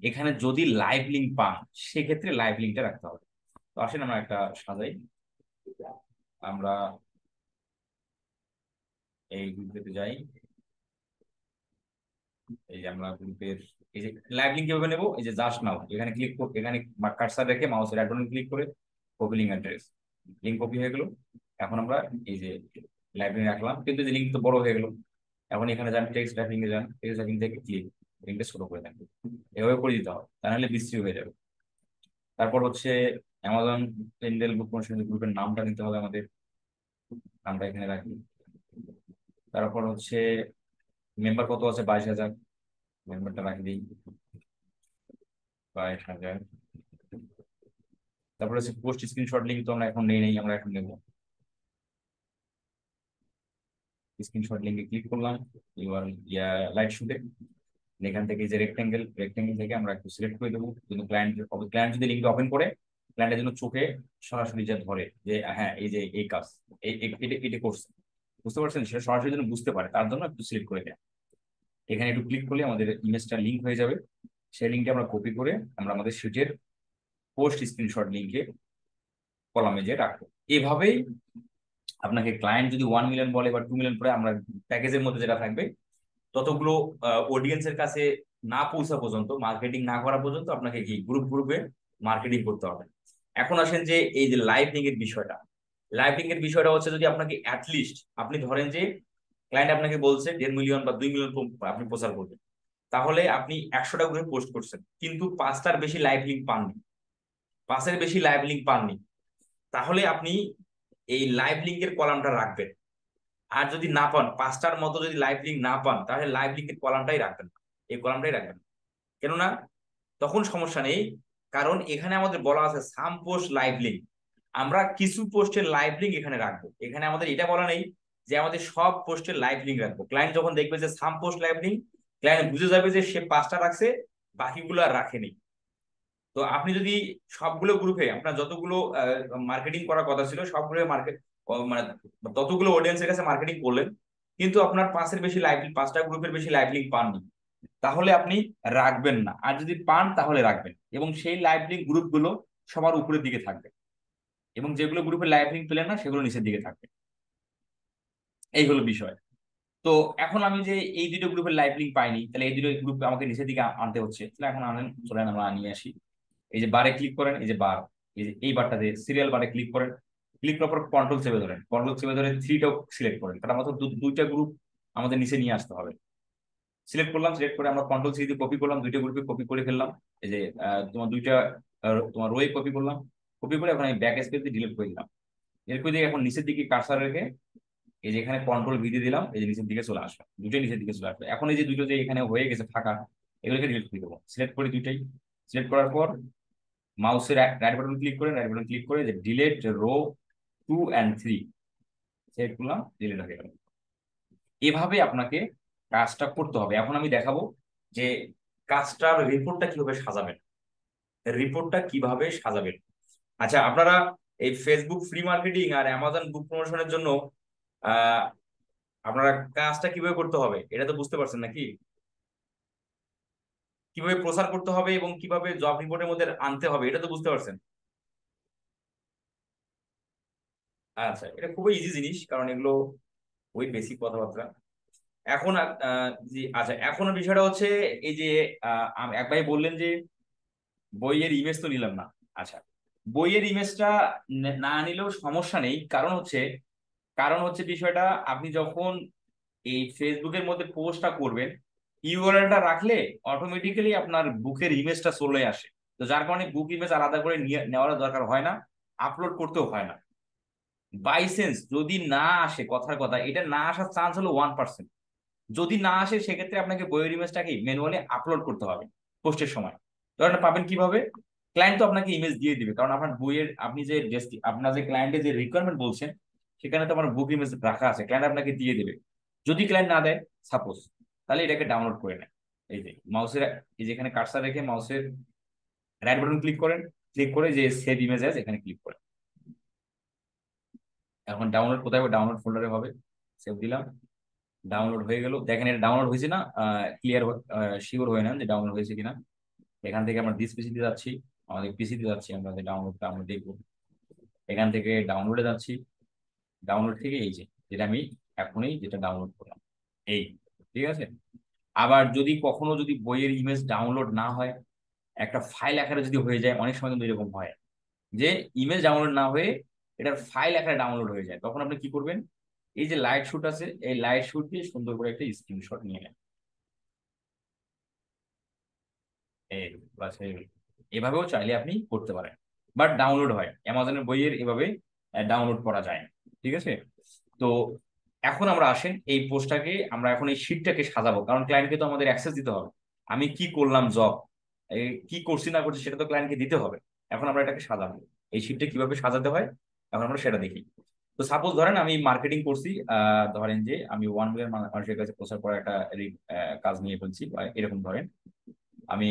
এখানে যদি লাইভ লিঙ্ক পান সেক্ষেত্রে লাইভ লিঙ্কটা রাখতে হবে। তো আসেন আমরা একটা সাজাই, আমরা এই গ্রুপেতে যাই, এই যে আমরা গ্রুপের এই যে লাইভ লিঙ্ক কিভাবে নেবো, এই যে জাস্ট নাও এখানে ক্লিক করে, এখানে কার্সার রেখে মাউসের রাইট বাটন ক্লিক করে copy link address, link copy হয়ে গেল। এখন আমরা এই যে লাইভ লিঙ্ক রাখলাম, কিন্তু যে লিঙ্ক তো বড় হয়ে গেল, এখন এখানে যান টেক্সট টাইপিং এ যান, টেক্সট টাইপিং থেকে ক্লিক, লিঙ্কটা ছোট করে দেন, এভাবে করে দিতে হবে, তা নাহলে বিশ্রী হয়ে যাবে। তারপর হচ্ছে অ্যামাজন পেন্ডেল বুক প্রমোশন গ্রুপের নামটা নিতে হবে আমাদের, নামটা এখানে রাখি। তারপর হচ্ছে মেম্বার কত আছে, 22,000, মেম্বারটা রাখি দিই 22,000। তারপর হচ্ছে পোস্ট স্ক্রিনশট লিঙ্ক তো আমরা এখন নেই, আমরা এখন নেবো। স্ক্রিনশট লিঙ্কে ক্লিক করলাম, এবার লাইট শুটে এখান থেকে যে রেক্টেঙ্গেল থেকে আমরা একটু সিলেক্ট করে দেবো, কিন্তু ক্লায়েন্ট যদি লিঙ্কটা ওপেন করে ক্লায়েন্টের জন্য চোখে সরাসরি যা ধরে যে হ্যাঁ এই যে এই কাজ এটা করছে, বুঝতে পারছেন, সেটা সরাসরি যেন বুঝতে পারে, তার জন্য একটু সিলেক্ট করে দেয়। এখানে একটু ক্লিক করলে আমাদের ইমেজটা লিঙ্ক হয়ে যাবে, সেই লিঙ্কটা আমরা কপি করে আমরা আমাদের শিটের পোস্ট স্ক্রিনশট লিঙ্কে কলামে যে রাখবো। এভাবেই আপনাকে ক্লায়েন্ট যদি 1 মিলিয়ন বলে বা 2 মিলিয়ন পরে, আমরা প্যাকেজের মধ্যে যেটা থাকবে ততগুলো অডিয়েন্সের কাছে না পৌঁছা পর্যন্ত, মার্কেটিং না করা পর্যন্ত আপনাকে কি গ্রুপে মার্কেটিং করতে হবে। এখন আসেন যে এই যে লাইভ লিঙ্ক এর বিষয়টা হচ্ছে, যদি আপনাকে অ্যাটলিস্ট আপনি ধরেন যে ক্লায়েন্ট আপনাকে বলছে 1.5 মিলিয়ন বা 2 মিলিয়ন আপনি প্রচার করবেন, তাহলে আপনি 100টা করে পোস্ট করছেন কিন্তু 5টার বেশি লাইভ লিঙ্ক পাননি, তাহলে আপনি এই লাইভ লিঙ্কের কলামটা রাখবেন। আর যদি না পান 5টার মতো যদি লাইভ লিঙ্ক না পান, তাহলে লাইভ লিঙ্কের কলামটাই রাখবেন না, এই কলামটাই রাখবেন। কেননা তখন সমস্যা নেই, কারণ এখানে আমাদের বলা আছে সাম পোস্ট লাইভ লিঙ্ক, আমরা কিছু পোস্টের লাইভ লিঙ্ক এখানে রাখবো। এখানে আমাদের এটা বলা নেই যে আমাদের সব পোস্টের লাইভ লিঙ্ক রাখবো। ক্লায়েন্ট যখন দেখবে যে সাম পোস্ট লাইভ লিঙ্ক, ক্লায়েন্ট বুঝে যাবে যে সে 5টা রাখছে, বাকিগুলো আর রাখেনি। তো আপনি যদি সবগুলো গ্রুপে আপনার যতগুলো মার্কেটিং করার কথা ছিল সবগুলো মানে ততগুলো অডিয়েন্সের কাছে মার্কেটিং করলেন, কিন্তু আপনার 5টা গ্রুপের বেশি লাইভ লিঙ্ক পাননি, তাহলে আপনি রাখবেন না। আর যদি পান তাহলে রাখবেন, এবং সেই লাইভ লিঙ্ক গ্রুপগুলো সবার উপরের দিকে থাকবে, এবং যেগুলো গ্রুপে লাইভ লিঙ্ক পেলেন না সেগুলো নিচের দিকে থাকবে। এই হলো বিষয়। তো এখন আমি যে এই দুটো গ্রুপের লাইভ লিঙ্ক পাইনি, তাহলে এই দুটো গ্রুপ আমাকে নিচের দিকে আনতে হচ্ছে। তাহলে এখন আনেন, চলেন আমরা নিয়ে আসি। এই যে বারে ক্লিক করেন, এই যে বার, এই যে এই বারটাতে সিরিয়াল বারে ক্লিক করেন। ক্লিক করার পর কন্ট্রোল চেপে ধরেন, কন্ট্রোল চেপে ধরে 3টাও সিলেক্ট করেন, তাহলে আমাদের দুইটা গ্রুপ আমাদের নিচে নিয়ে আসতে হবে। সিলেক্ট করলাম, সিলেক্ট করে আমরা কন্ট্রোল সি দিয়ে কপি করলাম, দুইটা গ্রুপে কপি করে ফেললাম। এই যে তোমার তোমার রোয়ে কপি করলাম, কপি করে এখন আমি ব্যাক স্পেস দিয়ে ডিলিট করে দিলাম। ডিলিট করে দিয়ে এখন নিচের দিকে কার্সার রেখে এই যে এখানে কন্ট্রোল ভি দিয়ে দিলাম, এই যে নিচের দিকে চলে আসবে, দুটোই নিচের দিকে চলে আসবে। এখন এই যে দুটো যে এখানে হয়ে গেছে ফাঁকা, এগুলোকে ডিলিট করে দেবো। সিলেক্ট করে দুইটাই সিলেক্ট করার পর মাউসের রাইট বাটন ক্লিক করে যে ডিলিট রো 2 and 3 সিলেক্ট করলাম, ডিলিট হয়ে গেল। এভাবে আপনাকে কাজটা করতে হবে। এখন আমি দেখাবো যে কাজটার রিপোর্টটা কিভাবে সাজাবেন। আচ্ছা, আপনারা এই ফেসবুক ফ্রি মার্কেটিং আর অ্যামাজন বুক প্রমোশনের জন্য আহ আপনারা কাজটা কিভাবে করতে হবে এটা তো বুঝতে পারছেন নাকি? কিভাবে প্রচার করতে হবে এবং কিভাবে জব রিপোর্টের মধ্যে আনতে হবে এটা তো বুঝতে পারছেন। আচ্ছা, এটা খুবই ইজি জিনিস, কারণ এগুলো ওই বেসিক কথাবার্তা। এখন জি আচ্ছা, এখন বিষয়টা হচ্ছে এই যে এক ভাই বললেন যে বইয়ের ইমেজ তো নিলাম না। আচ্ছা, বইয়ের ইমেজটা না নিলেও সমস্যা নেই, কারণ হচ্ছে বিষয়টা আপনি যখন এই ফেসবুকের মধ্যে পোস্টটা করবেন, ইউআরএলটা রাখলে অটোমেটিক্যালি আপনার বুকের ইমেজটা চলে আসে। তো যার কারণে বুক ইমেজ আলাদা করে নেওয়ার দরকার হয় না, আপলোড করতেও হয় না। বাইসেন্স যদি না আসে, কথার কথা, এটা না আসার চান্স হলো 1%। যদি না আসে সেক্ষেত্রে আপনাকে বইয়ের ইমেজটাকে ম্যানুয়ালি আপলোড করতে হবে পোস্টের সময়। ধরেন পাবেন কিভাবে? ক্লায়েন্ট তো আপনাকে ইমেজ দিয়ে দিবে, কারণ আপনার বইয়ের আপনার যে ক্লায়েন্টের যে রিকোয়ারমেন্ট বলছেন সেখানে তো আমার বুক ইমেজ রাখা আছে, ক্লায়েন্ট আপনাকে দিয়ে দিবে। যদি ক্লায়েন্ট না দেয় সাপোজ, তাহলে এটাকে ডাউনলোড করে নেয়। এই যে মাউসের এই যে এখানে কার্সার রেখে মাউসের রাইট বাটন ক্লিক করেন, ক্লিক করে যে সেভ ইমেজ আছে এখানে ক্লিক করেন। এখন ডাউনলোড কোথায় হবে? ডাউনলোড ফোল্ডারে হবে। সেভ দিলাম, ডাউনলোড হয়ে গেল। দেখেন এটা ডাউনলোড হয়েছে না? ক্লিয়ার শিওর হয়ে নেন যে ডাউনলোড হয়েছে কিনা। এখান থেকে আমরা দিস পিসিতে যাচ্ছি, আমাদের পিসিতে যাচ্ছি, আমরা যে ডাউনলোডটা আমরা দেখবো। এখান থেকে ডাউনলোডে যাচ্ছি, ডাউনলোড থেকে এই যে যেটা আমি এখনই যেটা ডাউনলোড করলাম এই, ঠিক আছে। আবার যদি কখনো যদি বইয়ের ইমেজ ডাউনলোড না হয়, একটা ফাইল আকারে যদি হয়ে যায়, অনেক সময় কিন্তু এরকম হয় যে ইমেজ ডাউনলোড না হয়ে এটার ফাইল আকারে ডাউনলোড হয়ে যায়, তখন আপনি কি করবেন? এই যে লাইট শুট আছে, এই লাইট শুট দিয়ে সুন্দর করে একটা স্ক্রিনশট নিয়ে নেন। এভাবেও চাইলে আপনি করতে পারেন, বাট ডাউনলোড হয় অ্যামাজনের বইয়ের, এভাবে ডাউনলোড করা যায়, ঠিক আছে। তো এখন আমরা আসেন এই পোস্টটাকে, আমরা এখন এই শিটটাকে সাজাবো, কারণ ক্লায়েন্টকে তো আমাদের অ্যাক্সেস দিতে হবে। আমি কি করলাম জব, কি করছি না করছি সেটা তো ক্লায়েন্টকে দিতে হবে। এখন আমরা এটাকে সাজাবো, এই শিটটা কিভাবে সাজাতে হয় এখন আমরা সেটা দেখি। তো সাপোজ ধরেন আমি মার্কেটিং করছি, ধরেন যে আমি 1 মিলিয়ন মানুষের কাছে প্রচার করার একটা কাজ নিয়ে ফেলছি, বা এরকম ধরেন। আমি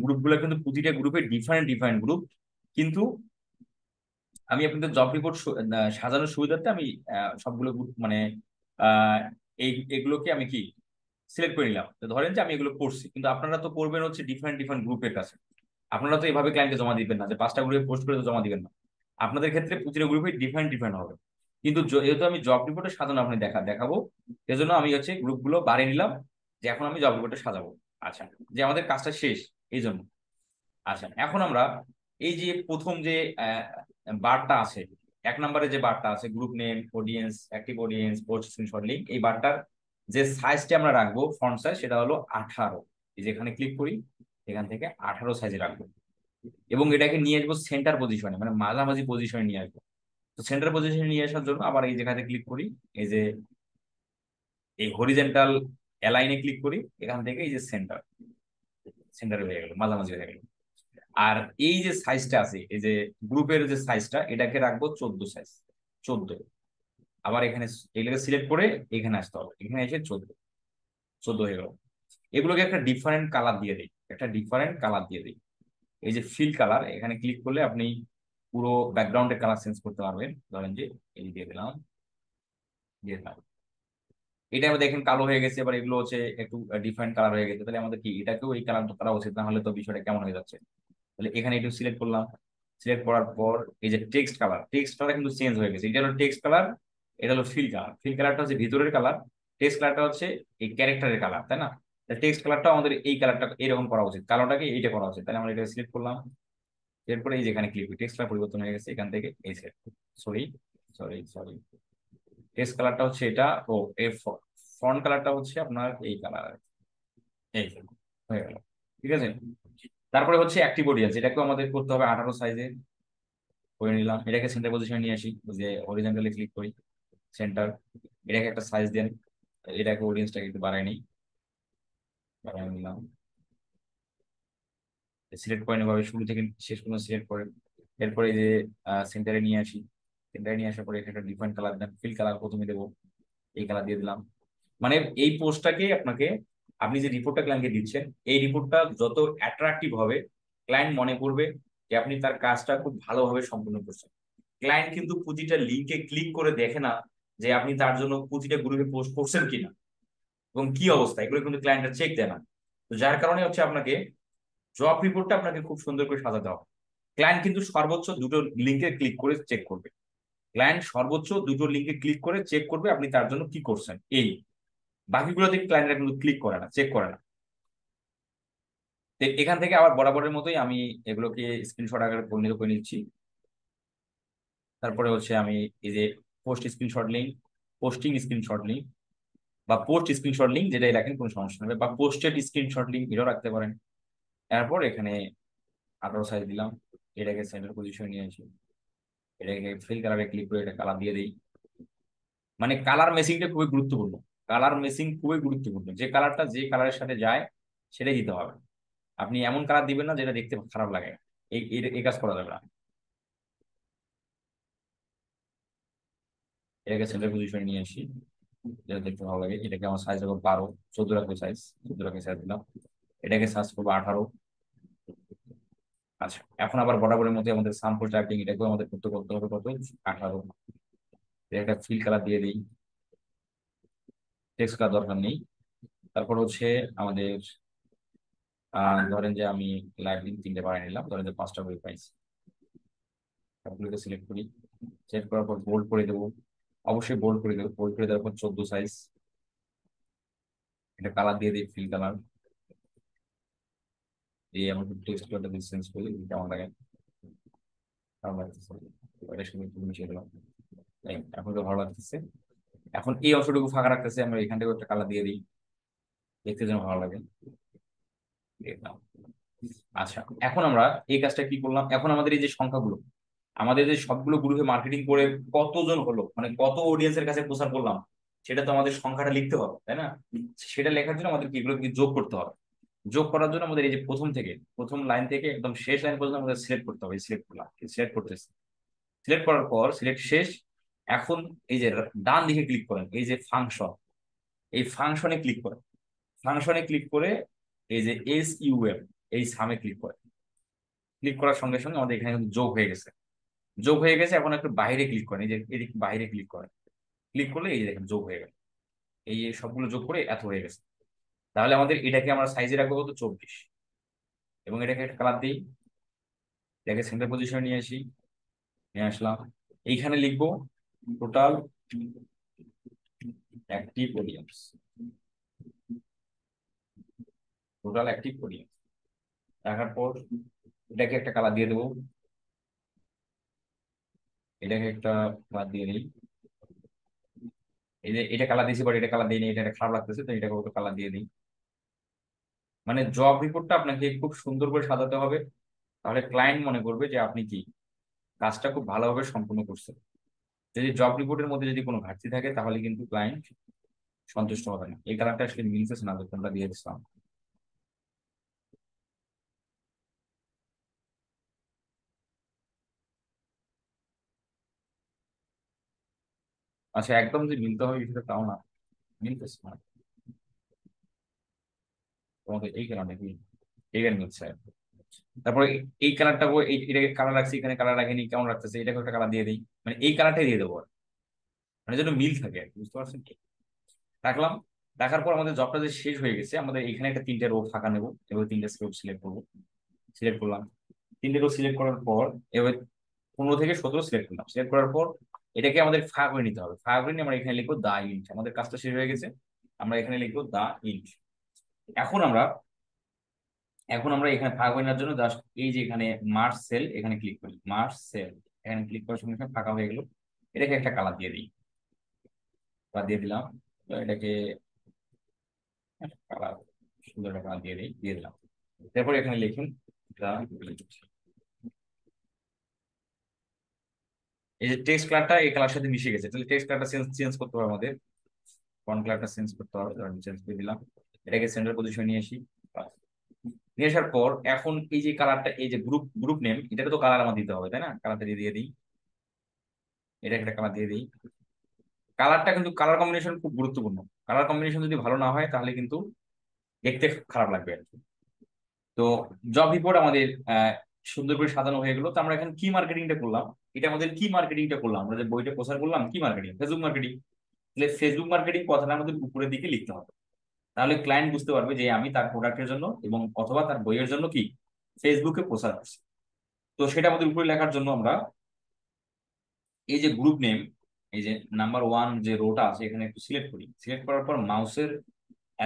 গ্রুপগুলো কিন্তু প্রতিটা গ্রুপে ডিফারেন্ট গ্রুপ, কিন্তু আমি আপনাদের জব রিপোর্ট সাজানোর সুবিধার্থে আমি সবগুলো গ্রুপ মানে এগুলোকে আমি কি সিলেক্ট করে নিলাম। তো ধরেন যে আমি এগুলো করছি, কিন্তু আপনারা তো করবেন হচ্ছে ডিফারেন্ট গ্রুপের কাছে। আপনারা তো এভাবে ক্লায়েন্টকে জমা দিবেন না যে 5টা গ্রুপে পোস্ট করে তো জমা দিবেন না। আপনাদের ক্ষেত্রে প্রতিটা গ্রুপে ডিফারেন্ট হবে। কিন্তু যেহেতু আমি জব রিপোর্টে সাজানো আপনি দেখাবো, এজন্য আমি হচ্ছে গ্রুপগুলো বাড়িয়ে নিলাম, যে এখন আমি জব রিপোর্টে সাজাবো। আচ্ছা, যে আমাদের কাজটা শেষ এই জন্য। আচ্ছা, এখন আমরা এই যে প্রথম যে বারটা আছে, 1 নম্বরে যে বারটা আছে group name, audience, active audience, post screenshot link, এই বারটার যে সাইজটা আমরা রাখবো ফন্ট সাইজ সেটা হলো 18। এই যে এখানে ক্লিক করি, এখান থেকে 18 সাইজে রাখবো, এবং এটাকে নিয়ে আসবো সেন্টার পজিশনে, মানে মাঝামাঝি পজিশনে নিয়ে আসবো। তো সেন্টার পজিশনে নিয়ে আসার জন্য আবার এই জায়গাতে ক্লিক করি, এই যে এই হরিজেন্টাল অ্যালাইনে ক্লিক করি, এখান থেকে এই যে সেন্টারে হয়ে গেল, মাঝামাঝি হয়ে গেল। আর এই যে সাইজটা আছে, এই যে গ্রুপের যে সাইজটা, এটাকে রাখবো 14 সাইজ, 14। আবার এখানে এগুলোকে সিলেক্ট করে এখানে আসতে হবে, এখানে এসে 14 হয়ে গেল। এগুলোকে একটা ডিফারেন্ট কালার দিয়ে দিই, একটা ডিফারেন্ট কালার দিয়ে দিই। এই যে ফিল কালার, এখানে ক্লিক করলে আপনি পুরো ব্যাকগ্রাউন্ডের কালার চেঞ্জ করতে পারবেন। ধরেন যে এই দিয়ে দিলাম, এটা আমাদের দেখেন কালো হয়ে গেছে। এবার এগুলো হচ্ছে একটু ডিফারেন্ট কালার হয়ে গেছে, তাহলে আমাদের কি এটাকেও এই কালার করা উচিত, না হলে তো বিষয়টা কেমন হয়ে যাচ্ছে। তাহলে এখানে একটু সিলেক্ট করলাম, সিলেক্ট করার পর এই যে টেক্সট কালার কিন্তু চেঞ্জ হয়ে গেছে। এটা হলো টেক্সট কালার, এটা হলো ফিল কালারটা হচ্ছে ভিতরের কালার, টেক্সট কালারটা হচ্ছে এই ক্যারেক্টারের কালার, তাই না? টেক্সট কালারটা আমাদের এই কালারটা এরকম করা উচিত, কালোটাকে এইটা করা উচিত। তাহলে আমরা এটা সিলেক্ট করলাম, সিলেক্ট করে এই যে এখানে ক্লিক করি, টেক্সট কালার পরিবর্তন হয়ে গেছে, এখান থেকে এই select, sorry sorry sorry text কালারটা হচ্ছে এটা, ও এর ফন্ট কালারটা হচ্ছে আপনার এই কালার, এই যে হয়ে গেল, ঠিক আছে। তারপরে হচ্ছে অ্যাক্টিভ অডিয়েন্স, এটাকেও আমাদের করতে হবে 18 সাইজে করে নিলাম। এটাকে সেন্টার পজিশনে নিয়ে আসি, যে হরিজন্টালি ক্লিক করি, সেন্টার, এটাকে একটা সাইজ দেন, এটাকে অডিয়েন্সটাকে একটু বাড়াই নিলাম, সিলেক্ট করে নেবো শুরু থেকে শেষ পর্যন্ত সিলেক্ট করে। এরপরে এই যে সেন্টারে নিয়ে আসি, সেন্টারে নিয়ে আসার পরে এখানে একটা ডিফারেন্ট কালার দেন, ফিল কালার প্রথমে দেবো, এই কালার দিয়ে দিলাম। মানে এই পোস্টটাকে আপনাকে, আপনি যে রিপোর্টটা ক্লায়েন্টকে দিচ্ছেন, এই রিপোর্টটা যত অ্যাট্রাকটিভ হবে, ক্লায়েন্ট মনে করবে যে আপনি তার কাজটা খুব ভালোভাবে সম্পূর্ণ করছেন। ক্লায়েন্ট কিন্তু প্রতিটা লিঙ্কে ক্লিক করে দেখে না যে আপনি তার জন্য প্রতিটা গ্রুপে পোস্ট করছেন কিনা এবং কি অবস্থা, এগুলো কিন্তু ক্লায়েন্টরা চেক দেয় না। তো যার কারণে হচ্ছে আপনাকে জব রিপোর্টটা আপনাকে খুব সুন্দর করে সাজাতে হবে। ক্লায়েন্ট কিন্তু সর্বোচ্চ দুটো লিঙ্কে ক্লিক করে চেক করবে, চেক করবে আপনি তার জন্য কি করছেন। এই বাকিগুলোতে ক্লায়েন্টরা কিন্তু ক্লিক করে না, চেক করে না। তো এখান থেকে আবার বরাবরের মতোই আমি এগুলোকে স্ক্রিনশট আকারে পরিণত করে নিচ্ছি। তারপরে হচ্ছে আমি এই যে পোস্টিং স্ক্রিনশট লিঙ্ক বা পোস্ট স্ক্রিনশট লিঙ্ক যেটাই রাখেন কোনো সমস্যা নেই, বা পোস্টেড স্ক্রিনশট লিঙ্ক এটাও রাখতে পারেন। এরপর এখানে 18 সাইজ দিলাম, এটাকে সেন্টার পজিশন নিয়ে আসি, এটাকে ফিল কালারে ক্লিক করে এটা কালার দিয়ে দিই। মানে কালার মেসিংটা খুবই গুরুত্বপূর্ণ, যে কালারটা যে কালারের সাথে যায় সেটাই দিতে হবে। আপনি এমন কালার দিবেন না যেটা দেখতে খারাপ লাগে, এই কাজ করা যাবে না। এটাকে সেন্টার পজিশনে নিয়ে আসি, যেটা দেখতে ভালো লাগে। এটাকে আমার সাইজ হবে 12, 14 রাখবো সাইজ, 14 রাখে সাইজ দিলাম। এটাকে সার্চ করবো 18। আচ্ছা, এখন আবার বরাবরের মধ্যে আমাদের স্যাম্পল টাইপিং, এটাকেও আমাদের করতে হবে কত, 18। একটা ফিল কালার দিয়ে দিই, টেক্সট কালার দরকার নেই। তারপর হচ্ছে আমাদের ধরেন যে আমি লাইভ লিঙ্ক 3টে বানিয়ে নিলাম, ধরেন যে 5টা করে পাইছি। সবগুলোকে সিলেক্ট করি, সিলেক্ট করার পর বোল্ড করে দেবো, অবশ্যই বোল্ড করে দেওয়ার পর 14 সাইজ, এটা কালার দিয়ে দিই, ফিল কালার দিয়ে আমার টেক্সট কালারটা চেঞ্জ করি, কেমন লাগে, ভালো লাগতেছে, এটার সঙ্গে একটু মিশিয়ে দিলাম, এখন তো ভালো লাগতেছে। এখন এই অংশটুকু ফাঁকা রাখতেছে, আমরা এখান থেকে একটা কালার দিয়ে দিই, দেখতে যেন ভালো লাগে। আচ্ছা, এখন আমরা এই কাজটা কি করলাম, এখন আমাদের এই যে সংখ্যাগুলো, আমাদের যে সবগুলো গ্রুপে মার্কেটিং করে কতজন হলো, মানে কত অডিয়েন্সের কাছে প্রচার করলাম, সেটা তো আমাদের সংখ্যাটা লিখতে হবে, তাই না? সেটা লেখার জন্য আমাদের এগুলো যোগ করতে হবে। যোগ করার জন্য আমাদের এই যে প্রথম লাইন থেকে একদম শেষ লাইন পর্যন্ত আমাদের সিলেক্ট করতে হবে। সিলেক্ট করলাম, সিলেক্ট করতেছি, সিলেক্ট করার পর সিলেক্ট শেষ। এখন এই যে ডান দিকে ক্লিক করেন, এই যে ফাংশন, এই ফাংশনে ক্লিক করে এই যে SUM, এই সামে ক্লিক করার সঙ্গে সঙ্গে আমাদের এখানে কিন্তু যোগ হয়ে গেছে। এখন একটু বাইরে ক্লিক করেন, এই যে এদিকে বাইরে ক্লিক করলে এই যে দেখেন যোগ হয়ে গেল, এই যে সবগুলো যোগ করে এত হয়ে গেছে। তাহলে আমাদের এটাকে আমরা সাইজে রাখবো কত, 24, এবং এটাকে একটা কালার দিই, এটাকে সেন্টার পজিশনে নিয়ে আসলাম। এইখানে লিখবো টোটাল অ্যাক্টিভ অডিয়েন্স, রাখার পর এটাকে একটা কালার দিয়ে দেবো, এটাকে একটা কালার দিয়ে দিই। এই যে এটা কালার দিয়েছি, বাট এটা কালার দিইনি, এটা খারাপ লাগতেছে, তো এটাকে একটা কালার দিয়ে দিই। মানে জব রিপোর্টটা আপনাকে খুব সুন্দর করে সাজাতে হবে, তাহলে ক্লায়েন্ট মনে করবে যে আপনি কি কাজটা খুব ভালোভাবে সম্পূর্ণ করছেন। যদি জব রিপোর্টের মধ্যে যদি কোনো ঘাটতি থাকে তাহলে কিন্তু ক্লায়েন্ট সন্তুষ্ট হবে না। এই কালারটা আসলে মিলতেছে না, তোমরা দিয়ে দিচ্ছিলাম। আচ্ছা, একদম যে মিলতে হবে সেটা তাও না, মিলতেছে না। তোমাদের এই কালারটা কি এইখানে মিলছে। তারপরে এই কালারটা এটাকে কালার রাখছি, এখানে কালার রাখিনি, কেমন রাখতেছে, এটাকে একটা কালার দিয়ে দিই, মানে এই কালারটাই দিয়ে দেবো, মানে যেন মিল থাকে আর কি, বুঝতে পারছেন কি? রাখলাম। রাখার পর আমাদের জবটা যে শেষ হয়ে গেছে, আমাদের এখানে একটা 3টে রো ফাঁকা নেবো, এবার 3টে সিলেক্ট করবো। সিলেক্ট করলাম, 3টে রো সিলেক্ট করার পর এবার 15 থেকে 17 সিলেক্ট করলাম। সিলেক্ট করার পর এটাকে আমাদের ফাঁকা করে নিতে হবে। ফাঁকা করে নিয়ে আমরা এখানে লিখবো দা ইন্ট। আমাদের কাজটা শেষ হয়ে গেছে, আমরা এখানে লিখবো দা ইন্ট। এখন আমরা এখানে ফাঁকা করে নেওয়ার জন্য জাস্ট এই যে এখানে মার্জ সেল, এখানে ক্লিক করি। মার্জ সেল এখানে ক্লিক করার সঙ্গে সঙ্গে ফাঁকা হয়ে গেল। এটাকে একটা কালার দিয়ে দিই, কালার দিয়ে দিলাম। তো এটাকে কালার, সুন্দর একটা কালার দিয়ে দিলাম। তারপরে এখানে লিখুন দা ইন্ট। এই যে টেক্সট কালারটা এই কালার সাথে মিশে গেছে, তাহলে টেক্সট কালারটা চেঞ্জ করতে হবে আমাদের। ফন্ট কালারটা চেঞ্জ করতে হবে, চেঞ্জ করে দিলাম। এটাকে সেন্টার পজিশন নিয়ে আসি। নিয়ে আসার পর এখন এই যে কালারটা, এই যে গ্রুপ নেম, এটাকে তো কালার আমার দিতে হবে, তাই না? কালারটা দিয়ে দিই, এটা একটা কালার দিয়ে দিই। কালারটা কিন্তু, কালার কম্বিনেশন খুব গুরুত্বপূর্ণ। কালার কম্বিনেশন যদি ভালো না হয় তাহলে কিন্তু দেখতে খারাপ লাগবে আর কি। তো জব রিপোর্ট আমাদের সুন্দর করে সাজানো হয়ে গেলো। তো আমরা এখন কি মার্কেটিংটা করলাম, এটা আমাদের কি মার্কেটিংটা করলাম, আমরা যে বইটা প্রচার করলাম কি মার্কেটিং, ফেসবুক মার্কেটিং। তাহলে ফেসবুক মার্কেটিং কথাটা আমাদের উপরের দিকে লিখতে হবে, তাহলে ক্লায়েন্ট বুঝতে পারবে যে আমি তার প্রোডাক্টের জন্য এবং অথবা তার বইয়ের জন্য কি ফেসবুকে প্রচার করছি। তো সেটা আমাদের উপরে লেখার জন্য আমরা এই যে গ্রুপ নেম, এই যে নাম্বার 1 যে রোটা আছে এখানে একটু সিলেক্ট করি। সিলেক্ট করার পর মাউসের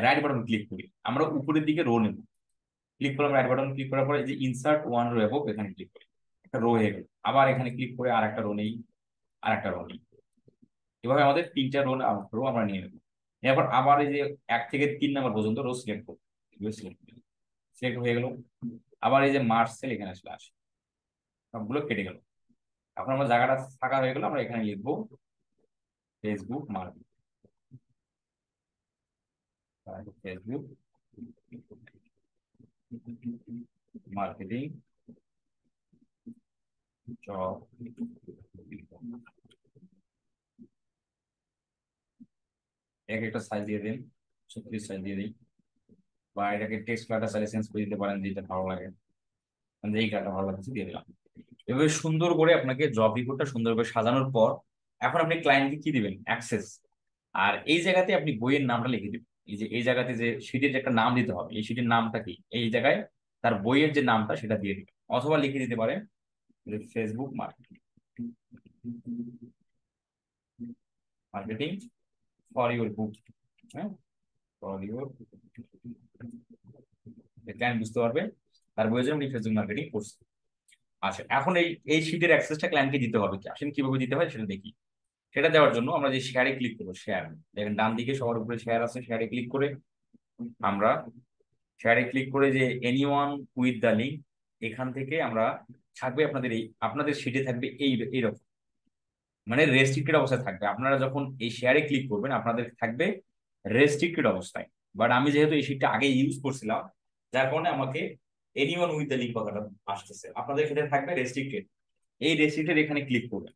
রাইট বাটন ক্লিক করি, আমরা উপরের দিকে রো নেব। ক্লিক করলাম, রাইট বাটন ক্লিক করার পর এই যে ইনসার্ট 1 রো অ্যাবভ এখানে ক্লিক করি, একটা রো হয়ে গেল। আবার এখানে ক্লিক করে আর একটা রো নেই, আর একটা রো নেই। এভাবে আমাদের 3টা রো আমরা নিয়ে নেবো। এরপর আবার এই যে 1 থেকে 3 নাম্বার পর্যন্ত রো সিলেক্ট করবো। সিলেক্ট হয়ে গেল। আবার এই যে মার্চ সেল এখানে আসলে আসে, সবগুলো কেটে গেল। এখন আমরা জায়গাটা ফাঁকা হয়ে গেল, আমরা এখানে লিখবো Facebook marketing. Facebook marketing job. একটা সাইজ দিয়ে দিন, 36 সাইজ দিয়ে দিই, বা এটাকে টেক্সট কালারটা চাইলে চেঞ্জ করে দিতে পারেন, যেটা ভালো লাগে। এই কালারটা ভালো লাগছে, দিয়ে দিলাম। এভাবে সুন্দর করে আপনাকে জব রিপোর্টটা সুন্দর করে সাজানোর পর এখন আপনি ক্লায়েন্টকে কি দিবেন, অ্যাক্সেস। আর এই জায়গাতে আপনি বইয়ের নামটা লিখে দিবেন। এই যে এই জায়গাতে যে শীটের যে একটা নাম দিতে হবে, এই শীটের নামটা কি, এই জায়গায় তার বইয়ের যে নামটা সেটা দিয়ে দিবেন, অথবা লিখে দিতে পারেন Facebook marketing for your book. হ্যাঁ, ফর ইউর, ক্লায়েন্ট বুঝতে পারবে তার বইয়ের জন্য ফেসবুক মার্কেটিং করছে। আচ্ছা, এখন এই শীটের অ্যাক্সেসটা ক্লায়েন্টকে দিতে হবে, কি আসেন কিভাবে দিতে হয় সেটা দেখি। সেটা দেওয়ার জন্য আমরা যে শেয়ারে ক্লিক করবো, শেয়ার দেখেন ডান দিকে সবার উপরে শেয়ার আছে, শেয়ারে ক্লিক করে আমরা যে এনিওয়ান উইথ দ্য লিঙ্ক, এখান থেকে আমরা থাকবে আপনাদের শিটে থাকবে এইরকম, মানে রেস্ট্রিক্টেড অবস্থায় থাকবে। আপনারা যখন এই শেয়ারে ক্লিক করবেন আপনাদের থাকবে রেস্ট্রিক্টেড অবস্থায়। বাট আমি যেহেতু এই শিটটা আগে ইউজ করছিলাম, যার কারণে আমাকে এনিওয়ান উইথ দ্য লিঙ্ক কথাটা আসতেছে। আপনাদের ক্ষেত্রে থাকবে রেস্ট্রিক্টেড। এই রেস্ট্রিক্টেড এখানে ক্লিক করবেন,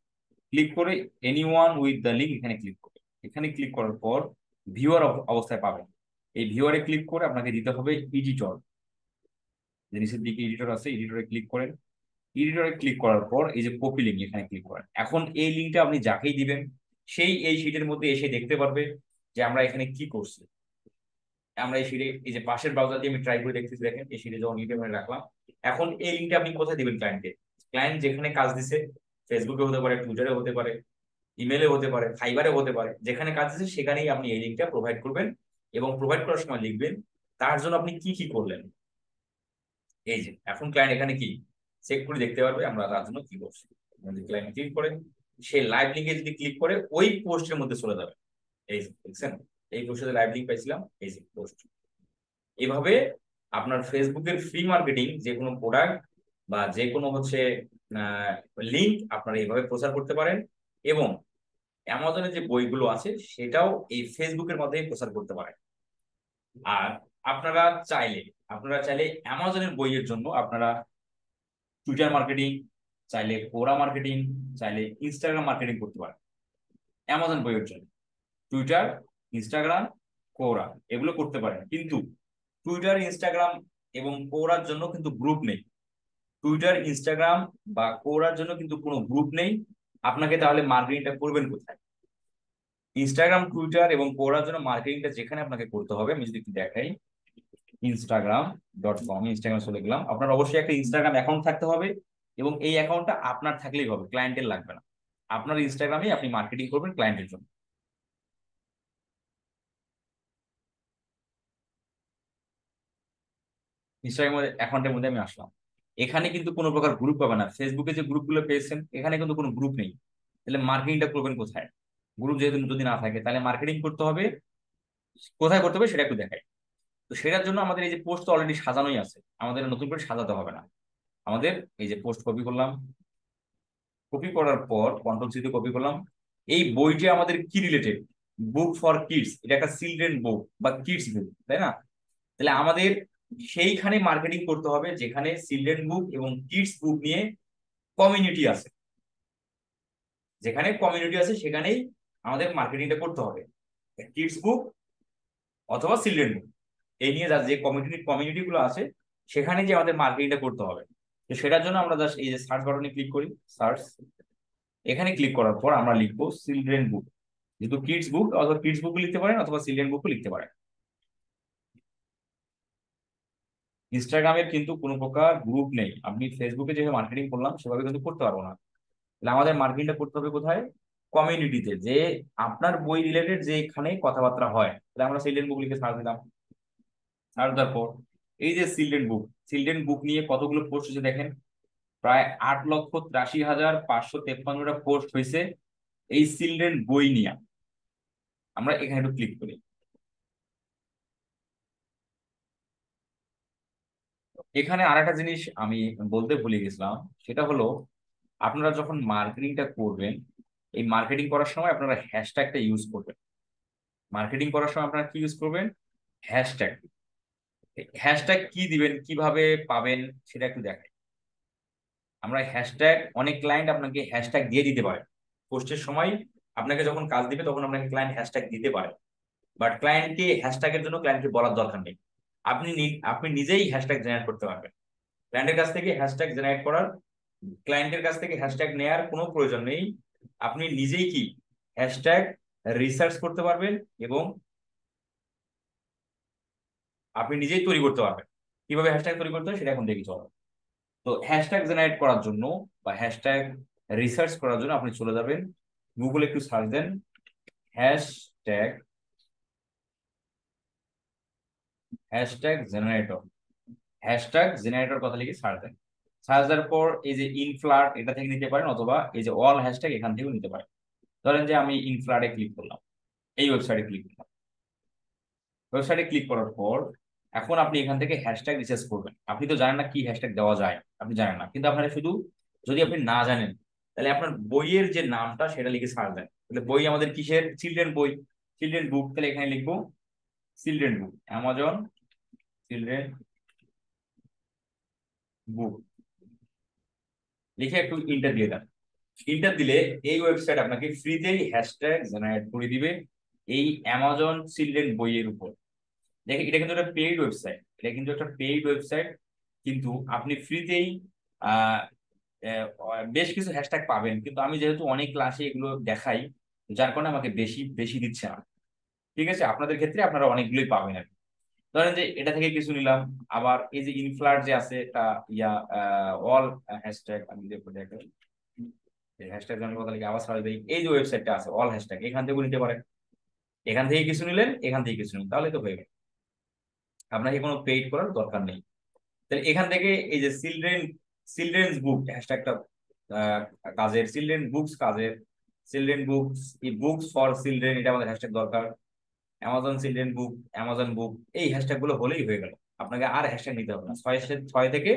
ক্লিক করে এনিওয়ান উইথ দ্য লিঙ্ক এখানে ক্লিক করবেন। এখানে ক্লিক করার পর ভিউয়ার অবস্থায় পাবেন। এই ভিউয়ারে ক্লিক করে আপনাকে দিতে হবে এডিটর, যে নিচের দিকে এডিটর আছে, এডিটরে ক্লিক করেন। এডিটরে ক্লিক করার পর এই যে কপি লিঙ্ক এখানে ক্লিক করেন। এখন এই লিঙ্কটা আপনি যাকেই দিবেন সেই এই শীটের মধ্যে এসে দেখতে পারবে যে আমরা এখানে কি করছি। আমরা এই শীটে এই যে পাশের ব্রাউজার দিয়ে আমি ট্রাই করে দেখতেছি, দেখেন এই শীটে যখন লিঙ্কটা এখানে রাখলাম। এখন এই লিঙ্কটা আপনি কোথায় দিবেন ক্লায়েন্টকে, ক্লায়েন্ট যেখানে কাজ দিছে, ফেসবুকে হতে পারে, টুইটারে হতে পারে, ইমেলে হতে পারে, ফাইবারে হতে পারে, যেখানে কাজ দিচ্ছে সেখানেই আপনি এই লিঙ্কটা প্রোভাইড করবেন। এবং প্রোভাইড করার সময় লিখবেন তার জন্য আপনি কি কি করলেন। এই যে এখন ক্লায়েন্ট এখানে কি চেক করে দেখতে পারবে আমরা তার জন্য কি করছি। ক্লায়েন্ট ক্লিক করে সে লাইভ লিঙ্কে যদি ক্লিক করে ওই পোস্টের মধ্যে চলে যাবে। এই দেখছেন, এই পোস্টে লাইভ লিঙ্ক পাইছিলাম, এই যে পোস্ট। এইভাবে আপনার ফেসবুকের ফ্রি মার্কেটিং যে কোনো প্রোডাক্ট বা যে কোনো লিঙ্ক আপনারা এইভাবে প্রচার করতে পারেন। এবং অ্যামাজনের যে বইগুলো আছে সেটাও এই ফেসবুকের মধ্যে প্রচার করতে পারে। আর আপনারা চাইলে অ্যামাজনের বইয়ের জন্য আপনারা টুইটার মার্কেটিং, চাইলে কোরা মার্কেটিং, চাইলে ইনস্টাগ্রাম মার্কেটিং করতে পারেন। অ্যামাজন বইয়ের জন্য টুইটার, ইনস্টাগ্রাম, কোরা এগুলো করতে পারেন, কিন্তু টুইটার, ইনস্টাগ্রাম এবং কোরার জন্য কিন্তু গ্রুপ নেই। টুইটার, ইনস্টাগ্রাম বা কোরার জন্য কিন্তু কোনো গ্রুপ নেই। আপনাকে তাহলে মার্কেটিংটা করবেন কোথায়? ইনস্টাগ্রাম, টুইটার এবং কোরার জন্য মার্কেটিংটা যেখানে আপনাকে করতে হবে, আমি যদি একটু দেখাই, instagram.com, ইনস্টাগ্রাম চলে গেলাম। আপনার অবশ্যই একটা ইনস্টাগ্রাম অ্যাকাউন্ট থাকতে হবে এবং এই অ্যাকাউন্টটা আপনার থাকলেই হবে, ক্লায়েন্টের লাগবে না। আপনার ইনস্টাগ্রামে আপনি মার্কেটিং করবেন ক্লায়েন্টের জন্য। ইনস্টাগ্রাম অ্যাকাউন্টের মধ্যে আমি আসলাম, এখানে কিন্তু কোনো প্রকার গ্রুপ পাবে না। ফেসবুকে যে গ্রুপগুলো পেয়েছেন এখানে কিন্তু কোনো গ্রুপ নেই। তাহলে মার্কেটিংটা করবেন কোথায়? গ্রুপ যেহেতু যদি না থাকে তাহলে মার্কেটিং করতে হবে কোথায়, করতে হবে সেটা একটু দেখাই। তো সেটার জন্য আমাদের এই যে পোস্ট অলরেডি সাজানোই আছে, আমাদের নতুন করে সাজাতে হবে না। আমাদের এই যে পোস্ট কপি করলাম, কপি করার পর কন্ট্রোল সি তে কপি করলাম। এই বইটি আমাদের কি রিলেটেড? বুক ফর কিডস, এটা একটা চিলড্রেন বুক বা কিডস বুক, তাই না? তাহলে আমাদের সেইখানে মার্কেটিং করতে হবে যেখানে চিলড্রেন বুক এবং কিডস বুক নিয়ে কমিউনিটি আছে। যেখানে কমিউনিটি আছে সেখানেই আমাদের মার্কেটিংটা করতে হবে, কিডস বুক অথবা চিলড্রেন বুক এই নিয়ে যে কমিউনিটি গুলো আছে সেখানে যে আমাদের মার্কেটিংটা করতে হবে। তো সেটার জন্য আমরা জাস্ট এই যে সার্চ বাটনে ক্লিক করি, সার্চ, এখানে ক্লিক করার পর আমরা লিখবো চিলড্রেন বুক। যেহেতু কিডস বুক, অথবা কিডস বুক লিখতে পারেন অথবা চিলড্রেন বুকও লিখতে পারেন। ইনস্টাগ্রামের কিন্তু কোনো প্রকার গ্রুপ নেই, আপনি ফেসবুকে যেভাবে মার্কেটিং করলাম সেভাবে কিন্তু করতে পারবো না। তাহলে আমাদের মার্কেটিংটা করতে হবে কোথায়? কমিউনিটিতে, যে আপনার বই রিলেটেড যেখানে কথাবার্তা হয়। তাহলে আমরা চিলড্রেন বুক লিখে সার্চ দিলাম, সার্চ দেওয়ার পর এই যে চিলড্রেন বুক নিয়ে কতগুলো পোস্ট হয়েছে দেখেন, প্রায় 8,83,553টা পোস্ট হয়েছে এই চিলড্রেন বই নিয়ে। আমরা এখানে একটু ক্লিক করি। এখানে আরেকটা জিনিস আমি বলতে ভুলে গেছিলাম, সেটা হলো আপনারা যখন মার্কেটিংটা করবেন, এই মার্কেটিং করার সময় আপনারা হ্যাশট্যাগটা ইউজ করবেন। মার্কেটিং করার সময় আপনারা কি ইউজ করবেন? হ্যাশট্যাগ। হ্যাশট্যাগ কি দিবেন, কিভাবে পাবেন সেটা একটু দেখাই। আমরা হ্যাশট্যাগ, অনেক ক্লায়েন্ট আপনাকে হ্যাশট্যাগ দিয়ে দিতে পারে পোস্টের সময়। আপনাকে যখন কাজ দিবে তখন আপনাকে ক্লায়েন্ট হ্যাশট্যাগ দিতে পারে, বাট ক্লায়েন্টকে হ্যাশট্যাগের জন্য ক্লায়েন্টকে বলার দরকার নেই। আপনি নিজেই হ্যাশট্যাগ জেনারেট করতে পারবেন। ক্লায়েন্টের কাছ থেকে হ্যাশট্যাগ জেনারেট করার, ক্লায়েন্টের কাছ থেকে হ্যাশট্যাগ নেওয়ার কোনো প্রয়োজন নেই। আপনি নিজেই কি হ্যাশট্যাগ রিসার্চ করতে পারবেন এবং আপনি নিজেই তৈরি করতে পারবেন। কিভাবে হ্যাশট্যাগ তৈরি করতে হয় সেটা এখন দেখি চলো। তো হ্যাশট্যাগ জেনারেট করার জন্য বা হ্যাশট্যাগ রিসার্চ করার জন্য আপনি চলে যাবেন গুগলে, একটু সার্চ দেন হ্যাশট্যাগ জেনারেটর। হ্যাশট্যাগ জেনারেটর কথা লিখে সার্চ দেন। সার্চ দেওয়ার পর এই যে ইনফ্লাড এটা থেকে নিতে পারেন, অথবা এই যে অল হ্যাশট্যাগ এখান থেকেও নিতে পারেন। ধরেন যে আমি ইনফ্লাডে ক্লিক করলাম, এই ওয়েবসাইটে ক্লিক করলাম। ওয়েবসাইটে ক্লিক করার পর এখন আপনি এখান থেকে হ্যাশট্যাগ রিসার্চ করবেন। আপনি তো জানেন না কি হ্যাশট্যাগ দেওয়া যায়, আপনি জানেন না, কিন্তু আপনারা শুধু, যদি আপনি না জানেন তাহলে আপনার বইয়ের যে নামটা সেটা লিখে সার্চ দেন। তাহলে বই আমাদের কিসের? চিলড্রেন বই, চিলড্রেন বুক। তাহলে এখানে লিখবো চিলড্রেন বুক, অ্যামাজন চিলড্রেন বুক লিখে একটু ইন্টার দিয়ে দেন। ইন্টার দিলে এই ওয়েবসাইট আপনাকে ফ্রিতেই হ্যাশট্যাগ জেনারেট করে দিবে এই অ্যামাজন চিলড্রেন বইয়ের উপর। দেখেন এটা কিন্তু একটা পেইড ওয়েবসাইট, কিন্তু আপনি ফ্রিতেই আহ বেশ কিছু হ্যাশট্যাগ পাবেন। কিন্তু আমি যেহেতু অনেক ক্লাসে এগুলো দেখাই, যার কারণে আমাকে বেশি বেশি দিচ্ছে না। ঠিক আছে, আপনাদের ক্ষেত্রে আপনারা অনেকগুলোই পাবেন আর কি। ধরেন যে এটা থেকে কিছু নিলাম, আবার এই যে ইনফ্লাড যে আছে এটা অল হ্যাশট্যাগ, আমি দেখাই হ্যাশট্যাগ কথা লিখে আবার সার্চ দিই, এই যে ওয়েবসাইটটা আছে অল হ্যাশট্যাগ, এখান থেকেও নিতে পারেন। এখান থেকে কিছু নিলেন, এখান থেকে কিছু নিলেন, তাহলে তো হয়ে গেল, আপনাকে কোনো পেইড করার দরকার নেই। তাহলে এখান থেকে এই যে চিলড্রেন্স বুক হ্যাশট্যাগটা কাজের, চিলড্রেন বুকস কাজের, চিলড্রেন বুকস, এই বুকস ফর চিলড্রেন এটা আমাদের হ্যাশট্যাগ দরকার। অ্যামাজন চিলড্রেন বুক, অ্যামাজন বুক, এই হ্যাশট্যাগ গুলো হলেই হয়ে গেল। আপনাকে আর হ্যাশট্যাগ নিতে হবে না, 6 থেকে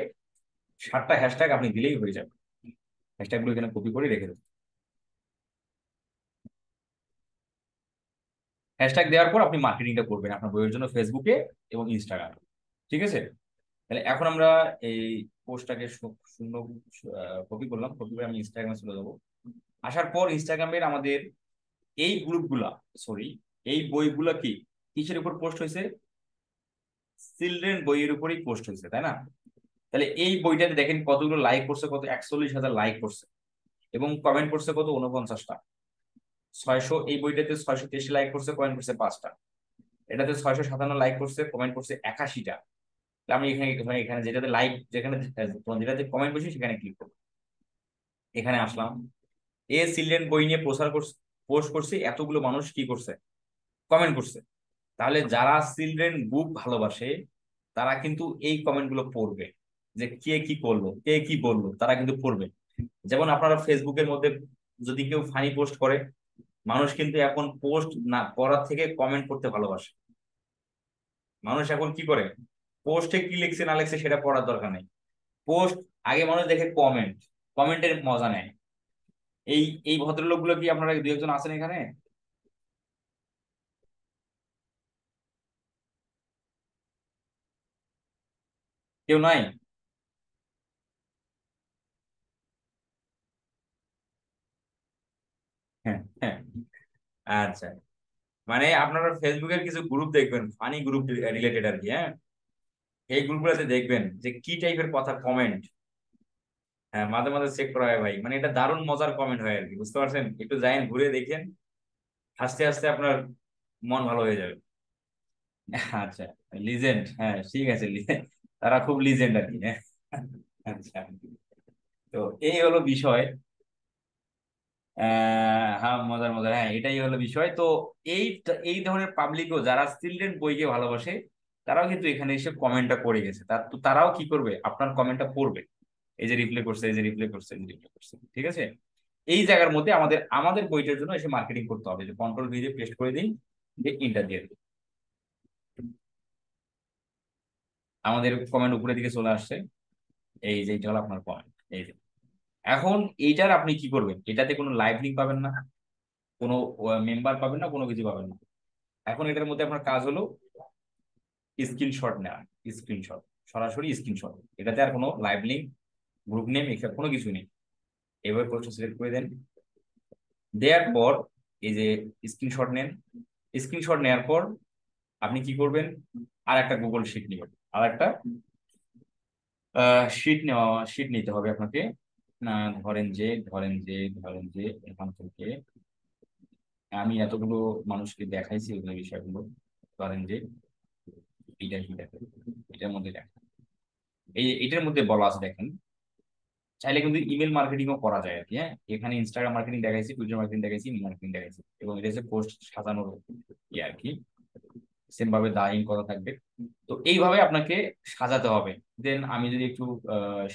7টা হ্যাশট্যাগ আপনি দিলেই হয়ে যাবে। হ্যাশট্যাগ গুলো এখানে কপি করে রেখে দেবেন। হ্যাশট্যাগ দেওয়ার পর আপনি মার্কেটিংটা করবেন আপনার বইয়ের জন্য ফেসবুকে এবং ইনস্টাগ্রামে। ঠিক আছে? তাহলে এখন আমরা এই পোস্টটাকে শূন্য কপি করলাম, কপি করে আমি ইনস্টাগ্রামে চলে যাবো। আসার পর ইনস্টাগ্রামের আমাদের এই গ্রুপগুলা, সরি এই বইগুলা কি কিসের উপর পোস্ট হয়েছে? চিলড্রেন বইয়ের উপরেই পোস্ট হয়েছে, তাই না? তাহলে এই বইটাতে দেখেন কতগুলো লাইক করছে, কত 41,000 লাইক করছে এবং কমেন্ট করছে কত 49টা। 600 এই বইটাতে 683 লাইক করছে, কমেন্ট করছে 5টা। এটাতে 657 লাইক করছে, কমেন্ট করছে 81টা। আমি এখানে এখানে যেটাতে লাইক, যেটাতে কমেন্ট করছি সেখানে ক্লিক করবো। এখানে আসলাম, এ চিলড্রেন বই নিয়ে পোস্ট করছে, এতগুলো মানুষ কি করছে? কমেন্ট করছে। তাহলে যারা চিলড্রেন বুক ভালোবাসে তারা কিন্তু এই কমেন্ট গুলো পড়বে, যে কে কি করলো, কে কি বললো, তারা কিন্তু পড়বে। যেমন আপনারা ফেসবুকের মধ্যে যদি কেউ ফানি পোস্ট করে, মানুষ কিন্তু এখন পোস্ট না করার থেকে কমেন্ট করতে ভালোবাসে। মানুষ এখন কি করে, পোস্টে কি লিখছে না লিখছে সেটা পড়ার দরকার নেই, পোস্ট আগে মানুষ দেখে কমেন্ট, কমেন্টের মজা নেয়। এই এই ভদ্রলোক গুলো কি আপনারা 2-1 জন আছেন এখানে? কেউ নাই? হ্যাঁ, হ্যাঁ, আচ্ছা। মানে আপনারা ফেসবুকের কিছু গ্রুপ দেখবেন, ফানি গ্রুপ রিলেটেড আর কি, হ্যাঁ, এই গ্রুপগুলোতে দেখবেন যে কি টাইপের কথা কমেন্ট। হ্যাঁ, মাঝে মাঝে চেক করা হয় ভাই, মানে এটা দারুণ মজার কমেন্ট হয় আর কি, বুঝতে পারছেন? একটু যাইন, ঘুরে দেখেন, হাসতে হাসতে আপনার মন ভালো হয়ে যাবে। আচ্ছা, লিজেন্ড, হ্যাঁ ঠিক আছে, তারা খুব লিজেন্ড আর কি, হ্যাঁ। আচ্ছা, তো এই হলো বিষয়। হ্যাঁ, মজার মজার, হ্যাঁ এটাই হলো বিষয়। তো এই এই ধরনের পাবলিকও যারা চিলড্রেন বইকে ভালোবাসে তারাও কিন্তু এখানে এসে কমেন্টটা করে গেছে, তো তারাও কি করবে? আপনার কমেন্টটা পড়বে। এই যে রিপ্লাই করছে, এই যে রিপ্লাই করছে, এই যে রিপ্লাই করছে, ঠিক আছে? এই জায়গার মধ্যে আমাদের আমাদের বইটার জন্য এসে মার্কেটিং করতে হবে, যে কন্ট্রোল ভি দিয়ে পেস্ট করে দিই, যে ইন্টার দিয়ে দিই। আমাদের কমেন্ট উপরের দিকে চলে আসছে, এই যে এটা হলো আপনার কমেন্ট, এই যে। এখন এইটার আপনি কি করবেন? এটাতে কোনো লাইভ লিঙ্ক পাবেন না, কোনো মেম্বার পাবেন না, কোনো কিছু পাবেন না। এখন এটার মধ্যে আপনার কাজ হলো স্ক্রিনশট নেওয়া, স্ক্রিনশট, সরাসরি স্ক্রিনশট। এটাতে আর কোনো লাইভ লিঙ্ক, গ্রুপ নেম, এখানে কোনো কিছু নেই। এবার পোস্ট সিলেক্ট করে দেন, দেওয়ার পর এই যে স্ক্রিনশট নেন। স্ক্রিনশট নেওয়ার পর আপনি কি করবেন? আর একটা গুগল শিট নেবেন, আর একটা শিট নিতে হবে আপনাকে। ধরেন যে এখান থেকে আমি এতগুলো মানুষকে দেখাইছি ওগুলো বিষয়গুলো। ধরেন যে এইটা কি দেখেন, এটার মধ্যে দেখেন, এইটার মধ্যে বলা আছে দেখেন, চাইলে কিন্তু ইমেল মার্কেটিংও করা যায় আর কি, হ্যাঁ। এখানে ইনস্টাগ্রাম মার্কেটিং দেখাইছি, টুইটার মার্কেটিং দেখাইছি, ইমেল মার্কেটিং দেখাইছি, এবং এটা হচ্ছে পোস্ট সাজানোর আর কি, সেম ভাবে দাইং করা থাকবে। তো এইভাবে আপনাকে সাজাতে হবে। দেন আমি যদি একটু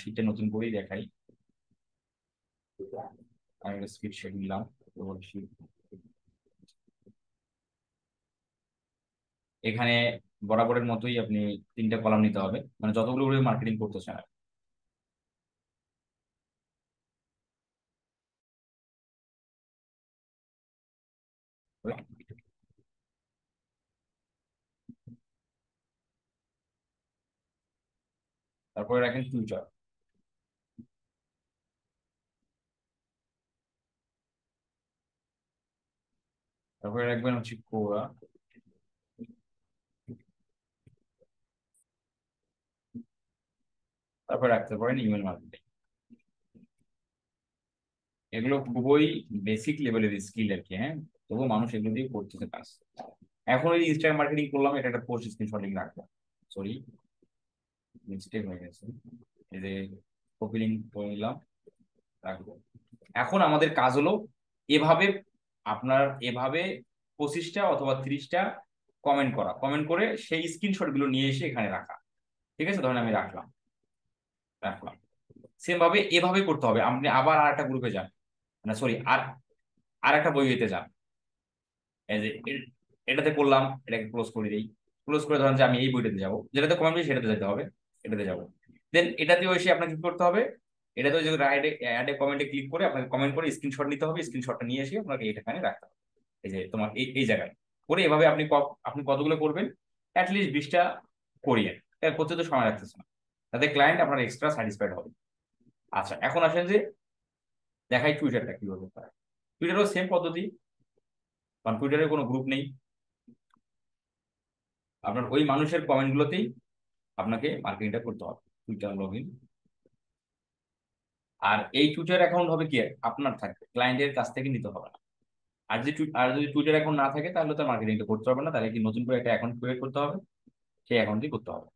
শীটে নতুন করেই দেখাই, আমি স্পিড শেড নিলাম, এখানে বরাবরের মতোই আপনি 3টা কলাম নিতে হবে, মানে যতগুলো মার্কেটিং করতে চান। তারপরে রাখেন ফিউচার, তারপরে রাখবেন হচ্ছে কোরা, তারপরে রাখতে পারেন ইমেল মার্কেটিং। এগুলো খুবই বেসিক লেভেলের স্কিল আর কি, হ্যাঁ, তবুও মানুষ এগুলো দিয়ে করতেছে কাজ। এখন এই ইনস্টাগ্রাম মার্কেটিং করলাম, এটা একটা পোস্ট স্ক্রিনশটিং রাখবো, সরি মিস্টেক হয়ে গেছে, এই যে কপি লিংক করে নিলাম, রাখবো। এখন আমাদের কাজ হলো এভাবে এভাবে 25টা অথবা 30টা কমেন্ট করা, কমেন্ট করে সেই স্ক্রিনশট গুলো নিয়ে এসে এখানে রাখা। ঠিক আছে, ধরেন আমি রাখলাম, সেম ভাবে এভাবে করতে হবে। আপনি আবার আর একটা গ্রুপে যান, না সরি, আর একটা বইতে যান, এই যে এটাতে করলাম, এটাকে ক্লোজ করে দিই। ক্লোজ করে ধরেন যে আমি এই বইটাতে যাবো, যেটাতে কমেন্ট বেশি সেটাতে যেতে হবে, এটাতে যাবো। দেন এটাতেও এসে আপনাকে কি করতে হবে? এটাতে যে অ্যাডে কমেন্টে ক্লিক করে আপনাকে কমেন্ট করে স্ক্রিনশট নিতে হবে, স্ক্রিনশটটা নিয়ে এসে আপনাকে এইখানে রাখতে হবে, এই যে তোমার এই জায়গায় করে এভাবে আপনি কতগুলো করবেন, অ্যাটলিস্ট 20টা করিয়ে, করতে তো সময় লাগতেছে না, তাতে ক্লায়েন্ট আপনার এক্সট্রা স্যাটিসফাইড হবে। আচ্ছা, এখন আসেন যে দেখাই টুইটারটা কিভাবে করতে হয়। টুইটারও সেম পদ্ধতি, কারণ টুইটারে কোনো গ্রুপ নেই, আপনার ওই মানুষের কমেন্ট গুলোতেই আপনাকে মার্কেটিংটা করতে হবে, টুইটার লগ ইন। আর এই টুইটার অ্যাকাউন্ট হবে কি আপনার থাকবে, ক্লায়েন্টের কাছ থেকে নিতে হবে না। আর যদি টুইটার অ্যাকাউন্ট না থাকে তাহলে তো মার্কেটিংটা করতে হবে না, তাহলে কি নতুন করে একটা অ্যাকাউন্ট ক্রিয়েট করতে হবে, সেই অ্যাকাউন্টই করতে হবে।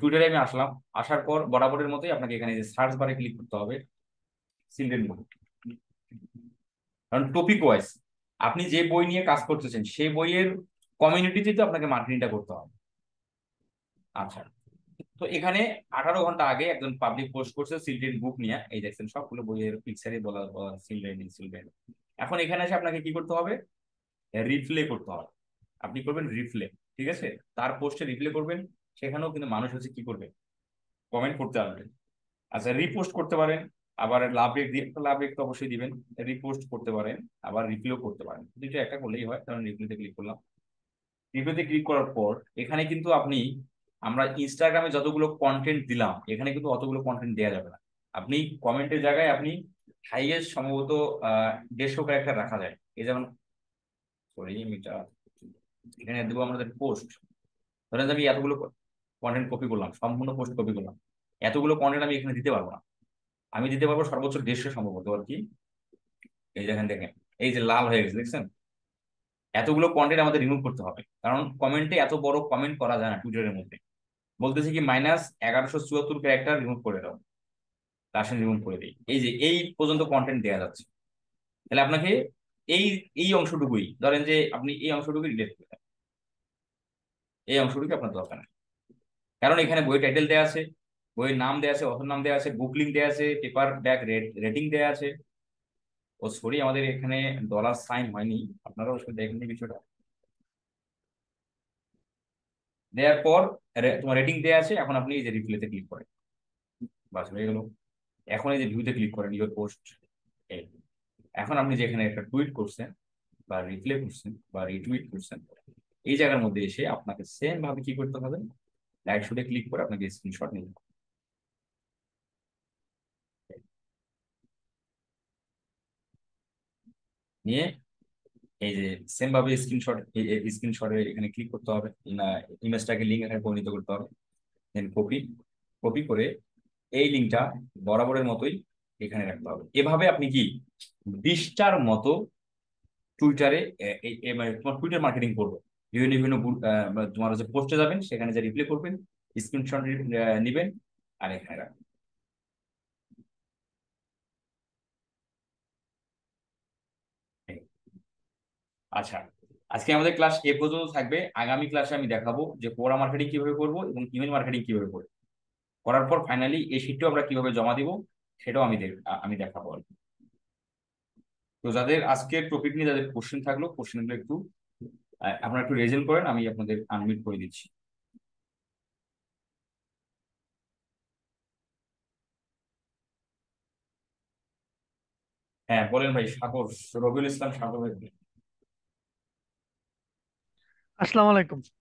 টুইটারে আমি আসলাম, আসার পর বরাবরের মতোই আপনাকে এখানে যে সার্চ বারে ক্লিক করতে হবে চিলড্রেন বুক, কারণ টপিক ওয়াইজ আপনি যে বই নিয়ে কাজ করতেছেন সেই বইয়ের কমিউনিটিতে তো আপনাকে মার্কেটিংটা করতে হবে। আচ্ছা, তো এখানে 18 ঘন্টা আগে একজন পাবলিক পোস্ট করছে চিলড্রেন বুক নিয়ে, এই দেখছেন সবগুলো বইয়ের পিকচারে বলা চিলড্রেন। এখন এখানে এসে আপনাকে কি করতে হবে, রিপ্লে করতে হবে। আপনি করবেন রিপ্লে, ঠিক আছে, তার পোস্টে রিপ্লে করবেন, সেখানেও কিন্তু মানুষ হচ্ছে কি করবে, কমেন্ট করতে আসবে। আচ্ছা, রিপোস্ট করতে পারেন, আবার লাভ রেট তো অবশ্যই দিবেন, রিপোস্ট করতে পারেন, আবার রিপ্লেও করতে পারেন, দুইটা একটা করলেই হয়, কারণ রিপ্লেতে ক্লিক করলাম। রিপ্লেতে ক্লিক করার পর এখানে কিন্তু আমরা ইনস্টাগ্রামে যতগুলো কন্টেন্ট দিলাম এখানে কিন্তু অতগুলো কন্টেন্ট দেওয়া যাবে না। আপনি কমেন্টের জায়গায় আপনি হাইয়েস্ট সম্ভবত 150 ক্যারেক্টার রাখা যায়। এই যেমন সরি এখানে দেবো আমাদের পোস্ট, ধরেন আমি এতগুলো কন্টেন্ট কপি করলাম, সম্পূর্ণ পোস্ট কপি করলাম, এতগুলো কন্টেন্ট আমি এখানে দিতে পারবো না। আমি দিতে পারবো সর্বোচ্চ 150 সম্ভবত আর কি। এই দেখেন দেখেন, এই যে লাল হয়ে গেছে দেখছেন, এতগুলো কন্টেন্ট আমাদের রিমুভ করতে হবে, কারণ কমেন্টে এত বড় কমেন্ট করা যায় না টুইটারের মধ্যে। বলতেছি কি -1174 ক্যারেক্টার রিমুভ করে দাও, আসেন রিমুভ করে দিই। এই যে এই পর্যন্ত কন্টেন্ট দেওয়া যাচ্ছে, তাহলে আপনাকে এই এই অংশটুকুই ধরেন যে আপনি এই অংশটুকু ডিলিট করে দেন, এই অংশটুকু আপনার দরকার নেই, কারণ এখানে বই টাইটেল দেওয়া আছে, বইয়ের নাম দেওয়া আছে, অথর নাম দেওয়া আছে, বুক লিঙ্ক দেওয়া আছে, পেপার ব্যাক রেটিং দেওয়া আছে। ও সরি, আমাদের এখানে ডলার সাইন হয়নি, আপনারা অবশ্যই দেখেন বিষয়টা। দেওয়ার পর তোমার রেটিং দেওয়া আছে, এখন আপনি এই যে রিপ্লেতে ক্লিক করেন, বাস হয়ে গেল। এখন এই যে ভিউতে ক্লিক করেন ইউর পোস্ট, এখন আপনি যেখানে একটা টুইট করছেন বা রিপ্লে করছেন বা রিটুইট করছেন, এই জায়গার মধ্যে এসে আপনাকে সেম ভাবে কি করতে হবে, লাইট শুটে ক্লিক করে আপনাকে স্ক্রিনশট নিতে হবে। নিয়ে এই যে সেম ভাবে স্ক্রিনশটে এখানে ক্লিক করতে হবে, ইমেজটাকে লিঙ্ক এখানে পরিণত করতে হবে, দেন কপি করে এই লিঙ্কটা বরাবরের মতোই এখানে রাখতে হবে। এভাবে আপনি কি 20টার মতো টুইটারে মানে তোমার টুইটার মার্কেটিং করবে। বিভিন্ন বিভিন্ন তোমার যে পোস্টে যাবেন সেখানে যে রিপ্লে করবেন, স্ক্রিনশট নিবেন আর এখানে রাখবেন। আচ্ছা, আজকে আমাদের ক্লাস এ পর্যন্ত থাকবে। আগামী ক্লাসে আমি দেখাবো যে কোরা মার্কেটিং কিভাবে করবো এবং ইমেল মার্কেটিং কিভাবে করবো, করার পর ফাইনালি এই শিটটাও আমরা কিভাবে জমা দিব সেটাও আমি দেখাবো আর কি। তো যাদের আজকের টপিক নিয়ে যাদের কোশ্চেন থাকলো, কোশ্চেনগুলো একটু আপনারা একটু রেজেল করেন, আমি আপনাদের আনমিউট করে দিচ্ছি। হ্যাঁ বলেন ভাই, সাগর, রবিউল ইসলাম সাগর। আসসালামু আলাইকুম।